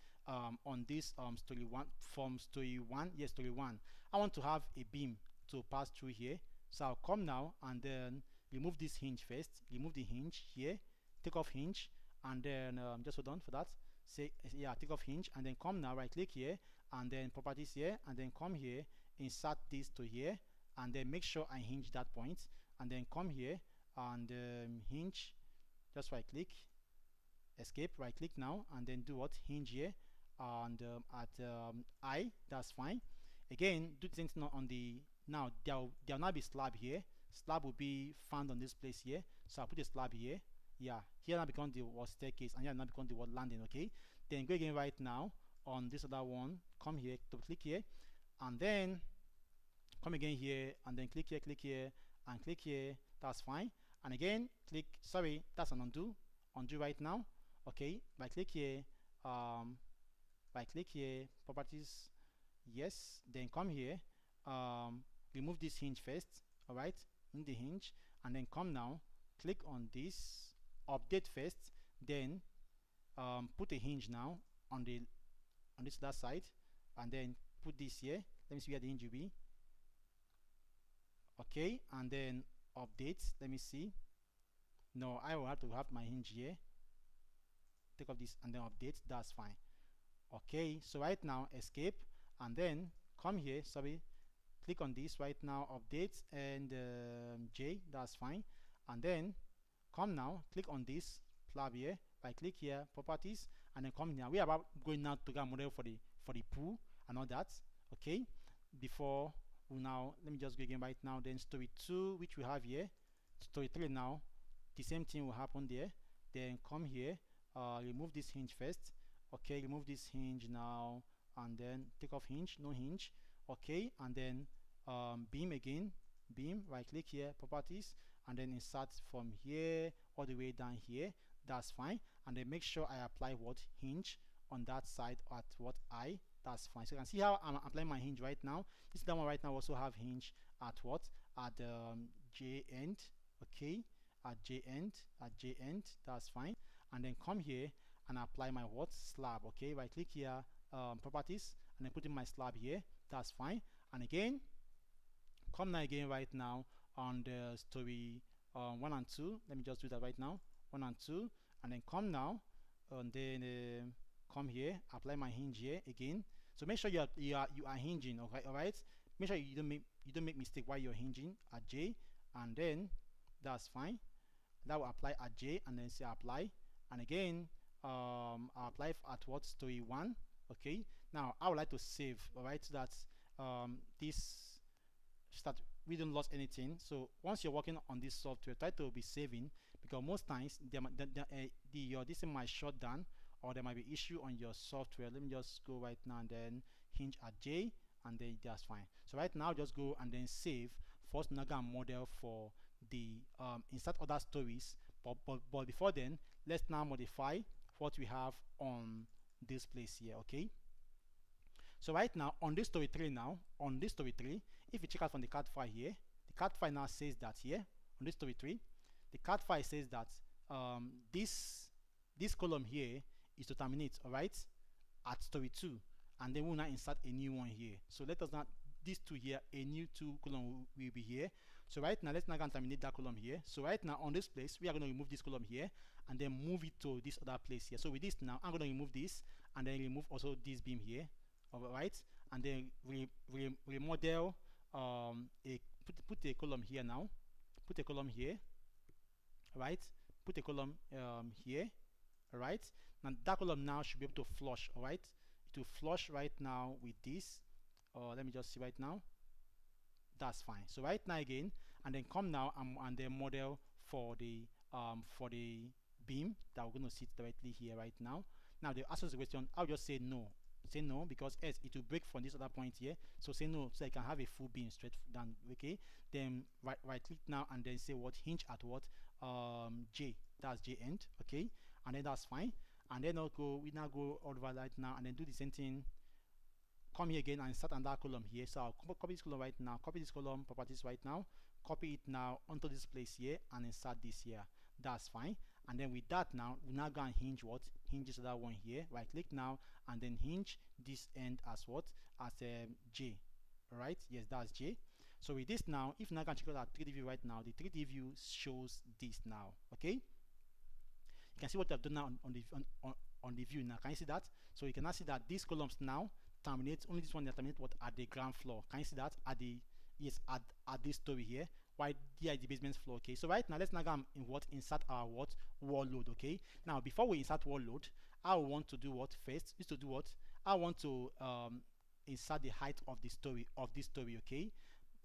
story 1, from story 1. Yes, story 1, I want to have a beam to pass through here. So I'll come now and then remove this hinge first, remove the hinge here, take off hinge, and then just hold on for that, say yeah, take off hinge, and then come now, right click here, and then properties here, and then come here, insert this to here, and then make sure I hinge that point, and then come here and hinge, just right click, escape, right click now, and then do what, hinge here, and at I, that's fine. Again, do things not on the, now there'll now be slab here. Slab will be found on this place here, so I'll put a slab here. Yeah, here now becomes the word staircase, and here now becomes the word landing. Okay, then go again right now on this other one, come here, double click here, and then come again here, and then click here, and click here. That's fine. And again click, sorry, that's an undo right now. Okay, right click here, properties, yes, then come here, remove this hinge first. All right, in the hinge, and then come now, click on this, update first, then put a hinge now on this other side, and then put this here. Let me see where the hinge will be. Okay, and then update, let me see. No, I will have to have my hinge here, take off this, and then update. That's fine. Okay, so right now escape, and then come here, sorry, click on this right now, update, and J, that's fine. And then come now, click on this slab here, right click here, properties, and then come here. We are about going now to get a model for the pool and all that. Okay, before we now, let me just go again right now. Then story 2, which we have here, story 3 now, the same thing will happen there. Then come here, remove this hinge first. Okay, remove this hinge now, and then take off hinge, no hinge. Okay, and then beam again, beam, right click here, properties, and then insert from here all the way down here. That's fine. And then make sure I apply what, hinge on that side at what I, that's fine. So you can see how I'm applying my hinge right now. This that one right now also have hinge at what, at J end. Okay, at J end, that's fine. And then come here and apply my what, slab. Okay, right click here, properties, and then put in my slab here. That's fine. And again, come now again right now on the story 1 and 2. Let me just do that right now, 1 and 2, and then come now, and then come here, apply my hinge here again. So make sure you are hinging. Okay, all right. Make sure you don't make mistake while you're hinging at J, and then that's fine. That will apply at J, and then say apply, and again I'll apply at what, story 1. Okay, now I would like to save, all right, so that this start, we don't lose anything. So once you're working on this software, try to be saving, because most times your this might shut down, or there might be issue on your software. Let me just go right now and then hinge at J, and then that's fine. So right now just go and then save first Naga model for the insert other stories, but before then let's now modify what we have on this place here. Okay, so right now on this story 3, now on this story 3, if you check out from the card file here, the card file now says that here on this story 3, the card file says that this column here is to terminate, all right, at story 2, and then we'll now insert a new one here. So let us not these two here, a new 2 column will be here. So right now let's now terminate that column here. So right now on this place we are going to remove this column here and then move it to this other place here. So with this now I'm going to remove this and then remove also this beam here, all right, and then remodel put a column here now, put a column here, right, put a column here, all right. Now that column now should be able to flush, all right, to flush right now with this. Let me just see right now. That's fine. So right now again, and then come now and then model for the beam that we're going to sit directly here right now. Now they ask us the question. I'll just say no. Say no because it will break from this other point here. So say no so I can have a full beam straight down. Okay. Then right click now and then say what, hinge at what, J. That's J end. Okay. And then that's fine. And then we now go over right now and then do the same thing. Come here again and insert another column here. So I'll copy this column right now, copy this column properties right now, copy it now onto this place here and insert this here. That's fine. And then with that now we now go and hinge what, hinge this other one here, right click now and then hinge this end as what, as J. All right, yes, that's J. So with this now, if now I can check out our 3D view right now, the 3D view shows this now. Okay, you can see what I've done now on the view now. Can you see that? So you can now see that these columns now terminate, only this one that terminate what, at the ground floor. Can you see that? At the, yes, at this story here, why here is the basement floor. Okay, so right now let's now go in what, insert our what, wall load. Okay, now before we insert wall load, I want to do what first is to do what, I want to insert the height of the story of this story. Okay,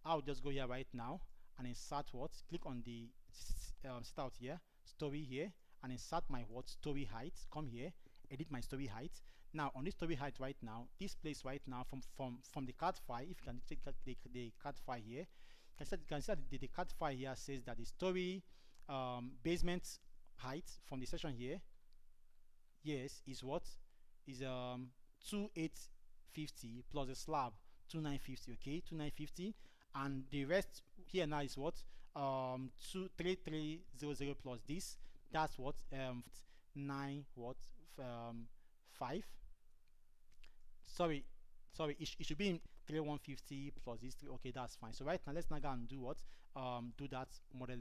I'll just go here right now and insert what, click on the sit out here, story here, and insert my what, story height. Come here, edit my story height. Now on this story height right now, this place right now from the card file, if you can take the card file here, you can see that the card file here says that the story basement height from the section here, yes, is what, is 2850 plus the slab 2950. Okay, 2950, and the rest here now is what, 3300 plus this, that's what, 9 what, 5. Sorry, it should be in 3150 plus this 3. Okay, that's fine. So right now let's now go and do what, do that model,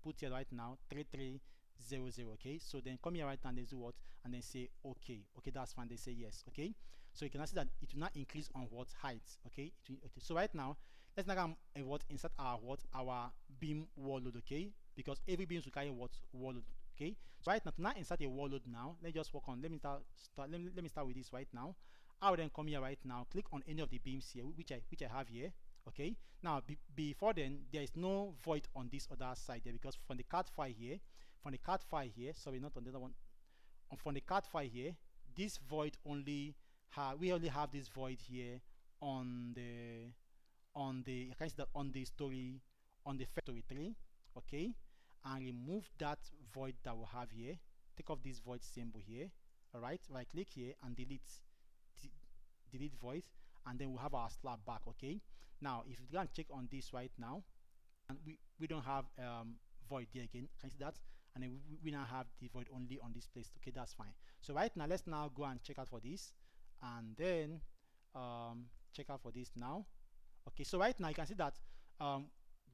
put here right now 3300. Okay, so then come here right now and then do what, and then say okay. Okay, that's fine. They say yes. Okay, so you can see that it will not increase on what height. Okay, okay. So right now let's now go and what, insert our beam wall load. Okay, because every beam will carry what, wall load. Okay, so right now to now insert a wall load now, let's just work on, let me start with this right now. I will then come here right now, click on any of the beams here which I have here. Okay, now before then there is no void on this other side there, because from the card file here, sorry, not on the other one, from the card file here, this void only we only have this void here on the you can see that on the story, on the story 3. Okay, and remove that void that we have here, take off this void symbol here. All right, right click here and delete void, and then we have our slab back. Okay, now if you go and check on this right now, and we don't have void there again, can you see that? And then we now have the void only on this place. Okay, that's fine. So right now let's now go and check out for this, and then check out for this now. Okay, so right now you can see that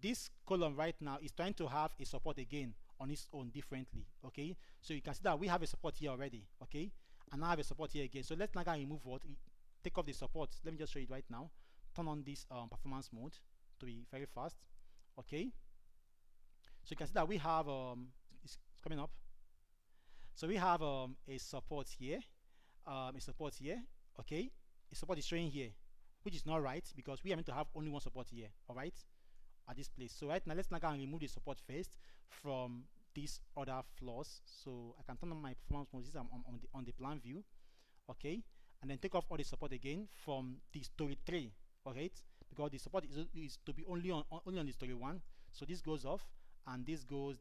this column right now is trying to have a support again on its own differently. Okay, so you can see that we have a support here already. Okay, and now I have a support here again. So let's now go and remove what, take off the support. Let me just show you right now. Turn on this performance mode to be very fast. Okay, so you can see that we have it's coming up. So we have a support here, okay, a support is showing here, which is not right because we are meant to have only one support here. All right, at this place. So right now let's now go and remove the support first from these other floors. So I can turn on my performance mode. This is on the plan view. Okay, and then take off all the support again from the story 3. Alright, because the support is to be only on the story 1. So this goes off, and this goes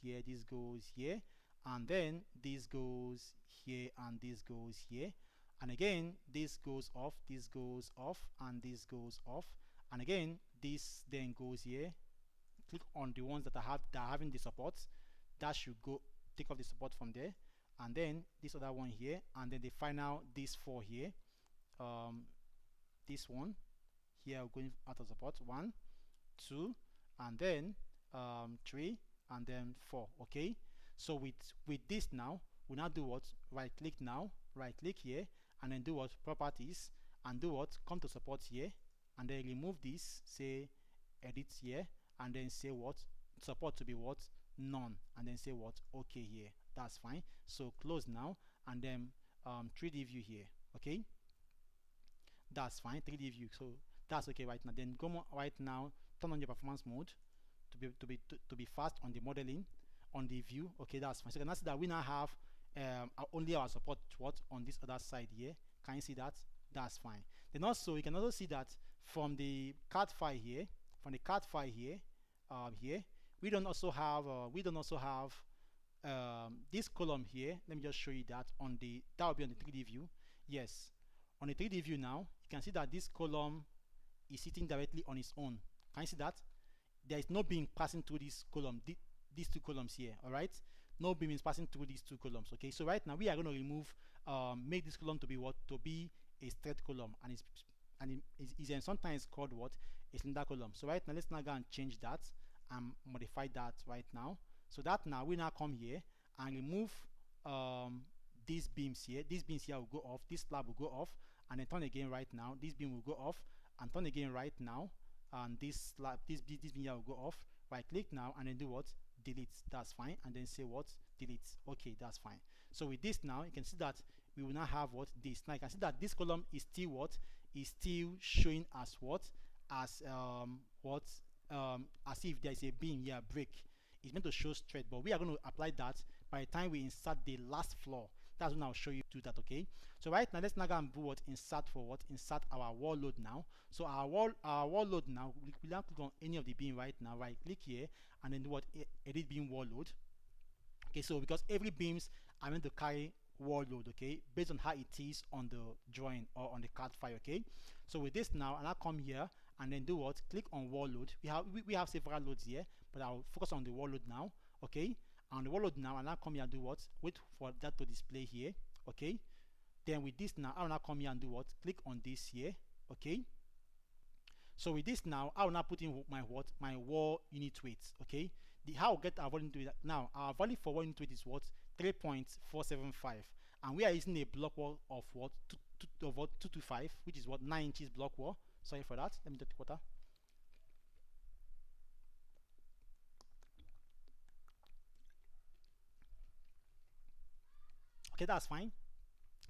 here, and then this goes here, and this goes here, and again this goes off, this goes off, and this goes off, and again this then goes here. Click on the ones that are having the support. That should go take off the support from there, and then this other one here, and then the final, this 4 here, this one here going out of support, 1, 2, and then 3, and then 4. Okay, so with this now, we now do what? Right click now, right click here, and then do what? Properties, and do what? Come to support here, and then remove this, say edit here, and then say what? Support to be what? None, and then say what? Okay here. That's fine. So close now, and then 3D view here. Okay, that's fine. 3D view, so that's okay right now. Then go right now, turn on your performance mode to be fast on the modeling, on the view. Okay, that's fine. So you can see that we now have only our support what on this other side here. Can you see that? That's fine. Then also you can also see that from the CAD file here, here we don't also have this column here. Let me just show you that that will be on the 3D view. Yes, on the 3D view now, you can see that this column is sitting directly on its own. Can you see that? There is no beam passing through this column, these two columns here. All right, no beam is passing through these two columns. Okay, so right now we are going to remove, make this column to be what? To be a straight column, and it's sometimes called what? A cylinder column. So right now let's now go and change that and modify that right now. So that now we now come here and remove these beams here. These beams here will go off, this slab will go off, and then turn again right now. This beam will go off and turn again right now, and this slab, this beam here will go off. Right click now and then do what? Delete. That's fine. And then say what? Delete. Okay, that's fine. So with this now, you can see that we will now have what? This. Now you can see that this column is still what? Is still showing as what? As as if there is a beam here, break. It's meant to show straight, but we are going to apply that by the time we insert the last floor. That's when I'll show you do that. Okay, so right now let's now go and do what? Insert for what? Insert our wall load now. So our wall load now, we now click on any of the beam right now, right click here, and then do what? Edit beam wall load. Okay, so because every beams are meant to carry wall load, okay, based on how it is on the drawing or on the CAD file. Okay, so with this now, and I'll come here and then do what? Click on wall load. We have several loads here, but I'll focus on the wall load now. Okay, and the wall load now, and I'll come here and do what? Wait for that to display here. Okay, then with this now, I'll now come here and do what? Click on this here. Okay, so with this now, I'll now put in my what? My wall unit weight. Okay, how I'll get our volume to it now. Our value for wall unit weight is what? 3.475, and we are using a block wall of what? 225, which is what? 9 inches block wall. Sorry for that. Let me get the water. Okay, that's fine.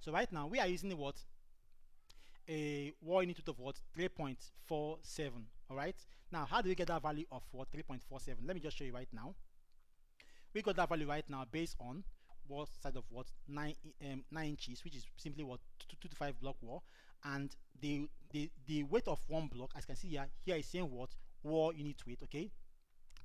So right now we are using a what? A wall unit of what? 3.47. All right. Now, how do we get that value of what? 3.47? Let me just show you right now. We got that value right now based on wall side of what? 9 inches, which is simply what? 225 block wall, and the weight of one block, as you can see here is saying what? Wall unit weight. Okay,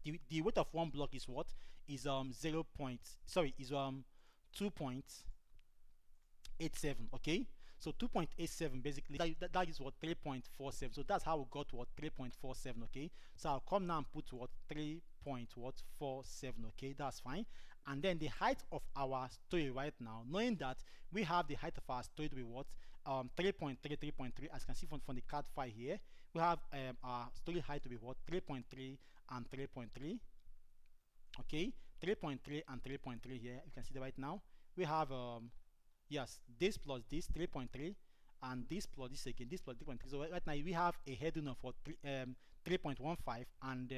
the weight of one block is what? Is 2.87. Okay, so 2.87 basically that is what? 3.47. So that's how we got what? 3.47. Okay, so I'll come now and put what? 3.47. Okay, that's fine. And then the height of our story right now, knowing that we have the height of our story to be what? 3.3, 3.3. As you can see from the CAD file here, we have our story height to be what? 3.3 and 3.3. Okay, 3.3 and 3.3 here. You can see that right now we have yes, this plus this 3.3, and this plus this again, this plus 3.3. So right now we have a heading of what? 3.15, and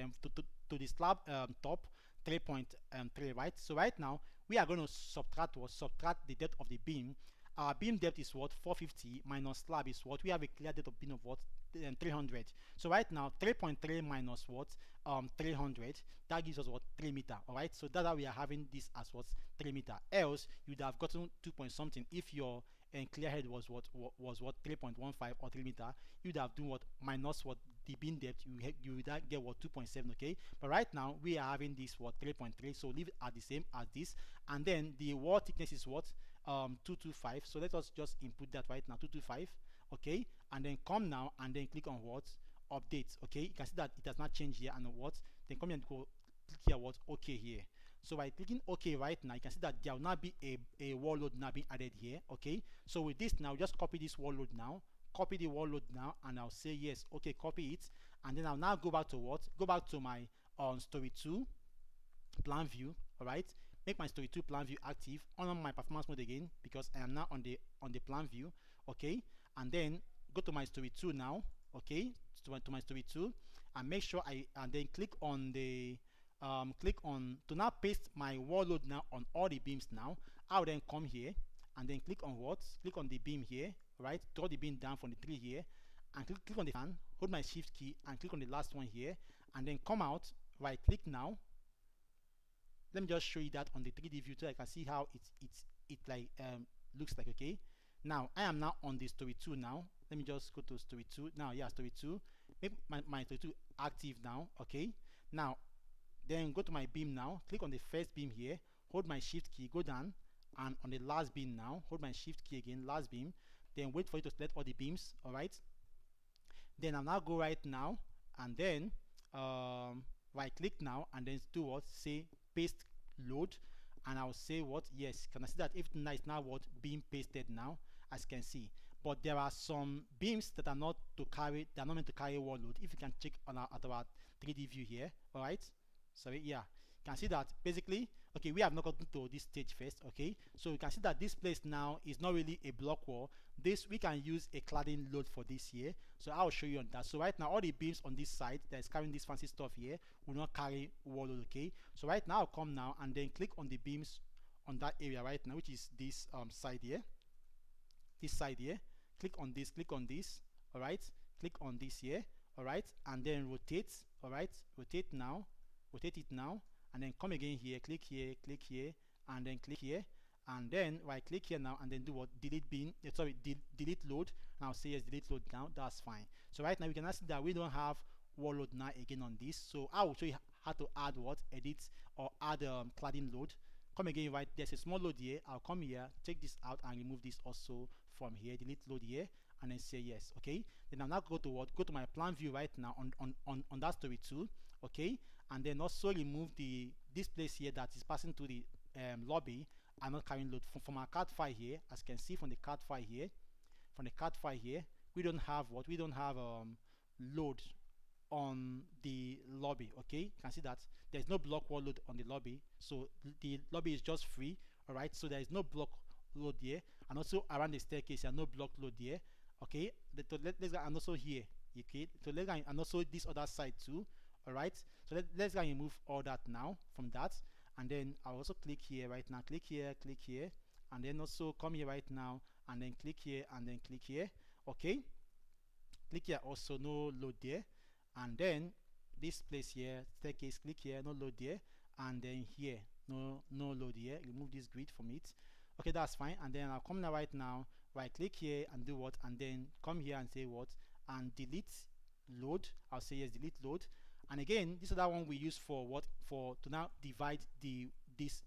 to the slab top 3.3, right? So right now we are going to subtract the depth of the beam. Our beam depth is what? 450 minus slab is what? We have a clear depth of beam of what? 300. So right now 3.3 minus what? 300, that gives us what? 3 meter. All right, so that's how we are having this as what? 3 meter. Else you'd have gotten 2 point something. If your clear head was what? 3.15 or 3 meter, you'd have done what? Minus what? the beam depth, you would get what 2.7, okay? But right now we are having this what 3.3, so leave it at the same as this. And then the wall thickness is what 225. So let us just input that right now, 225, okay? And then come now and then click on what update, okay? You can see that it has not changed here, and what then come here and go click here what okay here. So by clicking OK right now, you can see that there will now be a wall load now being added here, okay? So with this now, just copy this wall load now, copy the wall load now, and I'll say yes, okay, copy it. And then I'll now go back to what? Go back to my story 2 plan view, all right? Make my story 2 plan view active, on my performance mode again, because I am now on the plan view, okay? And then go to my story 2 now, okay? To my story 2, and make sure and then click on the click on to now paste my wall load now on all the beams now. I'll then come here and then click on what? Click on the beam here, right? Draw the beam down from the 3 here, and click on the fan, hold my shift key and click on the last one here, and then come out, right click now. Let me just show you that on the 3D view so I can see how it like looks like, okay? Now I am now on the story 2 now. Let me just go to story 2 now. Yeah, story 2. Make my story 2 active now, okay? Now then go to my beam now, click on the first beam here, hold my shift key, go down, and on the last beam now, hold my shift key again, last beam, then wait for you to select all the beams, alright? Then I'll now go right now, and then right click now, and then do what? Say paste load, and I'll say what? Yes. Can I see that everything is now what? Beam pasted now, as you can see. But there are some beams that are not meant to carry wall load. If you can check on at our 3D view here, alright? Sorry, yeah, you can see that basically, okay, we have not gotten to this stage first, okay? So you can see that this place now is not really a block wall. This, we can use a cladding load for this here, so I'll show you on that. So right now all the beams on this side that is carrying this fancy stuff here will not carry wall load, okay? So right now I'll come now and then click on the beams on that area right now, which is this side here, click on this, all right? Click on this here, all right? And then rotate, all right? Rotate it now, and then come again here, click here, and then click here, and then right click here now, and then do what? Delete beam, delete load, and I'll say yes, delete load now. That's fine. So right now we can see that we don't have wall load now again on this, so I will show you how to add what? Edit or add cladding load. Come again, right, there's a small load here. I'll come here, take this out and remove this also from here, delete load here, and then say yes, okay? Then I'll now go to what? Go to my plan view right now on that story 2, okay? And then also remove this place here that is passing to the lobby and not carrying load from our card file here. As you can see from the card file here, we don't have what? We don't have load on the lobby, okay? You can see that there's no block wall load on the lobby, so the lobby is just free, all right? So there is no block load here, and also around the staircase there's no block load here, okay? Let's go, and also here, okay? So let's go, and also this other side too, all right? So let's go and remove all that now from that, and then I'll also click here right now, click here, and then also come here right now, and then click here, and then click here, okay? Click here also, no load there, and then this place here, staircase, click here, no load there, and then here, no load here. Remove this grid from it, okay? That's fine. And then I'll come now right now, right click here and do what? And then come here and say what? And delete load. I'll say yes, delete load. And again, this is that one we use for what? For to now divide this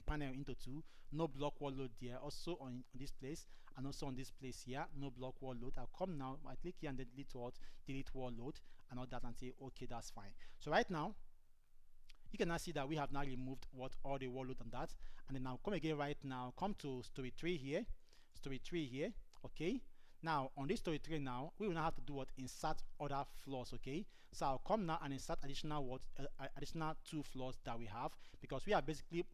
panel into two. No block wall load there. Also on this place, and also on this place here, no block wall load. I'll come now, I click here and then delete what? Delete wall load and all that, and say okay, that's fine. So right now you can now see that we have now removed what? All the wall load on that. And then I'll come again right now, come to story 3 here, okay? Now on this story 3 now, we will now have to do what? Insert other floors, okay? So I'll come now and insert additional what? Additional 2 floors that we have, because we have basically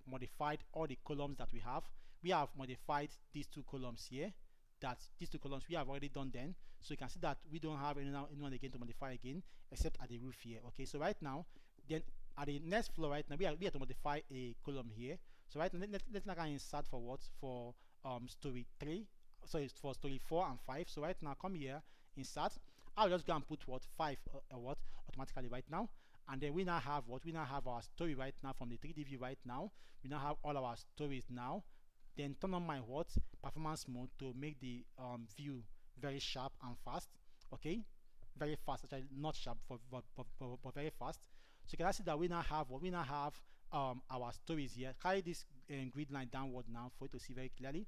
modified all the columns that we have. We have modified these 2 columns here. These 2 columns we have already done then. So you can see that we don't have anyone again to modify again, except at the roof here, okay? So right now, then at the next floor right now, we have to modify a column here. So right now, let's now insert for what? For story 3. So it's for story 4 and 5. So right now, come here, insert. I'll just go and put what? 5 what? Automatically right now. And then we now have what? We now have our story right now from the 3D view right now. We now have all our stories now. Then turn on my what? Performance mode to make the view very sharp and fast, okay? very fast, actually not sharp, but very fast. So you can see that we now have what we now have our stories here. Carry this grid line downward now for you to see very clearly.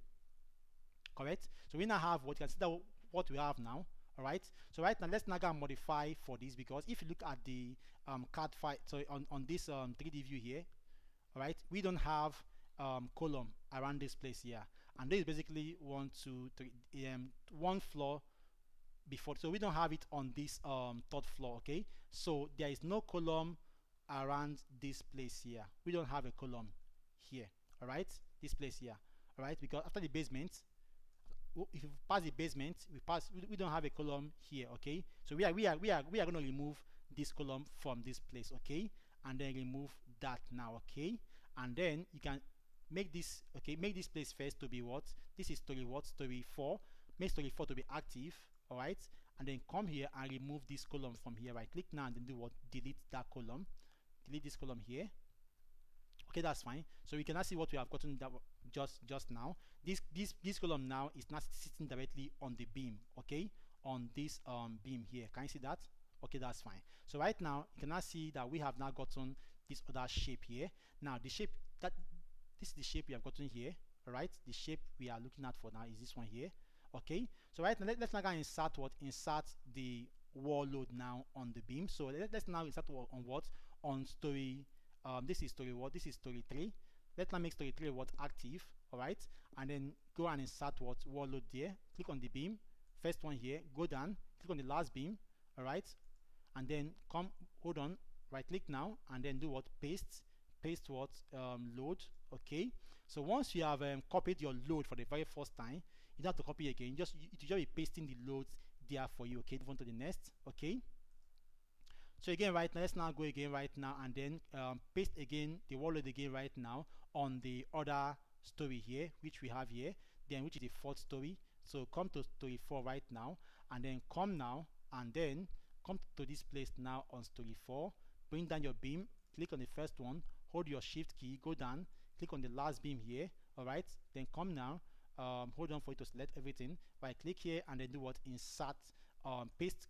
Correct. So we now have what you can see that what we have now. All right. So right now let's now go and modify for this, because if you look at the card file, so on this 3D view here, all right, we don't have column around this place here, and this is basically 1, 2, 3, one floor before, so we don't have it on this third floor. Okay, so there is no column around this place here. We don't have a column here. All right, this place here. All right, because after the basement, if you pass the basement, we don't have a column here. Okay, so we are going to remove this column from this place. Okay, and then remove that now. Okay, and then you can make this, okay, make this place first to be what, this is story what, story 4, make story 4 to be active. All right, and then come here and remove this column from here. Right click now and then do what, delete that column, delete this column here. Okay, that's fine. So we can now see what we have gotten that just now. This column now is not sitting directly on the beam. Okay, on this beam here. Can you see that? Okay, that's fine. So right now you can now see that we have now gotten this other shape here. Now the shape that this is the shape we have gotten here. All right, the shape we are looking at for now is this one here. Okay, so right now let's now go and insert what, insert the wall load now on the beam. So let's now insert on what, on story this is story what, this is story 3. Let's now make story 3 what, active. All right, and then go and insert what, wall load there. Click on the beam, first one here, go down, click on the last beam. All right, and then come, hold on, right click now and then do what, paste what, load. Okay, so once you have copied your load for the very first time, you don't have to copy again, it will just be pasting the loads there for you. Okay, move on to the next. Okay, so again right now, let's now go again right now and then paste again the wall load again right now on the other story here, which we have here, then which is the fourth story. So come to story 4 right now, and then come now and then come to this place now on story 4, bring down your beam, click on the first one, hold your shift key, go down, click on the last beam here. All right, then come now, hold on for you to select everything, right click here and then do what, insert paste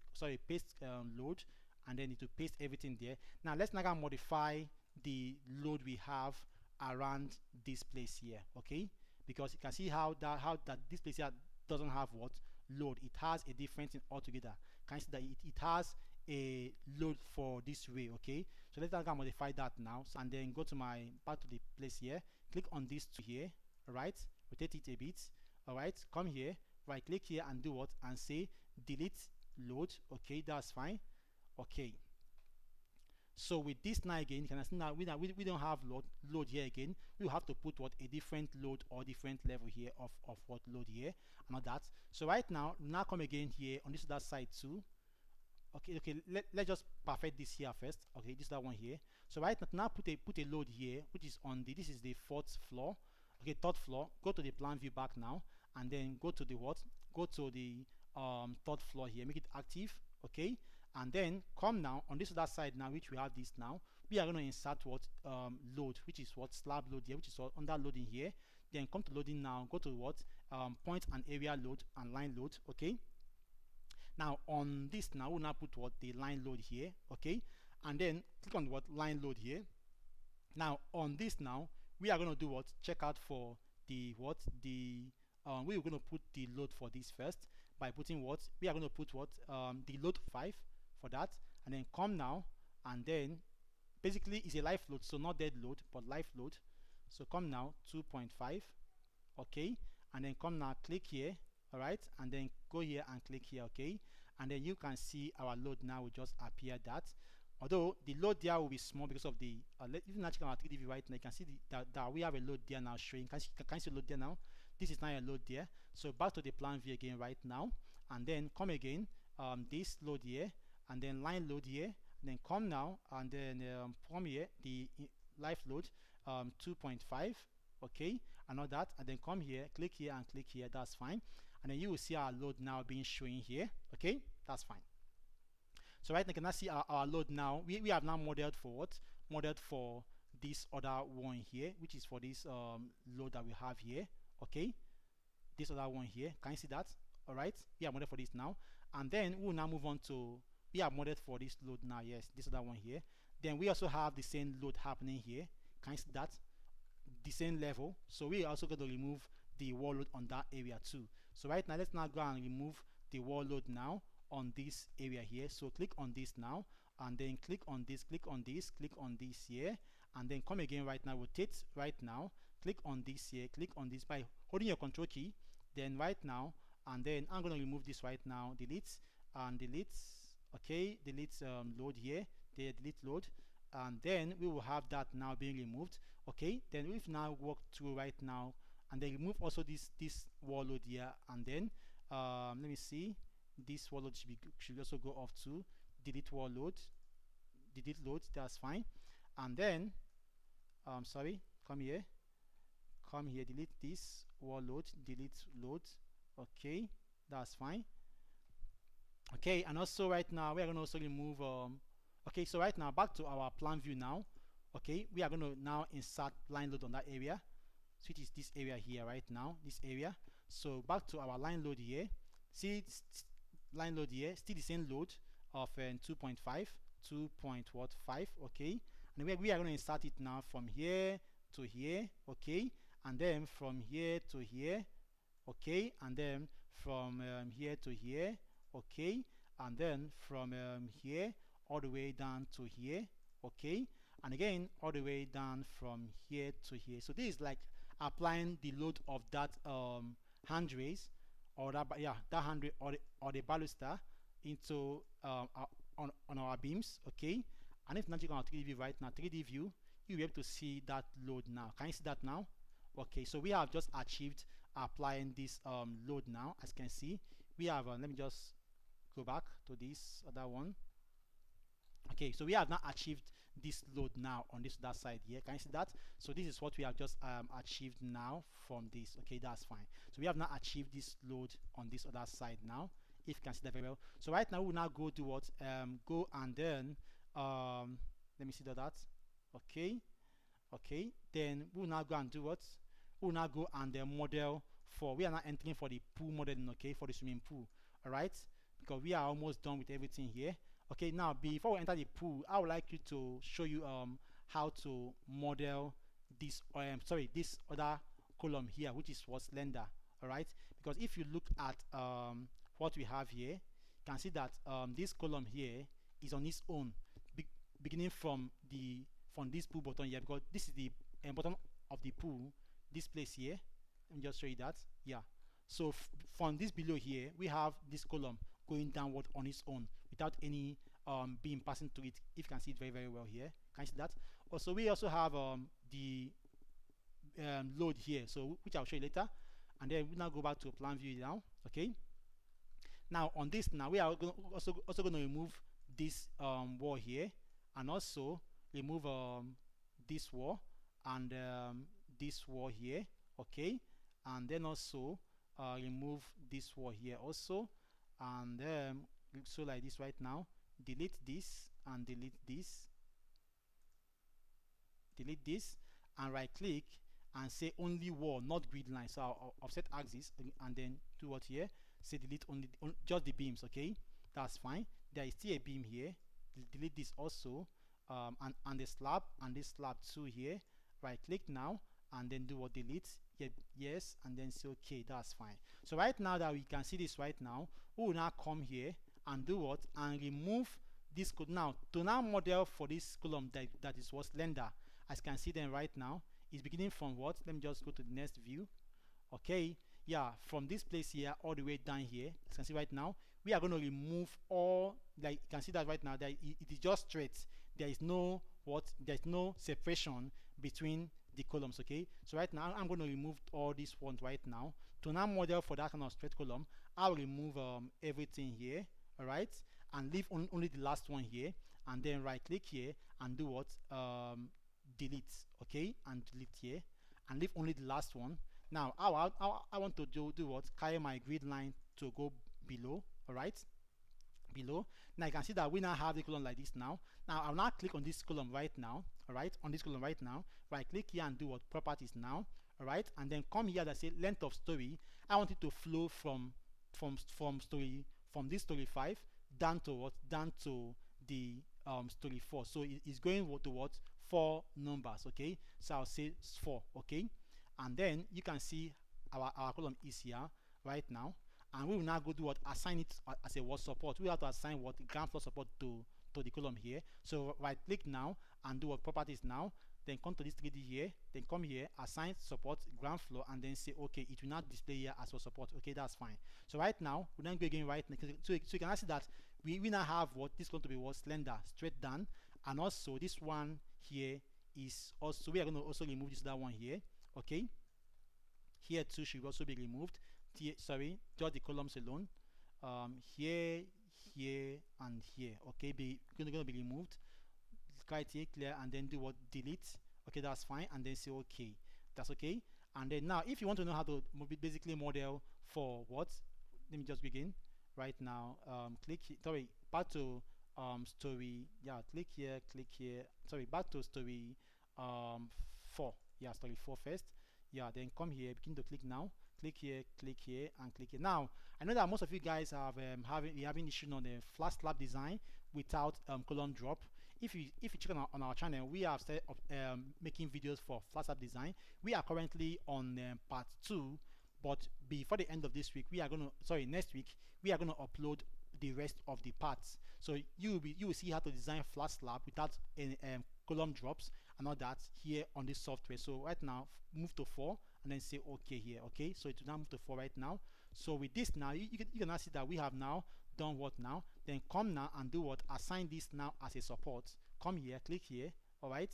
load, and then need to paste everything there. Now let's now modify the load we have around this place here. Okay, because you can see how that this place here doesn't have what, load. It has a different thing altogether. Can you see that it has a load for this way? Okay, so let's now modify that now. So, and then go to my back to the place here, click on this two here. All right, rotate it a bit. All right, come here, right click here and do what, and say delete load. Okay, that's fine. Okay, so with this now again, you can see now we don't have load here again. We have to put what, a different load or different level here of what load here and all that. So right now come again here on this other side too. Okay, let's just perfect this here first. Okay, this is that one here. So right now put a load here, which is on the, this is the fourth floor. Okay, third floor. Go to the plan view back now and then go to the what, go to the third floor here, make it active. Okay, and then come now on this other side now, which we have this now, we are going to insert what, load, which is what, slab load here, which is under loading here. Then come to loading now, go to what, point and area load and line load. Okay, now on this now we'll now put what, the line load here. Okay, and then click on what, line load here. Now on this now we are going to do what, check out for the what, the we are going to put the load for this first by putting what, we are going to put what, the load 5 for that, and then come now and then basically it's a live load, so not dead load but live load. So come now 2.5. okay, and then come now, click here. All right, and then go here and click here. Okay, and then you can see our load now will just appear that, although the load there will be small because of the even check on our 3D view right now, you can see that we have a load there now showing. Can you see load there now? This is now a load there. So back to the plan view again right now, and then come again, this load here, and then line load here, and then come now and then from here the live load 2.5. okay, and all that, and then come here, click here and click here. That's fine, and then you will see our load now being showing here. Okay, that's fine. So right now you can now see our load now. We have now modeled for what, modeled for this other one here, which is for this load that we have here. Okay, this other one here, can you see that? All right, we are modeled for this now, and then we'll now move on to, we have modded for this load now. Yes, this other one here. Then we also have the same load happening here. Can you see that? The same level. So we are also going to remove the wall load on that area too. So right now, let's now go and remove the wall load now on this area here. So click on this now, and then click on this, click on this, click on this here, and then come again right now, rotate right now, click on this here, click on this by holding your control key, then right now, and then I'm going to remove this right now, delete and delete. Okay, delete load here, there, delete load, and then we will have that now being removed. Okay, then we've now walked through right now, and then remove also this wall load here, and then let me see, this wall load should also go off too. Delete wall load, delete load, that's fine. And then sorry, come here, delete this wall load, delete load. Okay, that's fine. Okay, and also right now we are going to also remove okay, so right now back to our plan view now. Okay, we are going to now insert line load on that area, so it is this area here right now, this area. So back to our line load here, see line load here, still the same load of 2.5, 2.5. Okay, and we are going to insert it now from here to here. Okay, and then from here to here. Okay, and then from here to here. Okay, and then from here all the way down to here. Okay, and again all the way down from here to here. So this is like applying the load of that handrails, or that, yeah, that handrail or the baluster into on our beams. Okay, and if not, you can 3D view right now, 3D view, you'll be able to see that load now. Can you see that now? Okay, so we have just achieved applying this load now. As you can see, we have let me just go back to this other one. Okay, so we have now achieved this load now on this other side here. Can you see that? So this is what we have just achieved now from this. Okay, that's fine. So we have now achieved this load on this other side now, if you can see that very well. So right now we will now go do what? Go and then let me see that. Okay, okay, then we will now go and do what? We will now go and then model for, we are now entering for the pool modeling. Okay, for the swimming pool. All right, because we are almost done with everything here. Okay, now before we enter the pool, I would like you to show you how to model this sorry, this other column here, which is for slender. All right, because if you look at what we have here, you can see that this column here is on its own, beginning from this pool button here, because this is the bottom of the pool, this place here. Let me just show you that. Yeah, so from this below here, we have this column going downward on its own without any beam passing through it. If you can see it very, very well here, can you see that? Also, we also have the load here, so which I'll show you later. And then we now go back to plan view now. Okay, now on this, now we are also going to remove this wall here, and also remove this wall and this wall here. Okay, and then also remove this wall here also, and so like this right now, delete this and delete this, and right click and say only wall, not grid line. So I'll offset axis and then do what here, say delete only just the beams. Okay, that's fine. There is still a beam here, delete this also, and the slab and this slab too here. Right click now and then do what, delete. Yes, and then say okay, that's fine. So right now that we can see this right now, we will now come here and do what, and remove this code now to now model for this column that is what, slender. As you can see then right now, it's beginning from what, let me just go to the next view. Okay, yeah, from this place here all the way down here, as you can see right now, we are going to remove all, like you can see that right now that it is just straight. There is no what, there's no separation between the columns. Okay, so right now I'm going to remove all these ones right now. To now model for that kind of straight column, I'll remove everything here, all right, and leave only the last one here, and then right click here and do what, delete. Okay, and delete here and leave only the last one. Now I want to do what, carry my grid line to go below. All right, below. Now you can see that we now have the column like this now. Now I'll now click on this column right now. All right, on this column right now, right click here and do what, properties now. All right, and then come here that say length of story. I want it to flow from story from this story 5 down to what? Down to the story 4. So it's going to what? 4 numbers. Okay, so I'll say 4. Okay, and then you can see our column is here right now, and we will now go do what? Assign it as a what support. We have to assign what? Ground floor support to the column here. So right click now and do what? Properties now, then come to this 3D here, then come here, assign support ground floor, and then say okay, it will not display here as for support. Okay, that's fine. So right now we then go again right now, so you can see that we now have what? This is going to be what? Slender, straight down, and also this one here is also, we are going to also remove this other one here. Okay, here too should also be removed. Sorry, just the columns alone. Here, here, and here. Okay, going to be removed. Criteria clear, and then do what? Delete. Okay, that's fine, and then say okay. That's okay. And then now, if you want to know how to basically model for what? Let me just begin right now. Click here. Sorry, back to story. Yeah, click here. Sorry, back to story 4. Yeah, story 4 first. Yeah, then come here, begin to click now. Click here, and click here. Now, I know that most of you guys have having issue on the flat slab design without column drop. If you check on our channel, we have started making videos for flat slab design. We are currently on part 2, but before the end of this week, next week, we are gonna upload the rest of the parts. So you will see how to design flat slab without any column drops and all that here on this software. So right now, move to 4 and then say okay here. Okay, so it will now move to 4 right now. So with this now, you can now see that we have now done what now? Then come now and do what? Assign this now as a support. Come here, click here. All right,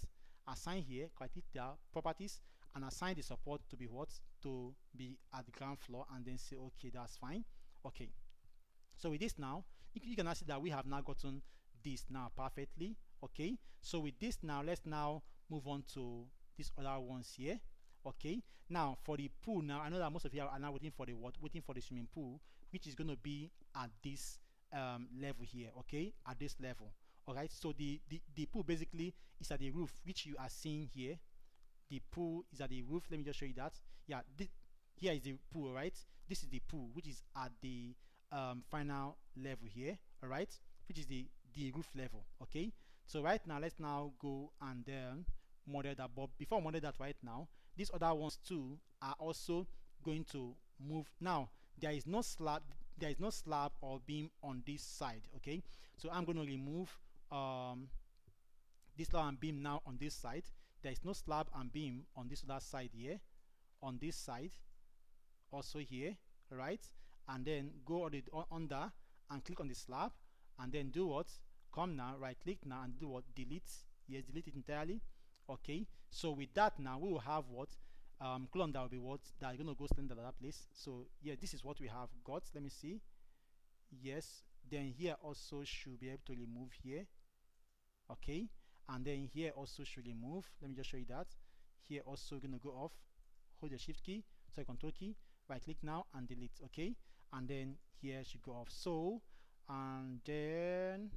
assign here, criteria, properties, and assign the support to be what? To be at the ground floor, and then say okay, that's fine. Okay, so with this now, you can now see that we have now gotten this now perfectly. Okay, so with this now, let's now move on to these other ones here. Okay, now for the pool now, I know that most of you are now waiting for the what? Waiting for the swimming pool, which is going to be at this level here. Okay, at this level. All right, so the pool basically is at the roof, which you are seeing here. The pool is at the roof. Let me just show you that. Yeah, here is the pool, right? This is the pool, which is at the final level here. All right, which is the roof level. Okay, so right now let's now go and then model that. But before I model that right now, these other ones too are also going to move. Now there is no slab or beam on this side. Okay, so I'm going to remove this slab and beam now on this side. There is no slab and beam on this other side here, on this side also here, right? And then go under and click on the slab, and then do what? Come now, right click now and do what? Delete. Yes, delete it entirely. Okay, so with that now we will have what? Column that will be what? That are going to go slender at that place. So yeah, this is what we have got. Let me see. Yes, then here also should be able to remove here. Okay, and then here also should remove. Let me just show you that. Here also going to go off. Hold the shift key, sorry, control key, right click now and delete. Okay, and then here should go off. So and then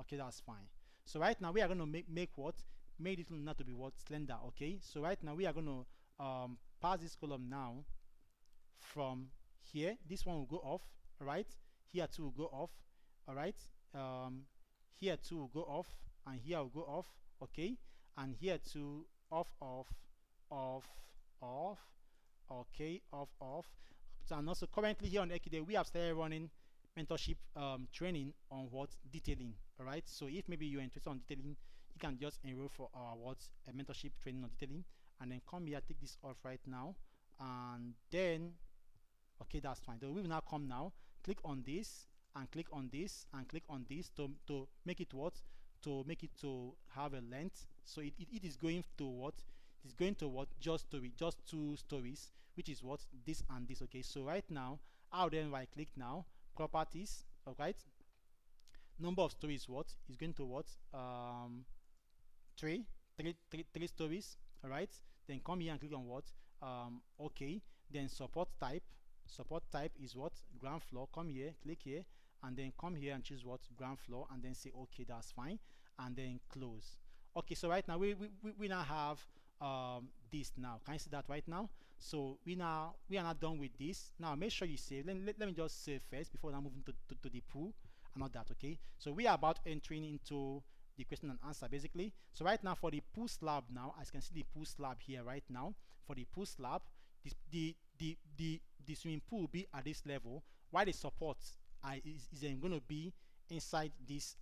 okay, that's fine. So right now we are going to make what? Made it not to be what? Slender. Okay, so right now we are going to pass this column now from here. This one will go off. All right, here too will go off. All right, here too will go off, and here will go off. Okay, and here too off. Okay, off. So, and also currently here on Ekidel we have started running mentorship training on what? Detailing. All right, so if maybe you're interested on detailing, you can just enroll for our a mentorship training on detailing, and then come here, take this off right now, and then okay, that's fine. So we will now come now, click on this and click on this and click on this to make it what? To make it to have a length. So it is going to what? It's going to what? Just 2 stories, which is what? This and this. Okay, so right now I'll then right click now, properties. All right, number of stories what is going to what? Three stories. All right, then come here and click on what? Okay, then support type is what? Ground floor. Come here, click here, and then come here and choose what? Ground floor, and then say okay, that's fine, and then close. Okay, so right now we now have this now. Can you see that right now? So we are not done with this. Now make sure you save. Let me just save first before I move into to the pool and all that. Okay, so we are about entering into the question and answer basically. So right now for the pool slab, now as you can see the pool slab here right now, for the pool slab, this, the swimming pool will be at this level, while the support is going to be inside this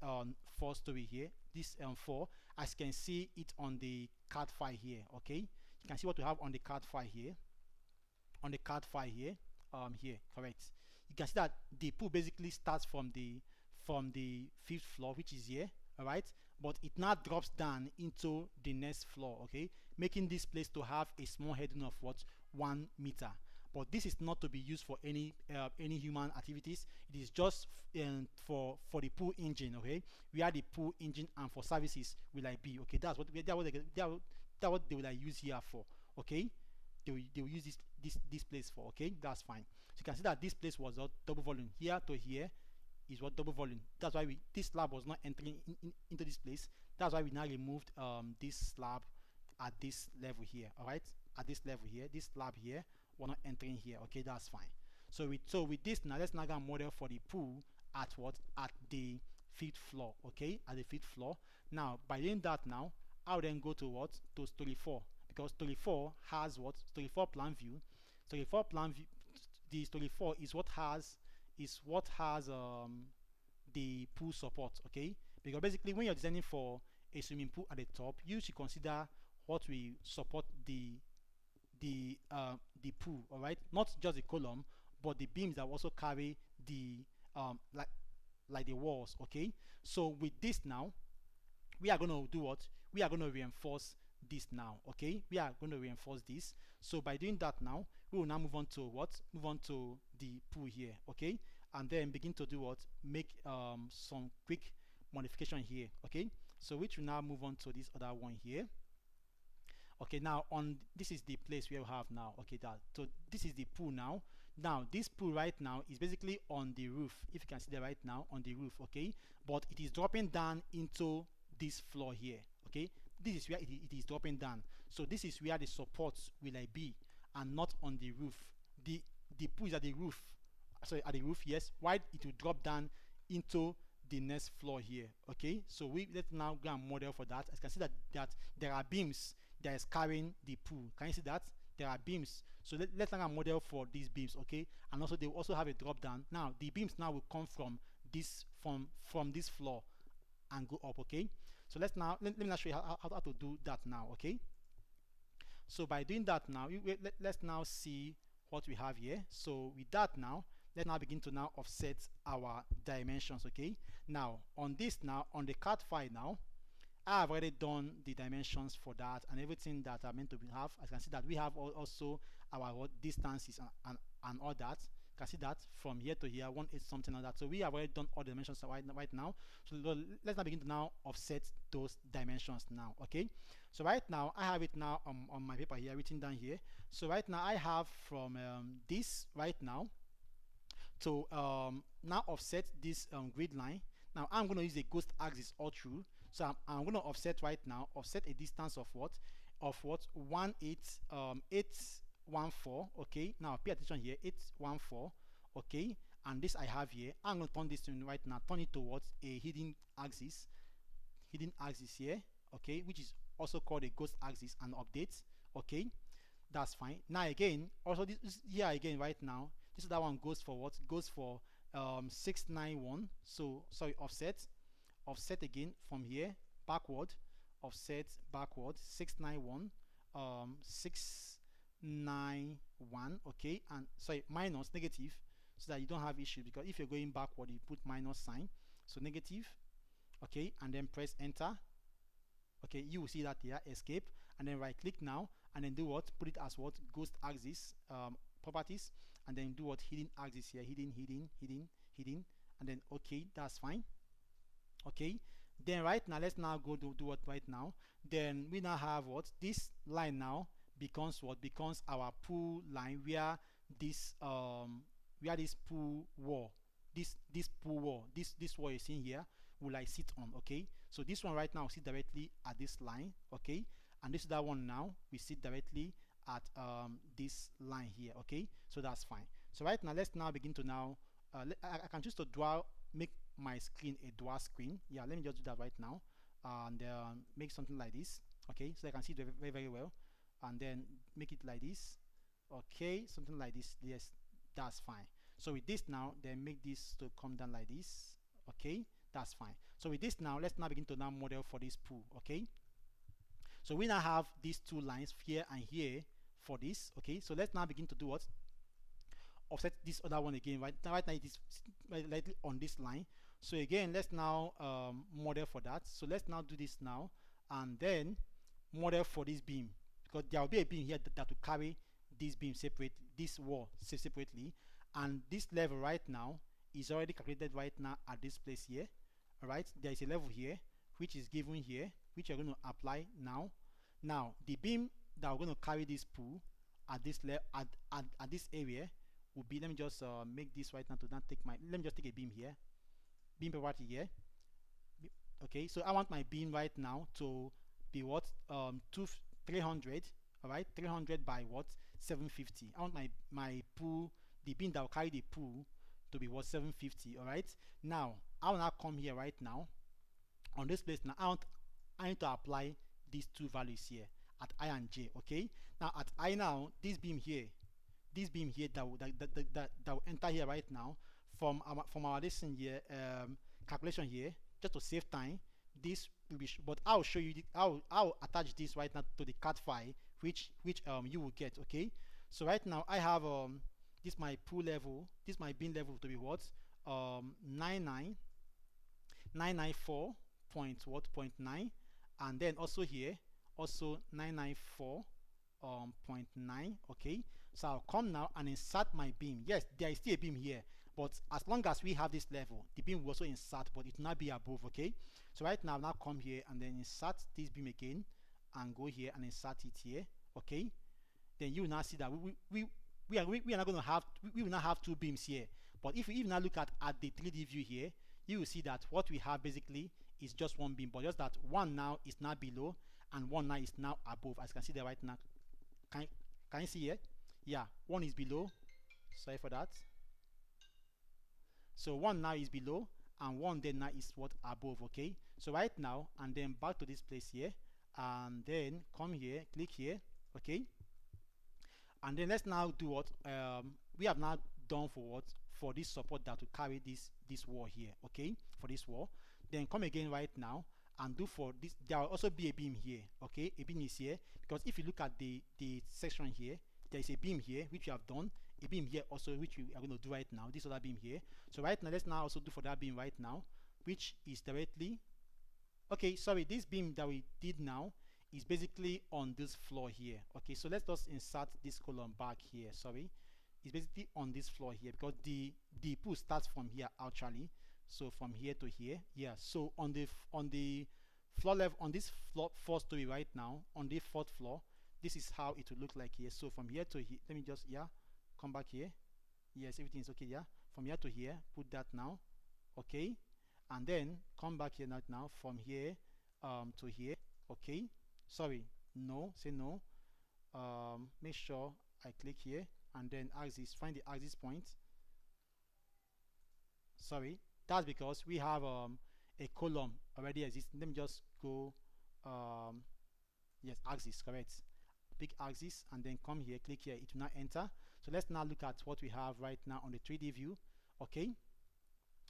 4-story here, this 4, as you can see it on the card file here. Okay, you can see what we have on the card file here, here, correct. You can see that the pool basically starts from the 5th floor, which is here, all right, but it now drops down into the next floor, okay, making this place to have a small heading of what, 1 meter. But this is not to be used for any human activities. It is just for the pool engine, okay. We are the pool engine, and for services will I be, okay. That's what they will use here for, okay. They will use this place for, okay. That's fine. So you can see that this place was a double volume. Here to here is what double volume. That's why this slab was not entering into this place. That's why we now removed this slab at this level here, all right. At this level here, this slab here, we're not entering here, okay. That's fine. So with this now, let's now go and model for the pool at what, at the 5th floor, okay, at the 5th floor. Now by doing that, now I'll then go to what, to story 4, because story 4 has what, story 4 plan view. Story 4 plan view, the story 4 is what has the pool support, okay. Because basically when you're designing for a swimming pool at the top, you should consider what will support the pool, all right, not just the column but the beams that also carry the like the walls, okay. So with this now, we are going to do what, we are going to reinforce this now, okay. We are going to reinforce this. So by doing that now, we will now move on to what, move on to the pool here, okay, and then begin to do what, make some quick modification here, okay. So which will now move on to this other one here. Okay, now on this is the place we have now, okay. That, so this is the pool now. Now this pool right now is basically on the roof, if you can see that right now, on the roof, okay, but it is dropping down into this floor here, okay. This is where it is dropping down. So this is where the supports will be, and not on the roof. The pool is at the roof, sorry, at the roof, yes, while it will drop down into the next floor here, okay. So let's now go and model for that. As you can see that there are beams that is carrying the pool. Can you see that there are beams? So let's now model for these beams, okay. And also they will also have a drop down. Now the beams now will come from this this floor and go up, okay. So let me now show you how to do that now, okay. So by doing that now, let's now see what we have here. So with that now, let's now begin to now offset our dimensions, okay. Now on this, now on the card file now, I have already done the dimensions for that and everything that are meant to have. As you can see that we have also our distances and all that. You can see that from here to here, 1/8 something like that. So we have already done all the dimensions right now. So let's now begin to now offset those dimensions now, okay. So right now I have it now on my paper here, written down here. So right now I have from this right now to now offset this grid line. Now I'm going to use a ghost axis all through. So I'm going to offset right now, offset a distance of what, 814, okay. Now pay attention here, 814, okay. And this I have here, I'm going to turn this in right now, turn it towards a hidden axis here, okay, which is also called a ghost axis, and update, okay. That's fine. Now again, also this here again right now, this other one goes for what, goes for 691. So sorry, offset again from here backward, offset backward 691, 691, okay. And sorry, minus negative, so that you don't have issue, because if you're going backward you put minus sign, so negative, okay, and then press enter, okay. You will see that here, escape, and then right click now, and then do what, put it as what, ghost axis properties, and then do what, hidden axis here, hidden, and then okay, that's fine, okay. Then right now let's now go do what right now. Then we now have what, this line now becomes what, becomes our pool line, where this pool wall, this pool wall, this wall you're seeing here will I sit on, okay. So this one right now will sit directly at this line, okay, and this other one now we sit directly at this line here. Okay, so that's fine. So right now, let's now begin to now I can choose to make my screen a dual screen. Yeah, let me just do that right now, and make something like this. Okay, so I can see it very well, and then make it like this. Okay, something like this. Yes, that's fine. So with this now, then make this to come down like this. Okay, that's fine. So with this now, let's now begin to now model for this pool. Okay, so we now have these two lines here and here for this. Okay, so let's now begin to do what? Offset this other one again. Right now it is lightly on this line. So again, let's now model for that. So let's now do this now, and then model for this beam, because there will be a beam here that will carry this beam separate, this wall separately, and this level right now is already calculated right now at this place here. All right, there is a level here which is given here, which you're going to apply now. Now the beam that we're going to carry this pool at this at this area will be, let me just make this right now to not take my, let me just take a beam here, beam property here. Okay, so I want my beam right now to be what, 300. All right, 300 by what, 750. I want my pool, the beam that will carry the pool, to be what, 750. All right, now I will now come here right now on this place. Now I need to apply these two values here at I and J. Okay, now at I now, this beam here that will enter here right now from our lesson here, calculation here, just to save time. This will be, but I'll show you I'll attach this right now to the CAD file, which you will get. Okay, so right now I have this my pool level, this my beam level to be what, 994 point what, 0.9, and then also here also 994.9. Okay, so I'll come now and insert my beam. Yes, there is still a beam here, but as long as we have this level, the beam will also insert, but it will not be above. Okay, so right now I'll now come here and then insert this beam again and go here and insert it here. Okay, then you will now see that we are not going to have, we will not have two beams here. But if you now look at the 3D view here, you will see that what we have basically is just one beam, but just that one now is now below and one now is now above, as you can see there right now. Can you see here? Yeah, one is below, sorry for that. So one now is below and one then now is what, above. Okay, so right now, and then back to this place here, and then come here, click here. Okay, and then let's now do what we have now done for what, for this support that will carry this wall here. Okay, for this wall, then come again right now and do for this. There will also be a beam here. Okay, a beam is here, because if you look at the section here, there is a beam here which we have done, a beam here also which we are going to do right now, this other beam here. So right now let's now also do for that beam right now, which is directly, okay, sorry, this beam that we did now is basically on this floor here. Okay, so let's just insert this column back here. Sorry, it's basically on this floor here, because the pool starts from here actually, so from here to here. Yeah, so on the floor level, on this floor, 4th story right now, on the 4th floor, this is how it will look like here. So from here to here, let me just, yeah, come back here. Yes, everything is okay. Yeah, from here to here, put that now. Okay, and then come back here now from here to here. Okay, sorry, no, say no. Make sure I click here and then axis, find the axis point. Sorry, that's because we have a column already existing. Let me just go yes, axis, correct, pick axis and then come here, click here, it will not enter. So let's now look at what we have right now on the 3D view. Okay,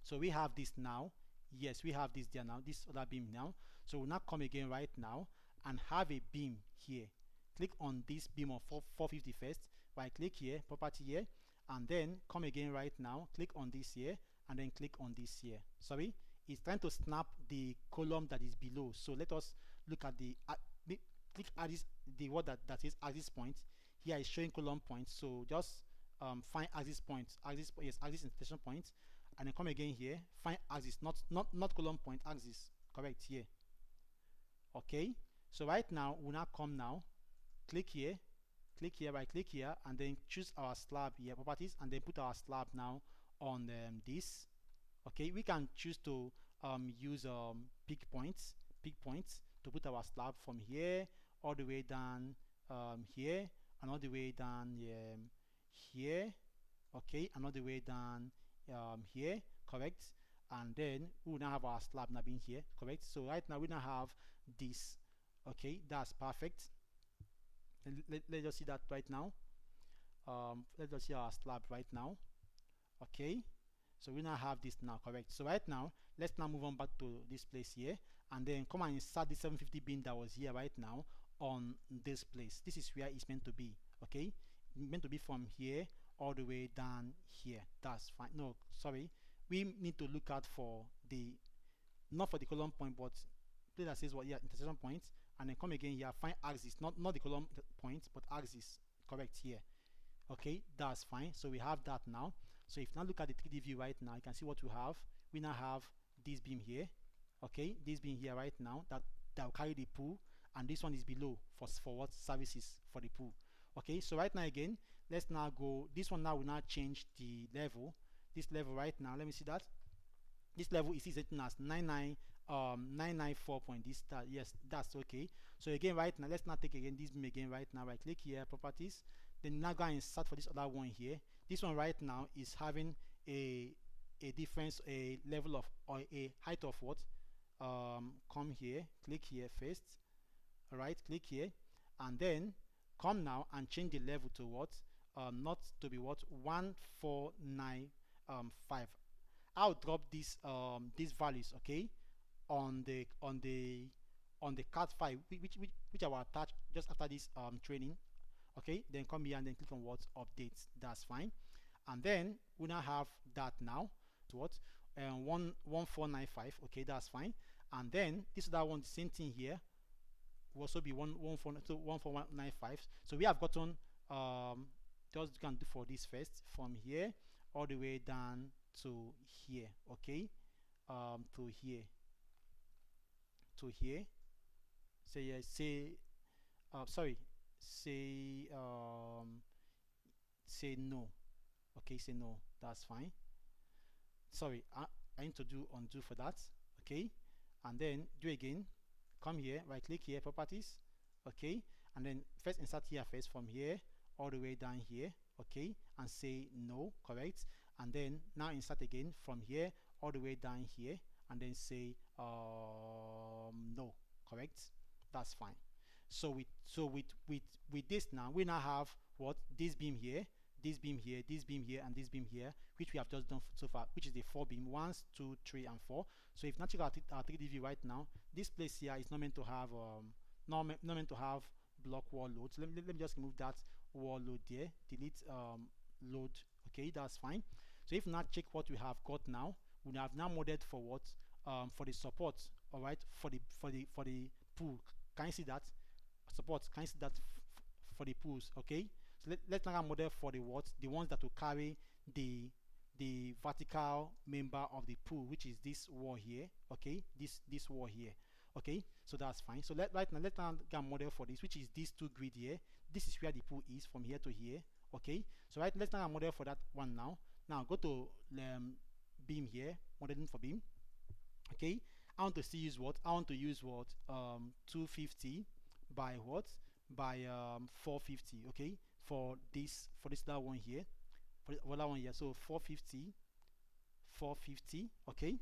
so we have this now. Yes, we have this there now, this other beam now. So we'll now come again right now and have a beam here. Click on this beam of 450 first, right click here, property here, and then come again right now, click on this here and then click on this here. Sorry, it's trying to snap the column that is below. So let us look at the click at this, the word that is axis point. Here is showing column points, so just find axis points, yes, axis insertion point, and then come again here, find axis, not column point, axis, correct here. Okay, so right now we'll now come now, click here, right click here, and then choose our slab here, properties, and then put our slab now on this. Okay, we can choose to use pick points to put our slab from here all the way down here, another way down here, okay, another way down here, correct, and then we will now have our slab now being here, correct. So right now we now have this, okay, that's perfect. Let's just see that right now. Let's just see our slab right now, okay. So we now have this now, correct. So right now let's now move on back to this place here, and then come and insert the 750 bin that was here right now on this place. This is where it's meant to be, okay, meant to be from here all the way down here. That's fine. No, sorry, we need to look out for the, not for the column point, but place that says what, yeah, intersection point, and then come again here, find axis, not the column point, but axis, correct, here, okay. That's fine. So we have that now. So if you now look at the 3D view right now, you can see what we have. We now have this beam here, okay, this beam here right now that will carry the pool, and this one is below for what services for the pool, okay. So right now again, let's now go, this one now will now change the level. This level right now, let me see that. This level is setting as 994 point this star. Yes, that's okay. So again right now, let's now take again this beam again right now. Right click here, properties, then now go and insert for this other one here. This one right now is having a difference, a level of, or a height of what, come here, click here first, all right, click here, and then come now and change the level to what, not to be what, 1495. I'll drop these these values, okay, on the card file which I will attach just after this training, okay. Then come here and then click on what, updates. That's fine. And then we now have that now to what, 1495, okay, that's fine. And then this other one, the same thing here, will also be 14195. So we have gotten just you can do for this first, from here all the way down to here, okay, to here, say yes, say sorry, say say no, okay, say no, that's fine. Sorry, I need to do undo for that, okay. And then do again, come here, right click here, properties, okay, and then first insert here first, from here all the way down here, okay, and say no, correct. And then now insert again from here all the way down here, and then say no, correct. That's fine. So with this now, we now have what, this beam here, this beam here, this beam here, and this beam here, which we have just done so far, which is the 4 beam, 1, 2, 3, and 4. So if you check out our 3D view right now, this place here is not meant to have not meant to have block wall load. So let me just remove that wall load there, delete load, okay, that's fine. So if you now check what we have got now, we have now modeled for what, for the support, all right, for the pool. Can you see that support? Can you see that for the pools? Okay, so let's now model for the what, the ones that will carry the vertical member of the pool, which is this wall here, okay, this wall here, okay. So that's fine. So let's now get model for this, which is these two grid here. This is where the pool is, from here to here, okay. So let's now model for that one now. Now go to beam here, modeling for beam, okay. I want to see use what, I want to use what, 250 by what, by 450, okay, for this that one here, for that one here. So 450, okay.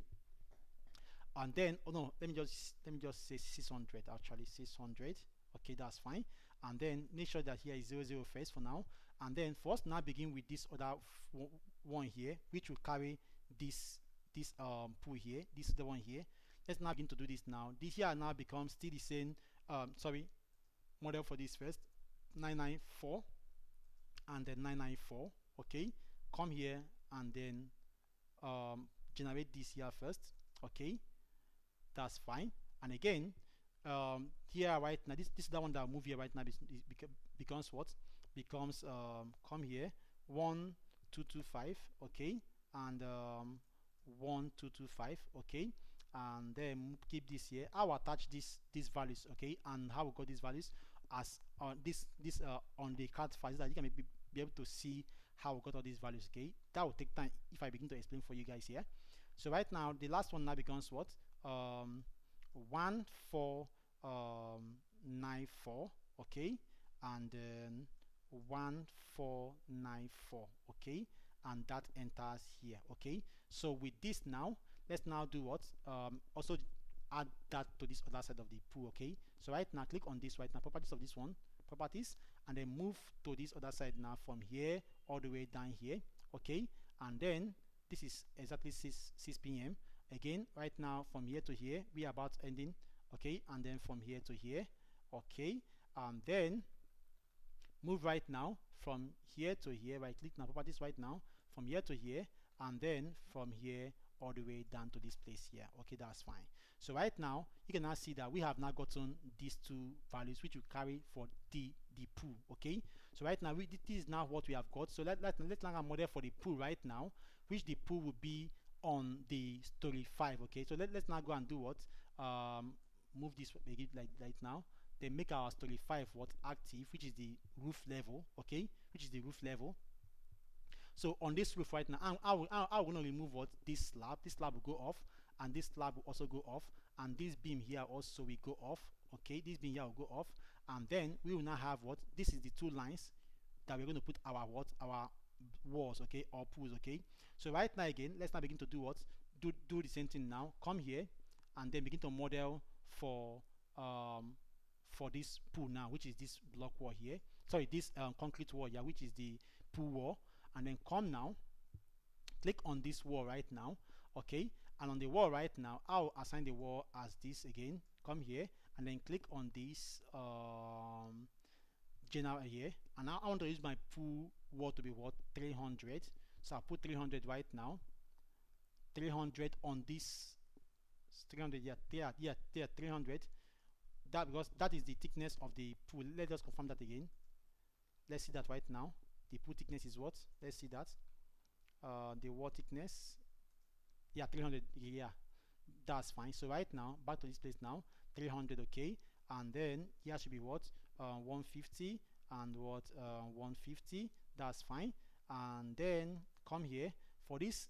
And then, oh no, let me just say 600, actually 600, okay, that's fine. And then make sure that here is 00 first for now. And then first now begin with this other one here, which will carry this pool here, this is the one here. Let's now begin to do this now. This here now becomes still the same sorry, model for this first, 994 and then 994, okay. Come here and then generate this here first, okay, that's fine. And again, here right now, this is the one that will move here right now, becomes what, becomes come here 1225, okay, and 1225, okay. And then keep this here. I will attach these values, okay, and how we got these values as this on the card file, so that you can be able to see how we got all these values, okay. That will take time if I begin to explain for you guys here. So right now the last one now becomes what, 1494, okay, and then 1494. Okay, and that enters here. Okay, so with this now, let's now do what? Also add that to this other side of the pool. Okay, so right now click on this right now, properties of this one, properties, and then move to this other side now from here all the way down here. Okay, and then this is exactly 6 p.m. again. Right now from here to here we are about ending. Okay, and then from here to here. Okay, and then move right now from here to here. Right click now, properties right now, from here to here, and then from here all the way down to this place here. Okay, that's fine. So right now you can now see that we have now gotten these two values which we carry for the pool. Okay, so right now this is now what we have got. So let's now model for the pool right now, which the pool will be on the story 5. Okay, so let's now go and do what? Move this, make it like right now, then make our story 5 what? Active, which is the roof level. Okay, which is the roof level. So on this roof right now, I will going to remove what? This slab will go off, and this slab will also go off, and this beam here also will go off. Okay, this beam here will go off, and then we will now have what? This is the two lines that we're going to put our what? Our walls, okay, or pools. Okay, so right now again, let's now begin to do what? Do the same thing now. Come here and then begin to model for this pool now, which is this block wall here. Sorry, this concrete wall here, which is the pool wall. And then come now, click on this wall right now. Okay, and on the wall right now, I'll assign the wall as this again. Come here and then click on this general here, and now I want to use my pool wall to be what? 300. So I'll put 300 right now. 300 on this 300. Yeah, 300. That, because that is the thickness of the pool. Let us confirm that again. Let's see that right now. The pool thickness is what? Let's see that. The wall thickness, yeah, 300. Yeah, that's fine. So right now, back to this place now, 300. Okay, and then here should be what? 150 and what? 150. That's fine. And then come here for these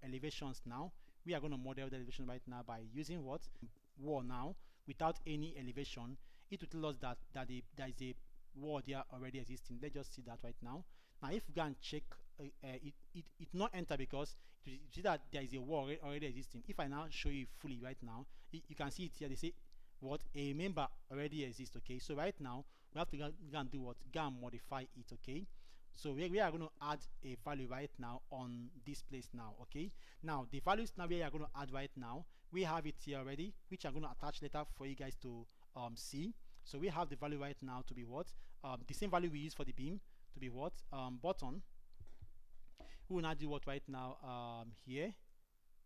elevations now. We are going to model the elevation right now by using what? Wall now without any elevation. It will tell us that there is a wall there already existing. Let's just see that right now. Now if we go and check, it not enter because you see that there is a wall already existing. If I now show you fully right now, you can see it here. They say what? A member already exists. Okay, so right now we have to go and do what? Go and modify it. Okay, so we are going to add a value right now on this place now. Okay, now the values now we are going to add right now, we have it here already, which I'm going to attach later for you guys to see. So we have the value right now to be what? The same value we use for the beam to be what? Button. We will now do what right now? Here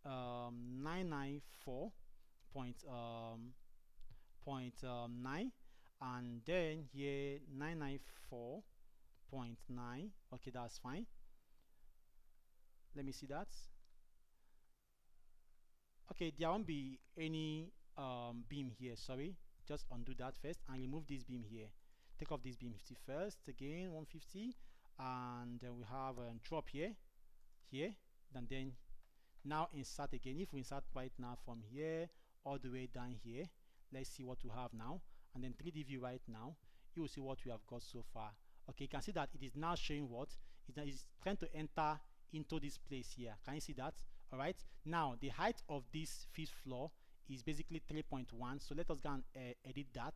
994.9, and then here 994.9. Okay, that's fine. Let me see that. Okay, there won't be any beam here. Sorry, just undo that first and remove this beam here. Take off this beam 50 first. Again 150, and then we have a drop here, and then now insert again. If we insert right now from here all the way down here, let's see what we have now, and then 3D view right now, you will see what we have got so far. Okay, you can see that it is now showing what it is trying to enter into this place here. Can you see that? All right, now the height of this 5th floor is basically 3.1. so let us go and edit that.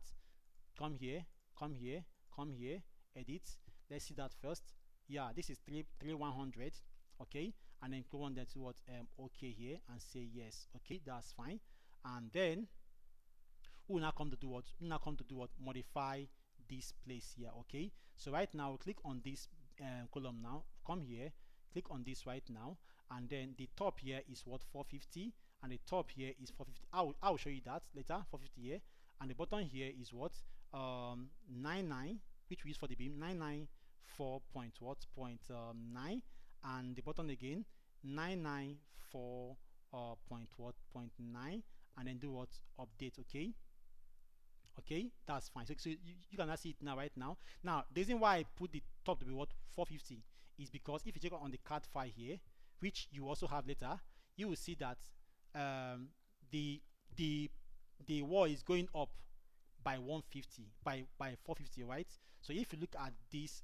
Come here, edit. Let's see that first. Yeah, this is 3100. Okay, and then go on there to what? Okay here and say yes. Okay, that's fine. And then we will now come to do what? Modify this place here. Okay, so right now click on this column now. Come here, click on this right now, and then the top here is what? 450, and the top here is 450. I will show you that later. 450 here, and the bottom here is what? 99, which we use for the beam. 994.9, and the bottom again 994.9, and then do what? Update. Okay, that's fine. So you can see it now right now. Now the reason why I put the top to be what? 450 is because if you check on the CAD file here, which you also have later, you will see that the wall is going up by 150 by 450, right? So if you look at this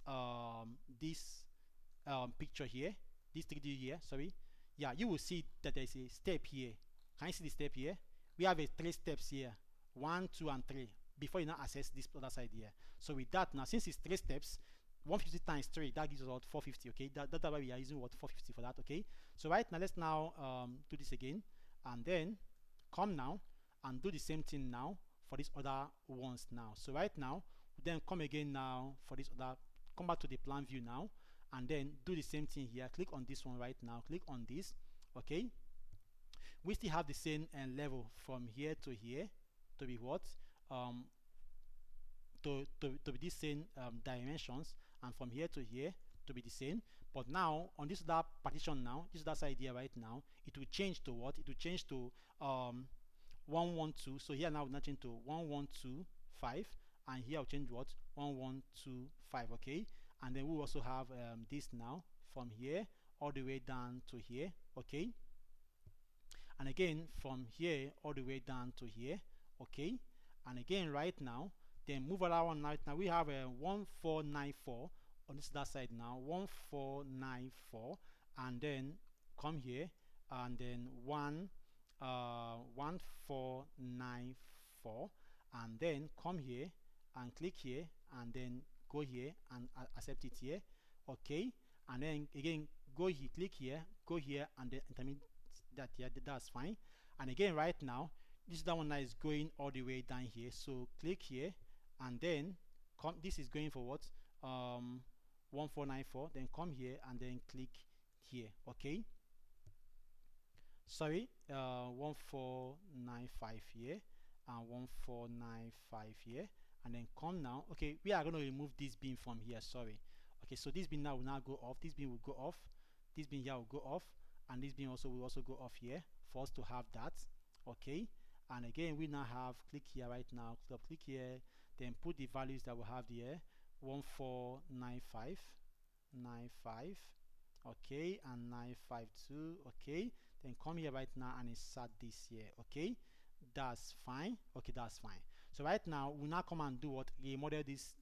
picture here, this 3D here, sorry, yeah, you will see that there's a step here. Can you see the step here? We have a 3 steps here, 1, 2, and 3, before you now access this other side here. So with that, now since it's 3 steps, 150 times 3, that gives us what 450. Okay, that's why we are using what 450 for that. Okay, so right now let's now do this again, and then come now and do the same thing now for these other ones now. So right now, then come again now for this other, come back to the plan view now, and then do the same thing here. Click on this one right now, click on this. Okay, we still have the same level from here to here to be what to be the same dimensions, and from here to here to be the same. But now on this other partition now, this other side here right now, it will change to what? It will change to 112. So here now we'll not change to 1125, and here I'll change what 1125. Okay, and then we'll also have this now from here all the way down to here. Okay, and again from here all the way down to here. Okay, and again right now, then move around right now. We have a 1494 on this other side now, 1494, and then come here and then 1494, and then come here and click here and then go here and accept it here. Okay, and then again go here, click here, go here, and then intermediate that here. That's fine. And again right now, this is the one that is going all the way down here, so click here and then come, this is going for what 1494, then come here and then click here. Okay, sorry, 1495 here and 1495 here, and then come now. Okay, we are going to remove this beam from here, sorry. Okay, so this beam now will now go off, this beam will go off, this beam here will go off, and this beam also will also go off here for us to have that. Okay, and again we now have, click here right now, click here, then put the values that we have here, 1495, okay, and 952. Okay, then come here right now and insert this here. Okay, that's fine. Okay, that's fine. So right now we now come and do what, remodel these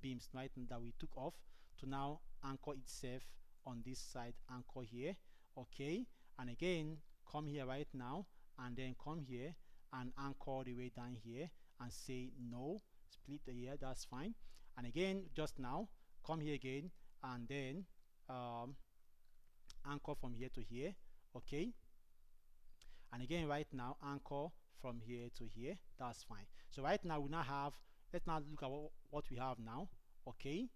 beams right now that we took off to now anchor itself on this side, anchor here. Okay, and again come here right now and then come here and anchor the way down here and say no, split here, that's fine. And again just now come here again and then anchor from here to here. Okay, and again right now anchor from here to here, that's fine. So right now we now have, let's now look at what we have now. Okay, you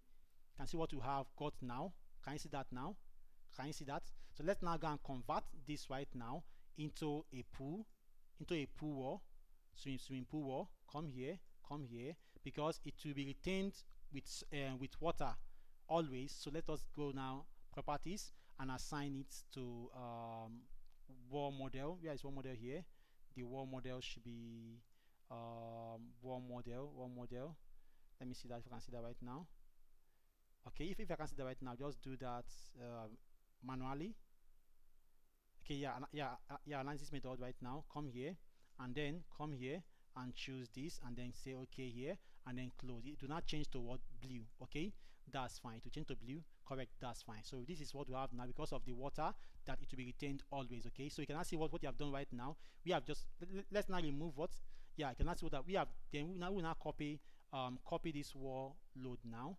can see what we have got now. Can you see that now? Can you see that? So let's now go and convert this right now into a pool, wall, swimming pool wall. Come here, because it will be retained with water always. So let us go now properties and assign it to wall model. Where is wall model here? The wall model should be wall model. Let me see that if I can see that right now. Okay, if I can see that right now, just do that manually. Okay, yeah, analysis method right now. Come here and then come here and choose this and then say okay here and then close it. Do not change to what, blue. Okay, that's fine. To change to blue, correct, that's fine. So this is what we have now because of the water, that it will be retained always. Okay, so you can see what you have done right now. We have just, let's now remove what, yeah, you can see what that we have. Then we now copy this wall load now,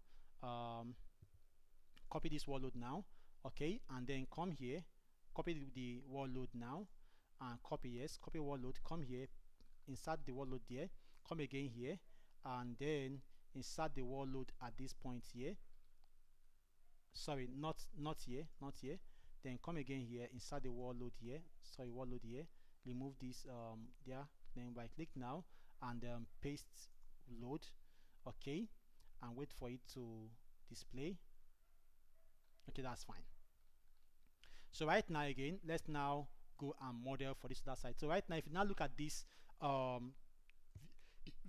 copy this wall load now. Okay, and then come here, copy the wall load now, and copy, yes, copy wall load, come here, insert the wall load there, come again here, and then insert the wall load at this point here. Sorry, not here, then come again here, insert the wall load here, sorry, wall load here, remove this there, then right click now and paste load. Okay, and wait for it to display. Okay, that's fine. So right now again, let's now go and model for this other side. So right now, if you now look at this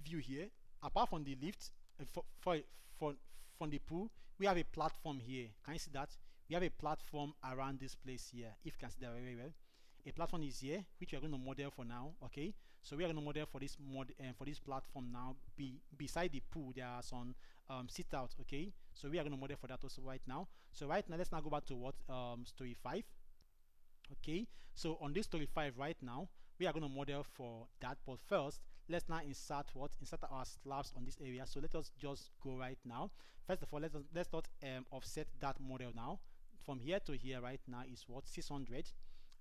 view here, apart from the lift, from the pool, we have a platform here. Can you see that? We have a platform around this place here. If you can see that very well, a platform is here, which we are going to model for now. Okay, So we are going to model for this for this platform now. Beside the pool, there are some sit out. Okay, so we are going to model for that also right now. So right now, let's now go back to what story 5. Okay, so on this story 5 right now, we are going to model for that. But first, let's now insert our slabs on this area. So let us just go right now. First of all, let's not offset that model now. From here to here right now is what 600.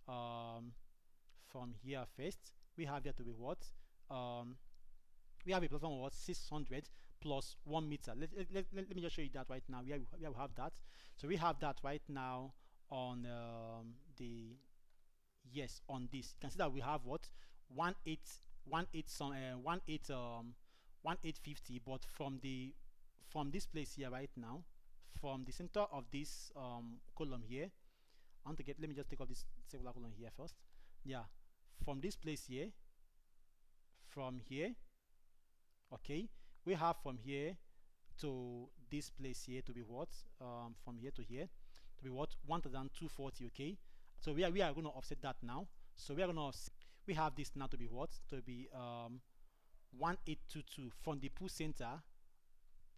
From here first, we have there to be what we have a platform of what 600 plus 1 meter. Let me just show you that right now. We have that. So we have that right now on the on this. You can see that we have what 1850, but from this place here right now, from the center of this column here, I want to let me just take off this circular column here first. Yeah, from this place here, from here, okay, we have from here to this place here to be what from here to here to be what 1240. Okay, so we are going to offset that now. So we are going to we have this now to be what to be 1822 from the pool center.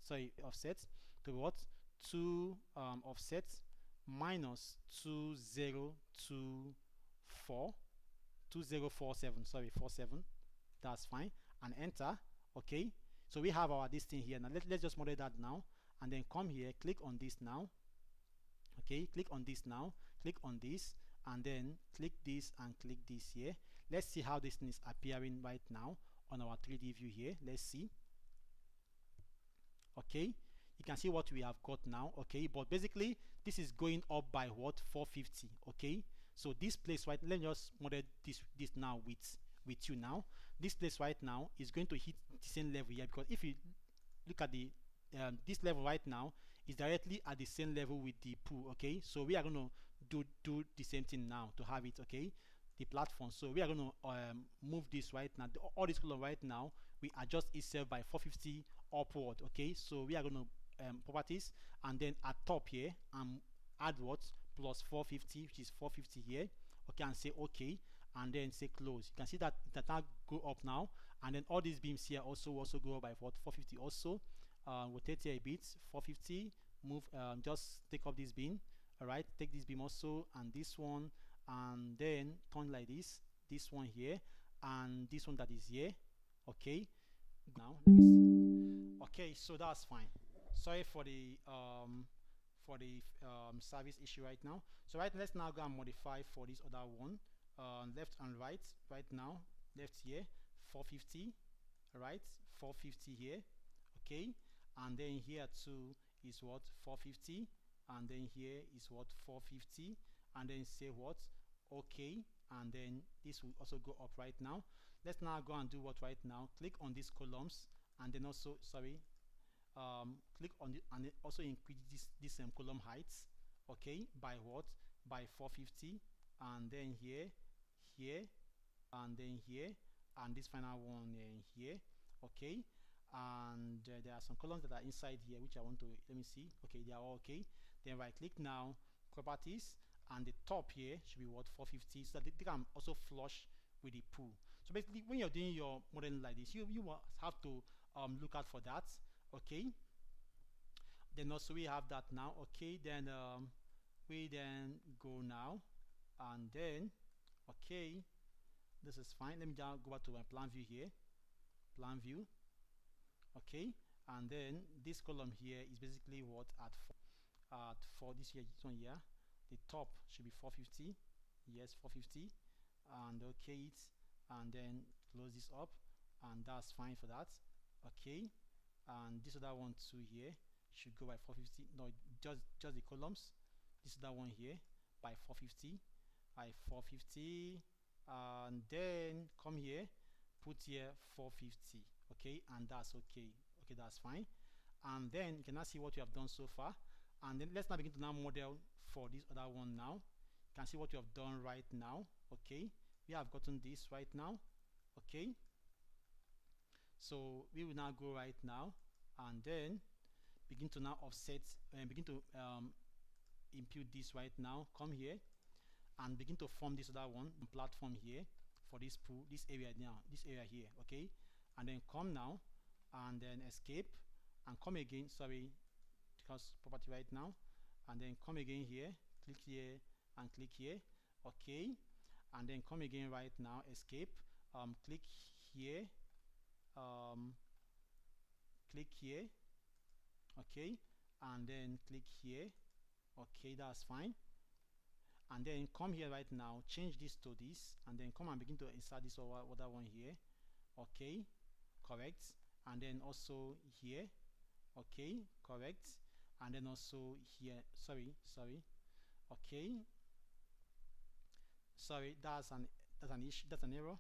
Sorry, offset to be what 2 offset minus 2047. Sorry, 47. That's fine, and enter. Okay, so we have our this thing here now. Let's just model that now, and then come here, click on this now. Okay, click on this now, click on this, and then click this and click this here. Let's see how this thing is appearing right now on our 3D view here. Let's see. Okay, you can see what we have got now. Okay, but basically this is going up by what 450. Okay, so this place right, let me just model this now with you now. This place right now is going to hit the same level here, because if you look at the this level right now is directly at the same level with the pool. Okay, so we are going to do the same thing now to have it. Okay, the platform. So we are going to move this right now. All this column right now, we adjust itself by 450 upward. Okay, so we are going to properties, and then at top here add what plus 450, which is 450 here. Okay, and say okay, and then say close. You can see that now go up now, and then all these beams here also go up by what 450 also. Rotate here a bit, 450. Move, just take up this beam. All right, take this beam also, and this one, and then turn like this one here, and this one that is here. Okay, now let me see. Okay, so that's fine. Sorry for the service issue right now. So let's now go and modify for this other one. Left and right now. Left here 450, right, 450 here. Okay, and then here too is what 450, and then here is what 450, and then say what okay, and then this will also go up right now. Let's now go and do what right now. Click on these columns, and then also click on the, and also increase this column heights. Okay, by what by 450, and then here, and then here, and this final one here. Okay, and there are some columns that are inside here which I want to let me see. Okay, they are all okay. Then right click now, properties, and the top here should be what 450, so that they can also flush with the pool. So basically when you're doing your modeling like this, you have to look out for that. Okay, then also we have that now. Okay, then we then go now, and then okay, this is fine. Let me just go back to my plan view here, plan view. Okay, and then this column here is basically what at 4 this one here. The top should be 450. Yes, 450, and okay it, and then close this up, and that's fine for that. Okay, and this other one too here should go by 450. No, just the columns. This other one here by 450, and then come here, put here 450. Okay, and that's okay. Okay, that's fine. And then you can now see what you have done so far. And then let's now begin to now model for this other one now. You can see what you have done right now. Okay, we have gotten this right now. Okay, so we will now go right now, and then begin to now offset and begin to impute this right now. Come here and begin to form this other one platform here for this pool, this area now, this area here, okay? And then come now, and then escape, and come again, sorry, because property right now, and then come again here, click here, and click here, okay? And then come again right now, escape, click here, um, click here, okay? And then click here, okay, that's fine. And then come here right now, change this to this, and then come and begin to insert this other one here, okay, correct. And then also here, okay, correct. And then also here, sorry, okay, sorry, that's an issue, that's an error.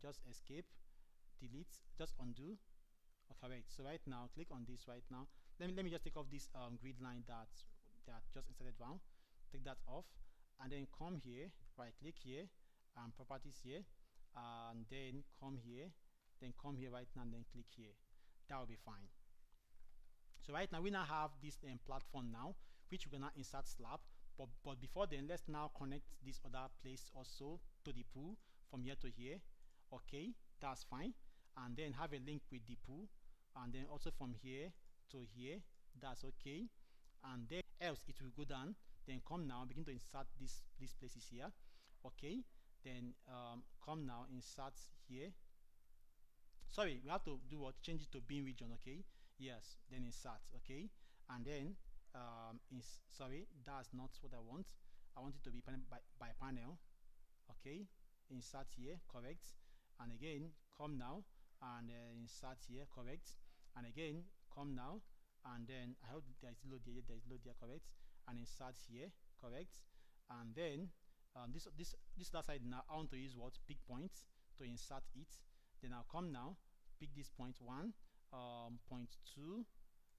Just escape, delete, just undo. Correct. So right now, click on this right now. Let me just take off this grid line that just inserted down. Take that off, and then come here, right click here, and properties here, and then come here, right now, and then click here. That will be fine. So right now we now have this platform now, which we're gonna insert slab. But before then, let's now connect this other place also to the pool from here to here. Okay, that's fine. And then have a link with the pool, and then also from here to here. That's okay. And then else it will go down. Then come now, begin to insert these places here. Okay. Then come now, insert here. Sorry, we have to do what? Change it to bin region. Okay. Yes. Then insert. Okay. And then sorry, that's not what I want. I want it to be by panel. Okay. Insert here. Correct. And again, come now and insert here. Correct. And again, come now, and then I hope there is load there. There is load there. Correct. And insert here. Correct. And then this other side now, I want to use what? Pick points to insert it. Then I'll come now, pick this point 1, point 2,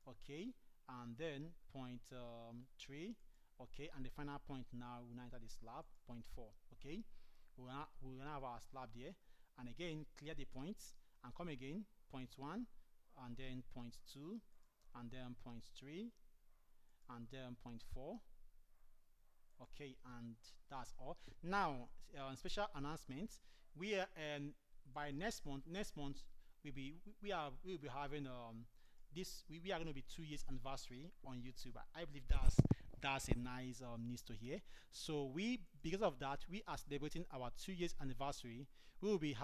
okay, and then point 3, okay, and the final point now we'll now enter the slab, point 4, okay. We're gonna have our slab there, and again clear the points and come again, point 1, and then point 2, and then point 3, and then point 4. Okay, and that's all. Now, special announcement. We are by next month we'll be having we are going to be 2 years anniversary on YouTube. I believe that's a nice news to hear. So because of that, we are celebrating our 2 years anniversary. We will be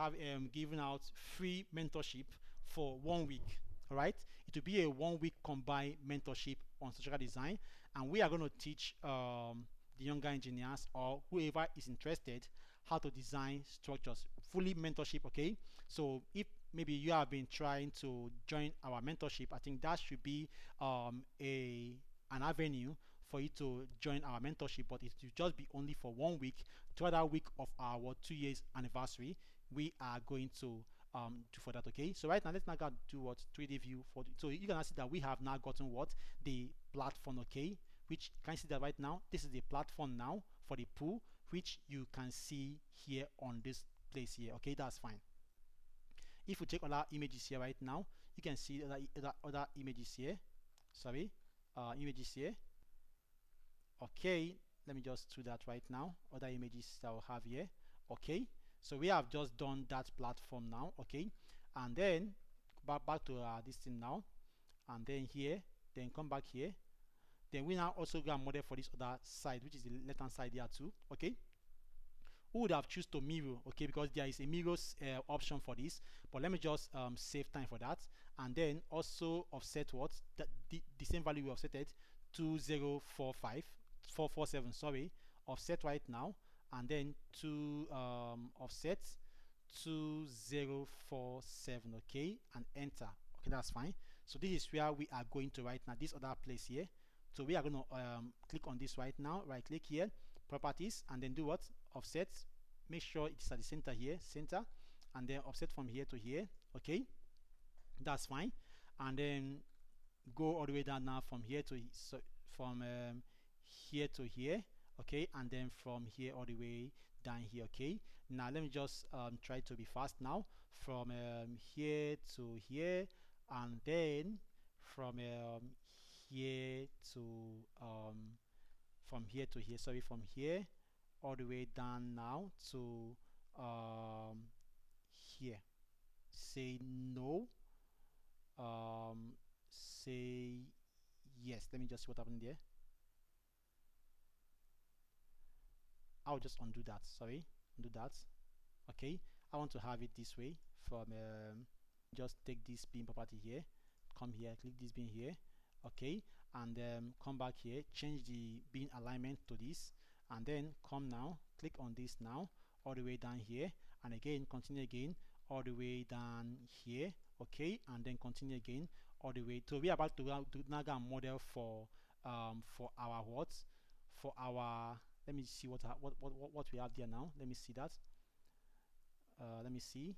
giving out free mentorship for 1 week. All right, it will be a 1 week combined mentorship on structural design, and we are going to teach the younger engineers or whoever is interested how to design structures, fully mentorship. Okay, so if maybe you have been trying to join our mentorship, I think that should be an avenue for you to join our mentorship, but it will just be only for 1 week. The other week of our 2 years anniversary, we are going to do for that. Okay, so right now let's now go do what 3D view for so you can see that we have now gotten what the platform. Okay, which can you see that right now this is the platform now for the pool, which you can see here on this place here. Okay, that's fine. If we check other images here right now, you can see other images here. Sorry, images here. Okay, let me just do that right now. Other images that we'll have here. Okay, so we have just done that platform now. Okay, and then back to this thing now, and then here, then come back here. Then we now also go and model for this other side, which is the left hand side there too. Okay, who would have choose to mirror? Okay, because there is a mirror option for this, but let me just save time for that. And then also offset what the same value we offset it 447, sorry, offset right now, and then to offset 2047. Okay, and enter. Okay, that's fine. So this is where we are going to right now, this other place here. So we are going to click on this right now, right click here, properties, and then do what? Offset. Make sure it's at the center here, center, and then offset from here to here. Okay, that's fine. And then go all the way down now from here to from here to here. Okay, and then from here all the way down here. Okay, now let me just try to be fast now. From here to here, and then from here to from here to here, sorry, from here all the way down now to here, say no, say yes. Let me just see what happened there. I'll just undo that. Sorry, undo that. Okay, I want to have it this way. From just take this beam property here, come here, click this beam here. Okay, and come back here, change the beam alignment to this, and then come now, click on this now, all the way down here, and again continue again all the way down here. Okay, and then continue again all the way. So we are about to now get a model for our what, for our, let me see what we have there now. Let me see that. Let me see.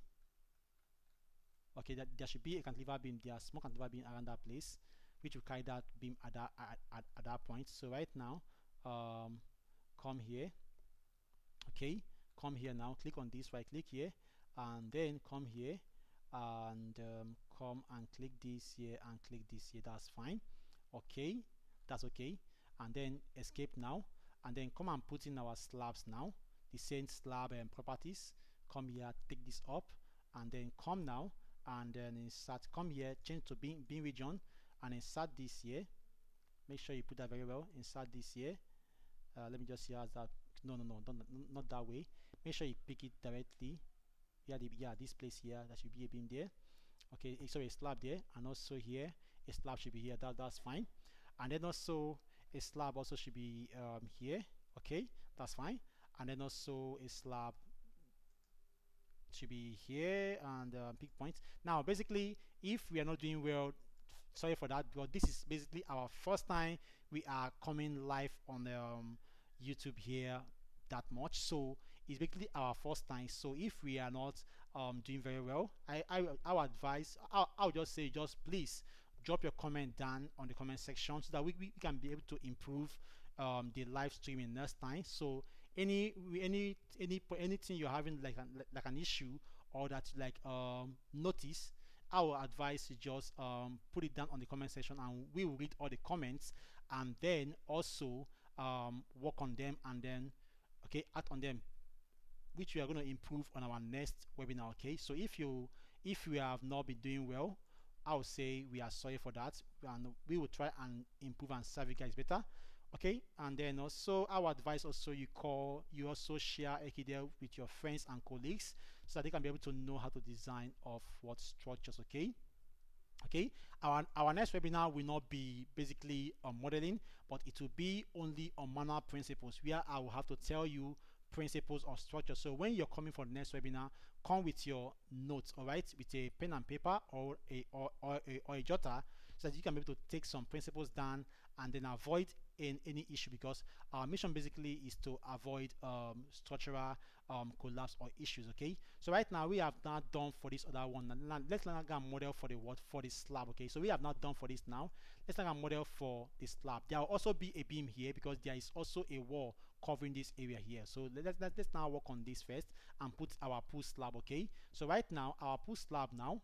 Okay, that there should be a cantilever beam there, small cantilever beam around that place, which will carry that beam at that point. So right now, come here. Okay, come here now, click on this, right click here, and then come here, and come and click this here and click this here. That's fine. Okay, that's okay. And then escape now, and then come and put in our slabs now, the same slab and properties. Come here, take this up, and then come now, and then insert, come here, change to beam region, and insert this here. Make sure you put that very well. Insert this here. Let me just see how's that. No, not that way. Make sure you pick it directly. Yeah, this place here, that should be a beam there. Okay, so a slab there, and also here a slab should be here. That's fine. And then also a slab also should be here. Okay, that's fine. And then also a slab should be here, and big points. Now basically, if we are not doing well, sorry for that, but this is basically our first time we are coming live on the YouTube here that much, so it's basically our first time. So if we are not doing very well, I would advise, I'll just say, just please drop your comment down on the comment section, so that we can be able to improve the live streaming next time. So anything you're having like an issue, or that like notice, I will advise you just put it down on the comment section, and we will read all the comments, and then also work on them, and then act on them, which we are going to improve on our next webinar. Okay, so if we have not been doing well, I would say we are sorry for that, and we will try and improve and serve you guys better. Okay, and then also our advice, also you also share Ekidel with your friends and colleagues, so that they can be able to know how to design of what structures. Okay, our next webinar will not be basically on modeling, but it will be only on manual principles, where I will have to tell you principles of structure. So when you're coming for the next webinar, come with your notes, all right, with a pen and paper, or a jotter, so that you can be able to take some principles down, and then avoid any issue, because our mission basically is to avoid structural collapse or issues. Okay, so right now we have not done for this other one. Now let's learn a model for the slab. Okay, so we have not done for this. Now let's learn a model for the slab. There will also be a beam here, because there is also a wall covering this area here. So let's now work on this first and put our pull slab. Okay, so right now our pull slab, now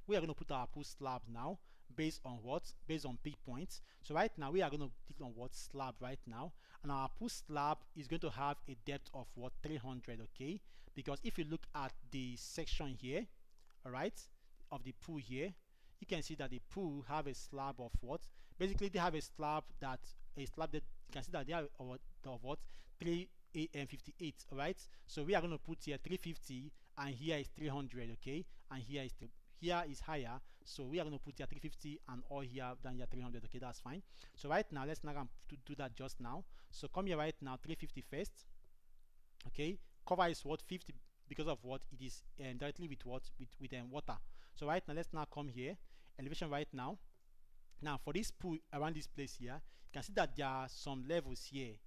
we are going to put our pull slab now based on what? Based on peak points. So right now we are going to click on what? Slab right now, and our pull slab is going to have a depth of what? 300. Okay, because if you look at the section here, all right, of the pull here, you can see that the pull have a slab of what? Basically they have a slab that you can see that they are of what? 358. All right, so we are going to put here 350, and here is 300. Okay, and here is higher, so we are going to put here 350, and all here down here 300. Okay, that's fine. So right now let's now do that just now. So come here right now, 350 first. Okay, cover is what? 50, because of what? It is directly with what? With water. So right now let's now come here, elevation right now. Now for this pool around this place here, you can see that there are some levels here.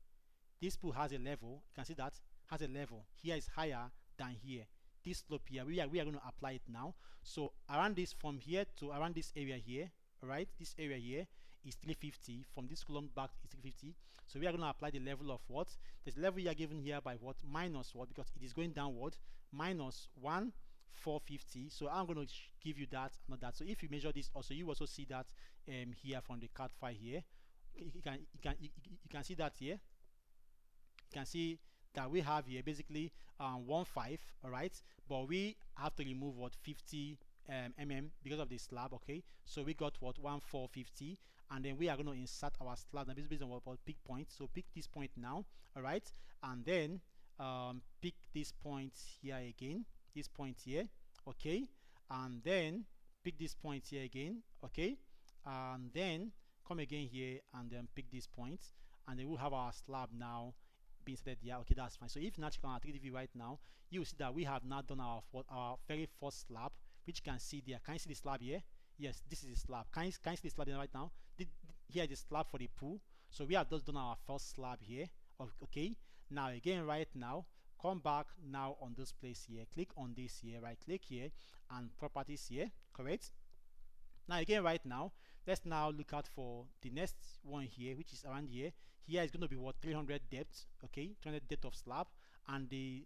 This pool has a level, you can see that has a level. Here is higher than here. This slope here, we are going to apply it now. So around this, from here to around this area here, right, this area here is 350. From this column back is 350. So we are going to apply the level of what? This level you are given here by what? Minus what? Because it is going downward. Minus 1,450. So I'm going to give you that, not that. So if you measure this also, you also see that here from the card file here. You can see that here. You can see that we have here basically 1.5, all right, but we have to remove what 50 mm because of the slab. Okay, so we got what 1.450, and then we are going to insert our slab now based on what pick point. So pick this point now, all right, and then pick this point here again, this point here, okay, and then pick this point here again, okay, and then come again here and then pick this point, and then we'll have our slab now being inserted here. Okay, that's fine. So if you now check on our 3D view right now, you will see that we have now done our very first slab, which you can see there. Can you see the slab here? Yes, this is the slab. Can you see the slab there right now? Here is the slab for the pool. So we have just done our first slab here. Okay, now again right now, come back now on this place here, click on this here, right click here, and properties here, correct? Now again right now, let's now look out for the next one here, which is around here. Here is going to be what 300 depth, okay, 300 depth of slab, and the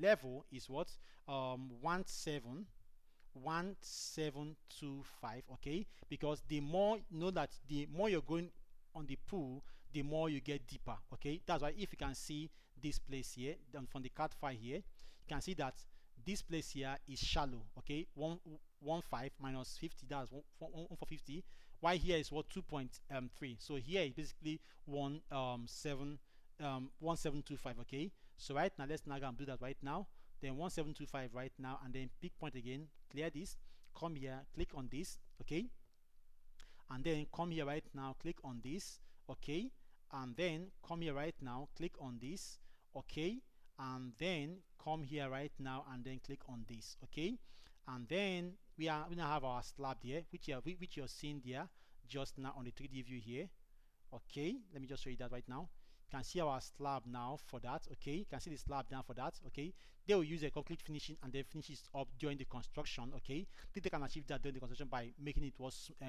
level is what 1725, okay, because the more that the more you're going on the pool, the more you get deeper. Okay, that's why if you can see this place here, then from the card file here, you can see that this place here is shallow. Okay, 1.5 minus 50, that's 1.450. Why here is what 2.3. So here is basically 1725. Okay, so right now let's now go and do that right now. Then 1725 right now, and then pick point again, clear this, come here, click on this, okay, and then come here right now, click on this, okay, and then come here right now, click on this, okay, and then come here right now and then click on this, okay, and then we now have our slab here, which you're seeing there just now on the 3D view here. Okay, let me just show you that right now. You can see our slab now for that. Okay, you can see the slab down for that. Okay, they will use a concrete finishing and then finish it up during the construction. Okay, they can achieve that during the construction by making it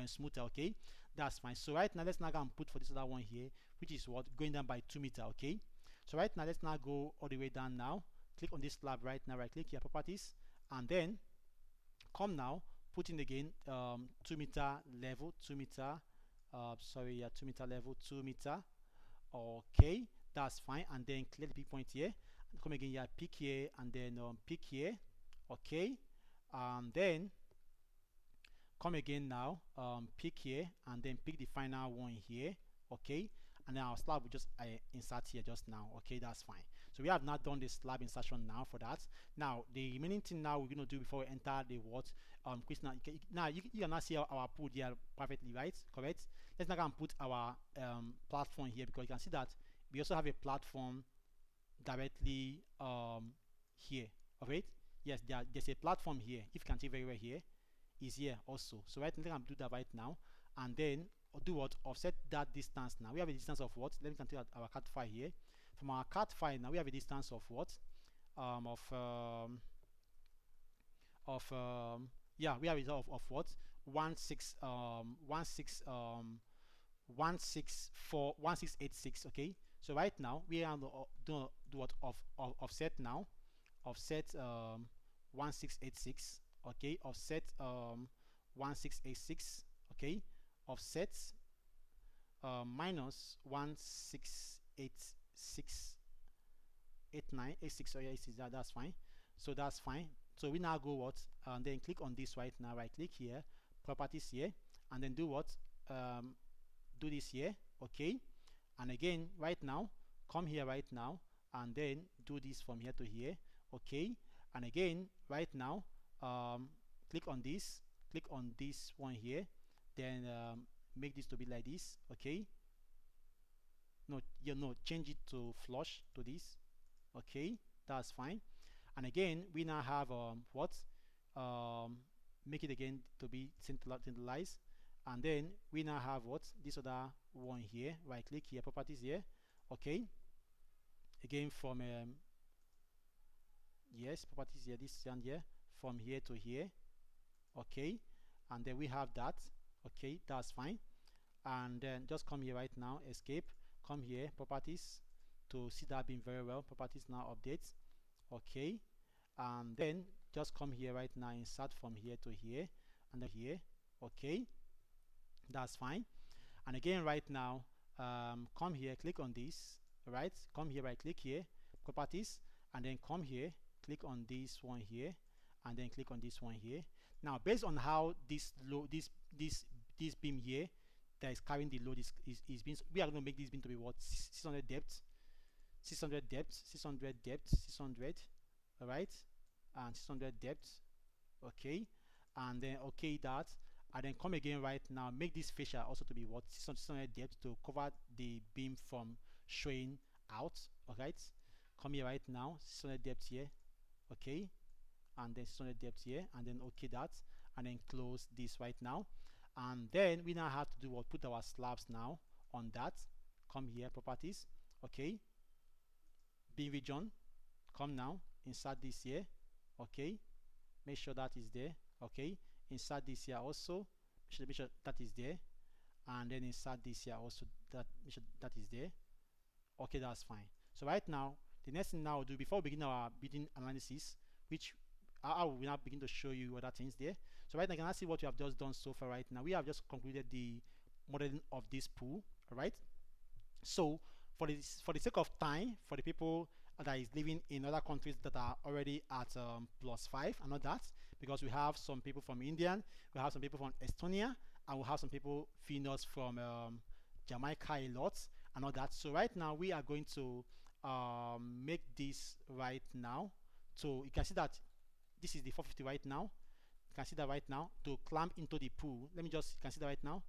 smoother. Okay, that's fine. So right now let's now go and put for this other one here, which is what going down by 2 meters. Okay, so right now let's now go all the way down now. Click on this slab right now, right click here, properties, and come now, put in again 2 meter level, 2 meter, sorry, yeah, 2 meter level, 2 meter. Okay, that's fine, and then clear the pick point here, and come again here, pick here, and then pick here. Okay, and then come again now, pick here, and then pick the final one here. Okay, and then our slab will just insert here just now. Okay, that's fine. So we have not done the slab insertion now for that. Now the remaining thing now we're going to do before we enter the what question. Now you can now see our pool here perfectly, right? Correct. Let's now go and put our platform here, because you can see that we also have a platform directly here. Alright, yes, there's a platform here. If you can see very well here, is here also. So right now I'm do that right now, and then do what, offset that distance. Now we have a distance of what, let me continue our cat file here. From our cat file now we have a distance of what yeah, we have a result of what 1686. Okay, so right now we are do what of offset now, offset 1686. Okay, offset 1686. Okay, offset minus 16868986. So yeah, that's fine. So that's fine. So we now go what, and then click on this right now, right click here, properties here, and then do what, do this here. Okay, and again right now come here right now, and then do this from here to here. Okay, and again right now click on this one here, then make this to be like this. Okay, change it to flush to this. Okay, that's fine. And again we now have what, make it again to be centralized, and then we now have what, this other one here, right click here, properties here. Okay, again from yes, properties here, this one here, from here to here. Okay, and then we have that. Okay, that's fine. And then just come here right now, escape, come here, properties, to see that being very well. Properties now update. Okay, and then just come here right now, insert from here to here, and then here. Okay, that's fine. And again right now come here, click on this, All right, come here, right click here, properties, and then come here, click on this one here, and then click on this one here. Now based on how this load, this beam here that is carrying the load is being, we are going to make this beam to be what, 600 depth, 600 depth, 600 depth, 600. All right, and 600 depth. Okay, and then okay that, and then come again right now, make this fascia also to be what, 600 depth, to cover the beam from showing out. All right, come here right now, 600 depth here. Okay, and then 600 depth here, and then okay that, and then close this right now. And then we now have to do what, put our slabs now on that. Come here, properties. Okay, beam region, come now, insert this here. Okay, make sure that is there. Okay, insert this here also, make sure that is there, and then insert this here also, that make sure that is there. Okay, that's fine. So right now, the next thing now we'll do before we begin our building analysis, which I will now begin to show you other things there. So right now, you can see what we have just done so far. Right now, we have just concluded the modeling of this pool. All right. So for the sake of time, for the people that is living in other countries that are already at +5 and all that, because we have some people from India, we have some people from Estonia, and we have some people viewing us from Jamaica a lot and all that. So right now we are going to make this right now. So you can see that this is the 450 right now. You can see that right now, to clamp into the pool. Let me just, you can see that right now.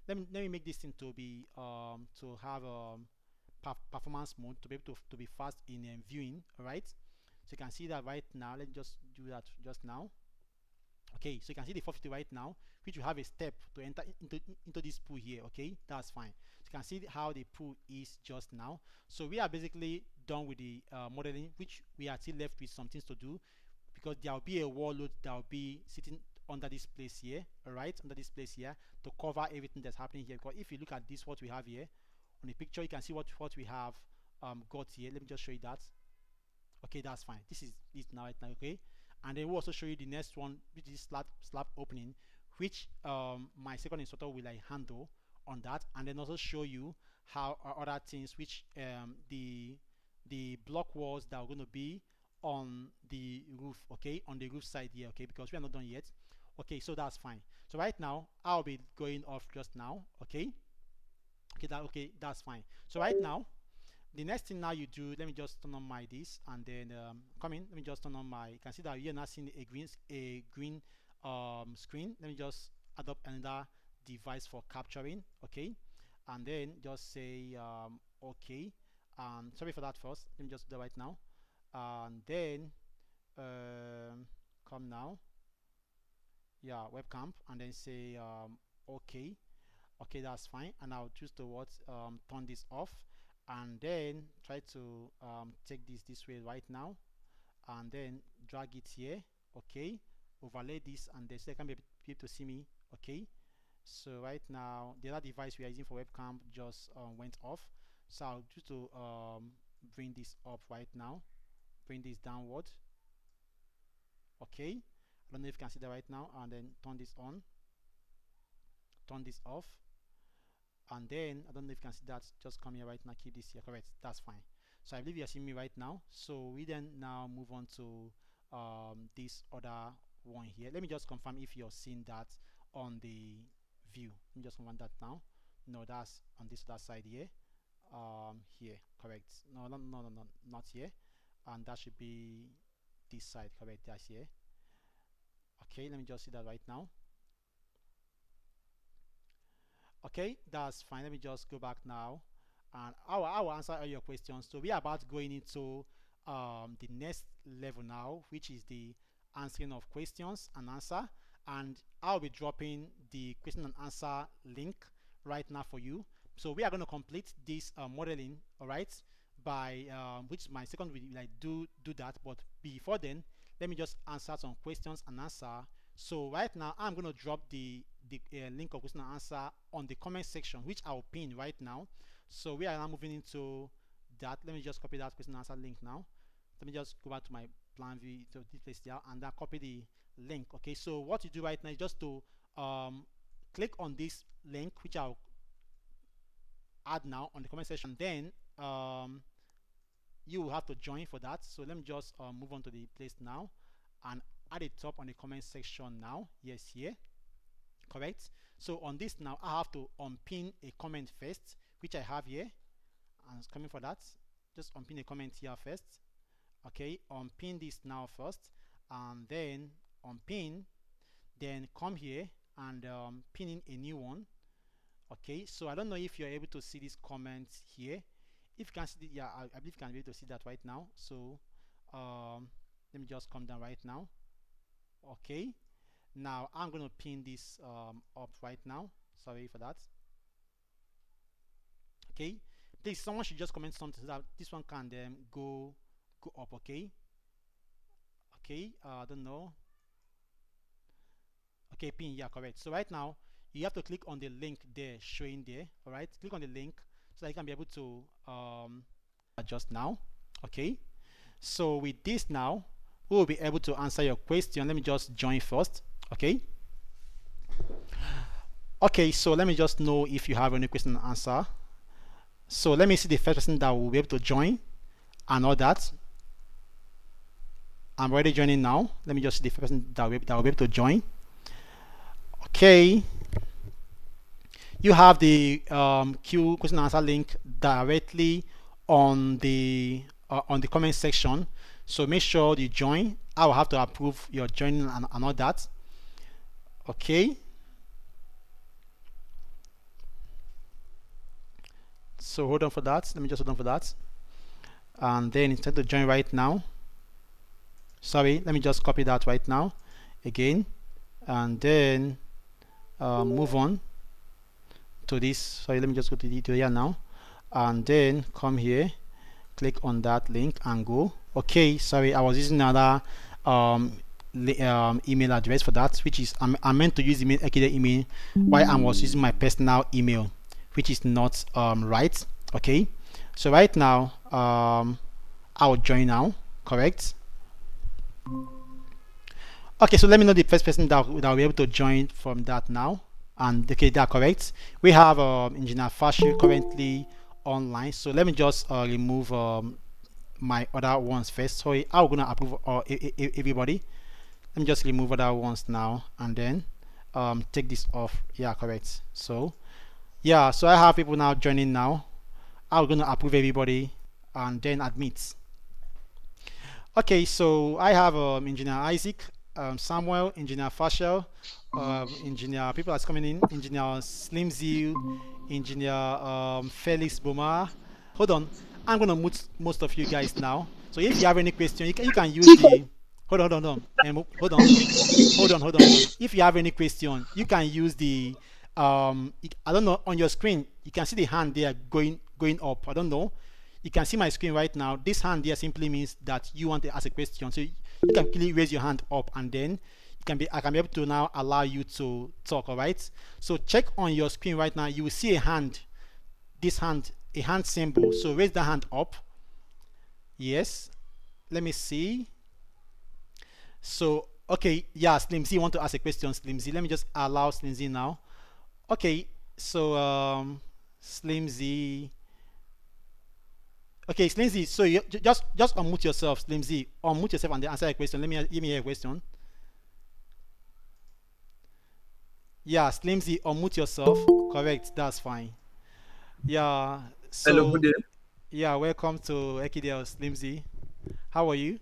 Let me make this thing to be to have performance mode, to be able to be fast in viewing. All right, so you can see that right now. Let's just do that just now. Okay, so you can see the 450 right now, which will have a step to enter into this pool here. Okay, that's fine. So you can see how the pool is just now. So we are basically done with the modeling, which we are still left with some things to do, because there will be a wall load that will be sitting under this place here. All right, under this place here, to cover everything that's happening here. Because if you look at this, what we have here on the picture, you can see what we have got here. Let me just show you that. Okay, that's fine. This is it now right now. Okay, and then we'll also show you the next one, which is slab opening, which my second instructor will like handle on that, and then also show you how other things, which the block walls that are going to be on the roof. Okay, on the roof side here. Okay, because we are not done yet. Okay, so that's fine. So right now I'll be going off just now. Okay, that's fine. So right now, the next thing now you do, let me just turn on my this, and then come in. Let me just turn on my, you can see that you're not seeing a green screen. Let me just add up another device for capturing. Okay, and then just say okay. Sorry for that first. Let me just do that right now, and then come now, yeah, webcam, and then say okay. Okay, that's fine, and I'll choose to what turn this off, and then try to take this way right now, and then drag it here. Okay, overlay this, and then so they can be able to see me. Okay, so right now the other device we are using for webcam just went off, so I'll choose to bring this up right now, bring this downward. Okay, I don't know if you can see that right now, and then turn this on, turn this off, and then I don't know if you can see that, just come here right now, keep this here, correct, that's fine. So I believe you're seeing me right now. So we then now move on to this other one here. Let me just confirm if you're seeing that on the view. Let me just confirm that now. No, that's on this other side here. Here, correct. No, not here. And that should be this side, correct, that's here. Okay, let me just see that right now. Okay, that's fine. Let me just go back now, and I will answer all your questions. So we are about going into the next level now, which is the answering of questions and answer, and I'll be dropping the question and answer link right now for you. So we are going to complete this modeling, all right, by which my second will like do that. But before then, let me just answer some questions and answer. So right now I'm going to drop the link of question and answer on the comment section, which I'll pin right now. So we are now moving into that. Let me just copy that question and answer link now. Let me just go back to my plan view, to this place there, and then copy the link. Okay, so what you do right now is just to click on this link, which I'll add now on the comment section. Then you will have to join for that. So let me just move on to the place now and at the top on the comment section now. Yes, here, correct. So on this now, I have to unpin a comment first, which I have here. I'm coming for that. Just unpin a comment here first. Okay, unpin this now first, and then unpin, then come here and pin in a new one. Okay, so I don't know if you're able to see this comment here. If you can see, yeah, I believe you can be able to see that right now. So let me just come down right now. Okay, now I'm going to pin this up right now. Sorry for that. Okay, please, someone should just comment something so that this one can go up. Okay, okay, I don't know. Okay, pin, yeah, correct. So right now you have to click on the link there showing there. All right, click on the link so that you can be able to adjust now. Okay, so with this now we will be able to answer your question. Let me just join first. Okay, okay, so let me just know if you have any question and answer. So let me see the first person that will be able to join and all that. I'm already joining now. Let me just see the first person that will be able to join. Okay, you have the Q question and answer link directly on the comment section, so make sure you join. I will have to approve your joining and all that. Okay, so hold on for that. Let me just hold on for that, and then it's time to join right now. Sorry, let me just copy that right now again, and then move on to this. Sorry, let me just go to the here now, and then come here, click on that link and go. Okay, sorry, I was using another email address for that, which is I meant to use the Ekidel email while I was using my personal email, which is not right. Okay, so right now I'll join now, correct. Okay, so let me know the first person that will be able to join from that now. And okay, that's correct. We have Engineer Fashu currently online, so let me just remove my other ones first. So I'm gonna approve everybody. Let me just remove other ones now and then take this off. Yeah, correct. So yeah, so I have people now joining now. I'm gonna approve everybody and then admit. Okay, so I have Engineer Isaac, Samuel, Engineer Fashel, Engineer people that's coming in, Engineer Slimzy, Engineer Felix Boma. Hold on, I'm gonna mute most of you guys now. So if you have any question, you can use the hold on, and hold on. If you have any question, you can use the I don't know, on your screen you can see the hand there going up. I don't know. You can see my screen right now. This hand here simply means that you want to ask a question. So you can quickly raise your hand up, and then I can be able to now allow you to talk. All right. So check on your screen right now. You will see a hand. This hand, a hand symbol. So raise the hand up. Yes. Let me see. So okay, yeah, Slimzy, you want to ask a question, Slimzy? Let me just allow Slimzy now. Okay. So Slimzy. Okay, Slimzy, so you just unmute yourself, Slimzy. Unmute yourself and then answer a question. Give me a question. Yeah, Slimzy, unmute yourself. Correct, that's fine. Yeah. So hello, good day. Yeah, welcome to Ekidel, Slimzy. How are you?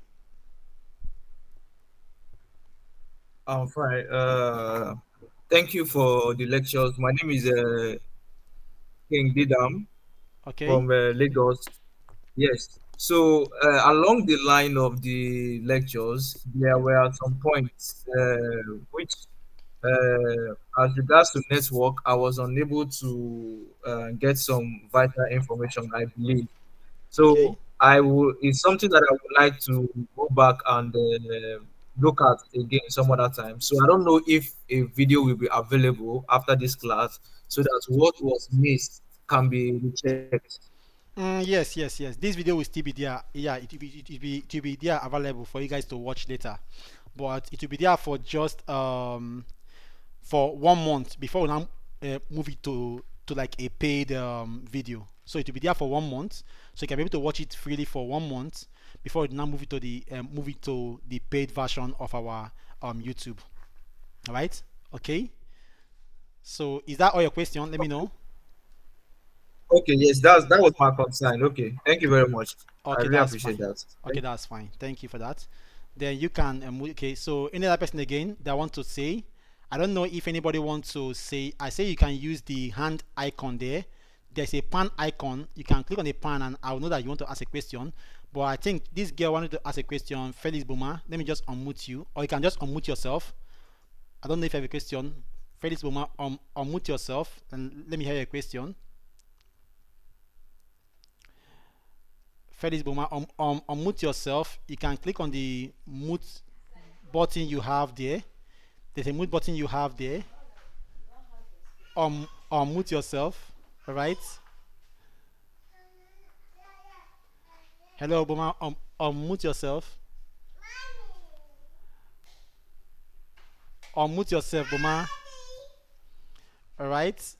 I'm fine. Thank you for the lectures. My name is King Didam Okay. from Lagos. Yes. So along the line of the lectures, there were some points which, as regards to network, I was unable to get some vital information, I believe. So Okay. I will. It's something that I would like to go back and look at again some other time. So I don't know if a video will be available after this class, so that what was missed can be rechecked. Yes. This video will still be there. Yeah, it will be there available for you guys to watch later. But it will be there for just for 1 month before we now move it to to like a paid video. So it will be there for 1 month, so you can be able to watch it freely for 1 month before you now move it to the paid version of our YouTube. All right. Okay. So is that all your question? Let me know. Okay, yes, that was my concern. Okay, thank you very much. I Okay, really that's appreciate fine. that. Okay, that's fine. Thank you for that. Then you can okay. So any other person again that want to say, I don't know if anybody wants to say. I say you can use the hand icon there. There's a pan icon. You can click on the pan, and I'll know that you want to ask a question. But I think this girl wanted to ask a question. Felix Boma, let me just unmute you, or you can just unmute yourself. I don't know if you have a question. Felix Boma, unmute yourself and let me hear your question. Felix Boma, unmute yourself. You can click on the mute button you have there. There's a mute button you have there. Unmute yourself. All right. Hello, Boma. Unmute yourself. Unmute yourself, Boma. All right.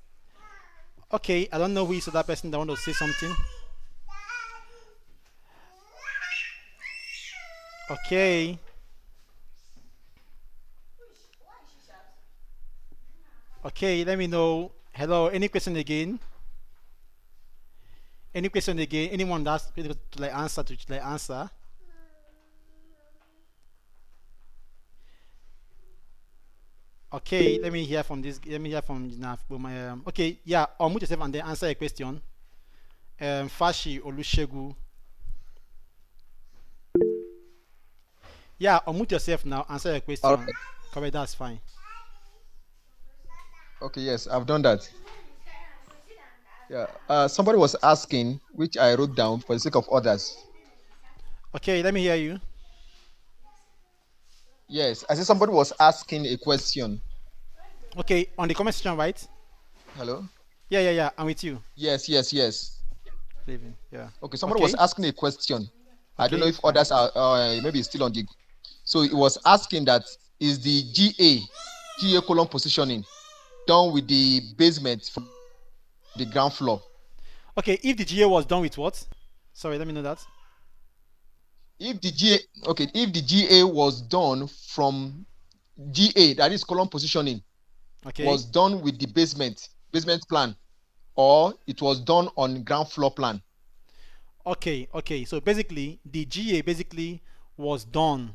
Okay. I don't know who is that person that want to say something. Okay. Okay, let me know. Hello, any question again? Any question again? Anyone that's to like answer to like answer? Okay, let me hear from this. Let me hear from Naf. Okay, yeah, unmute yourself and then answer a question. Fashi Olushegu. Yeah, unmute yourself now. Answer a question. All right. Correct, that's fine. Okay, yes, I've done that. Yeah. Somebody was asking, which I wrote down for the sake of others. Okay, let me hear you. Yes, I said somebody was asking a question. Okay, on the comment section, right? Hello? Yeah. I'm with you. Yes. Leaving. Yeah. Okay, somebody Okay. was asking a question. I don't know Okay. if others are maybe still on the. So it was asking that is the GA column positioning done with the basement from the ground floor? Okay, if the GA was done with what? Sorry, let me know that. If the GA was done from GA, that is column positioning, Okay. was done with the basement plan, or it was done on ground floor plan. Okay. So basically, the GA basically was done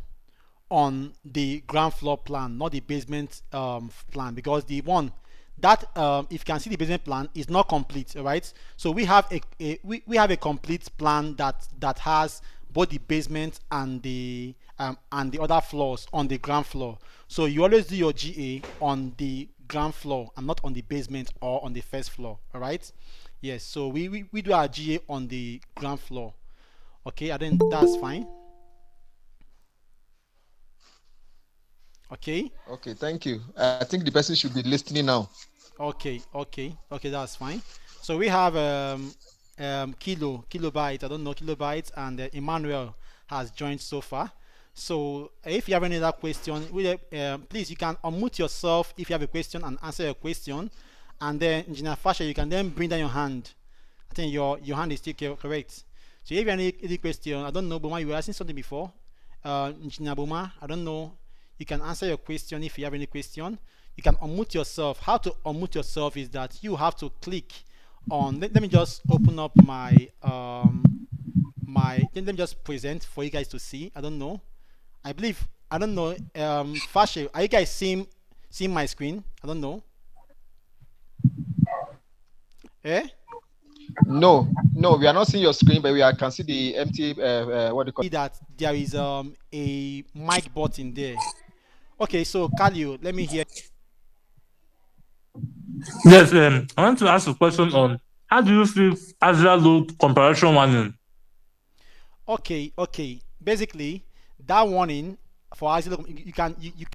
on the ground floor plan, not the basement plan, because the one that if you can see the basement plan is not complete. All right. So we have we have a complete plan that has both the basement and the other floors on the ground floor. So you always do your GA on the ground floor and not on the basement or on the first floor. All right. Yes. So we do our GA on the ground floor. Okay. And then that's fine. Okay. Okay, thank you. I think the person should be listening now. Okay, that's fine. So we have kilobyte. I don't know kilobyte, and Emmanuel has joined so far. So if you have any other question, please you can unmute yourself if you have a question and answer your question, and then Engineer Fasha, you can then bring down your hand. I think your hand is still correct. So if you have any question, I don't know, Boma, you were asking something before. Engineer Boma, I don't know. You can answer your question if you have any question. You can unmute yourself. How to unmute yourself is that you have to click on. Let me just open up my let me just present for you guys to see. I don't know. I believe I don't know. Fashe, are you guys seeing my screen? I don't know. Eh? No, we are not seeing your screen, but can see the empty what do you call it? That there is a mic button there. Okay, so Kalio, let me hear. Yes, I want to ask a question on how do you fix Azure load comparison warning? Okay. Basically, that warning for Azure, you can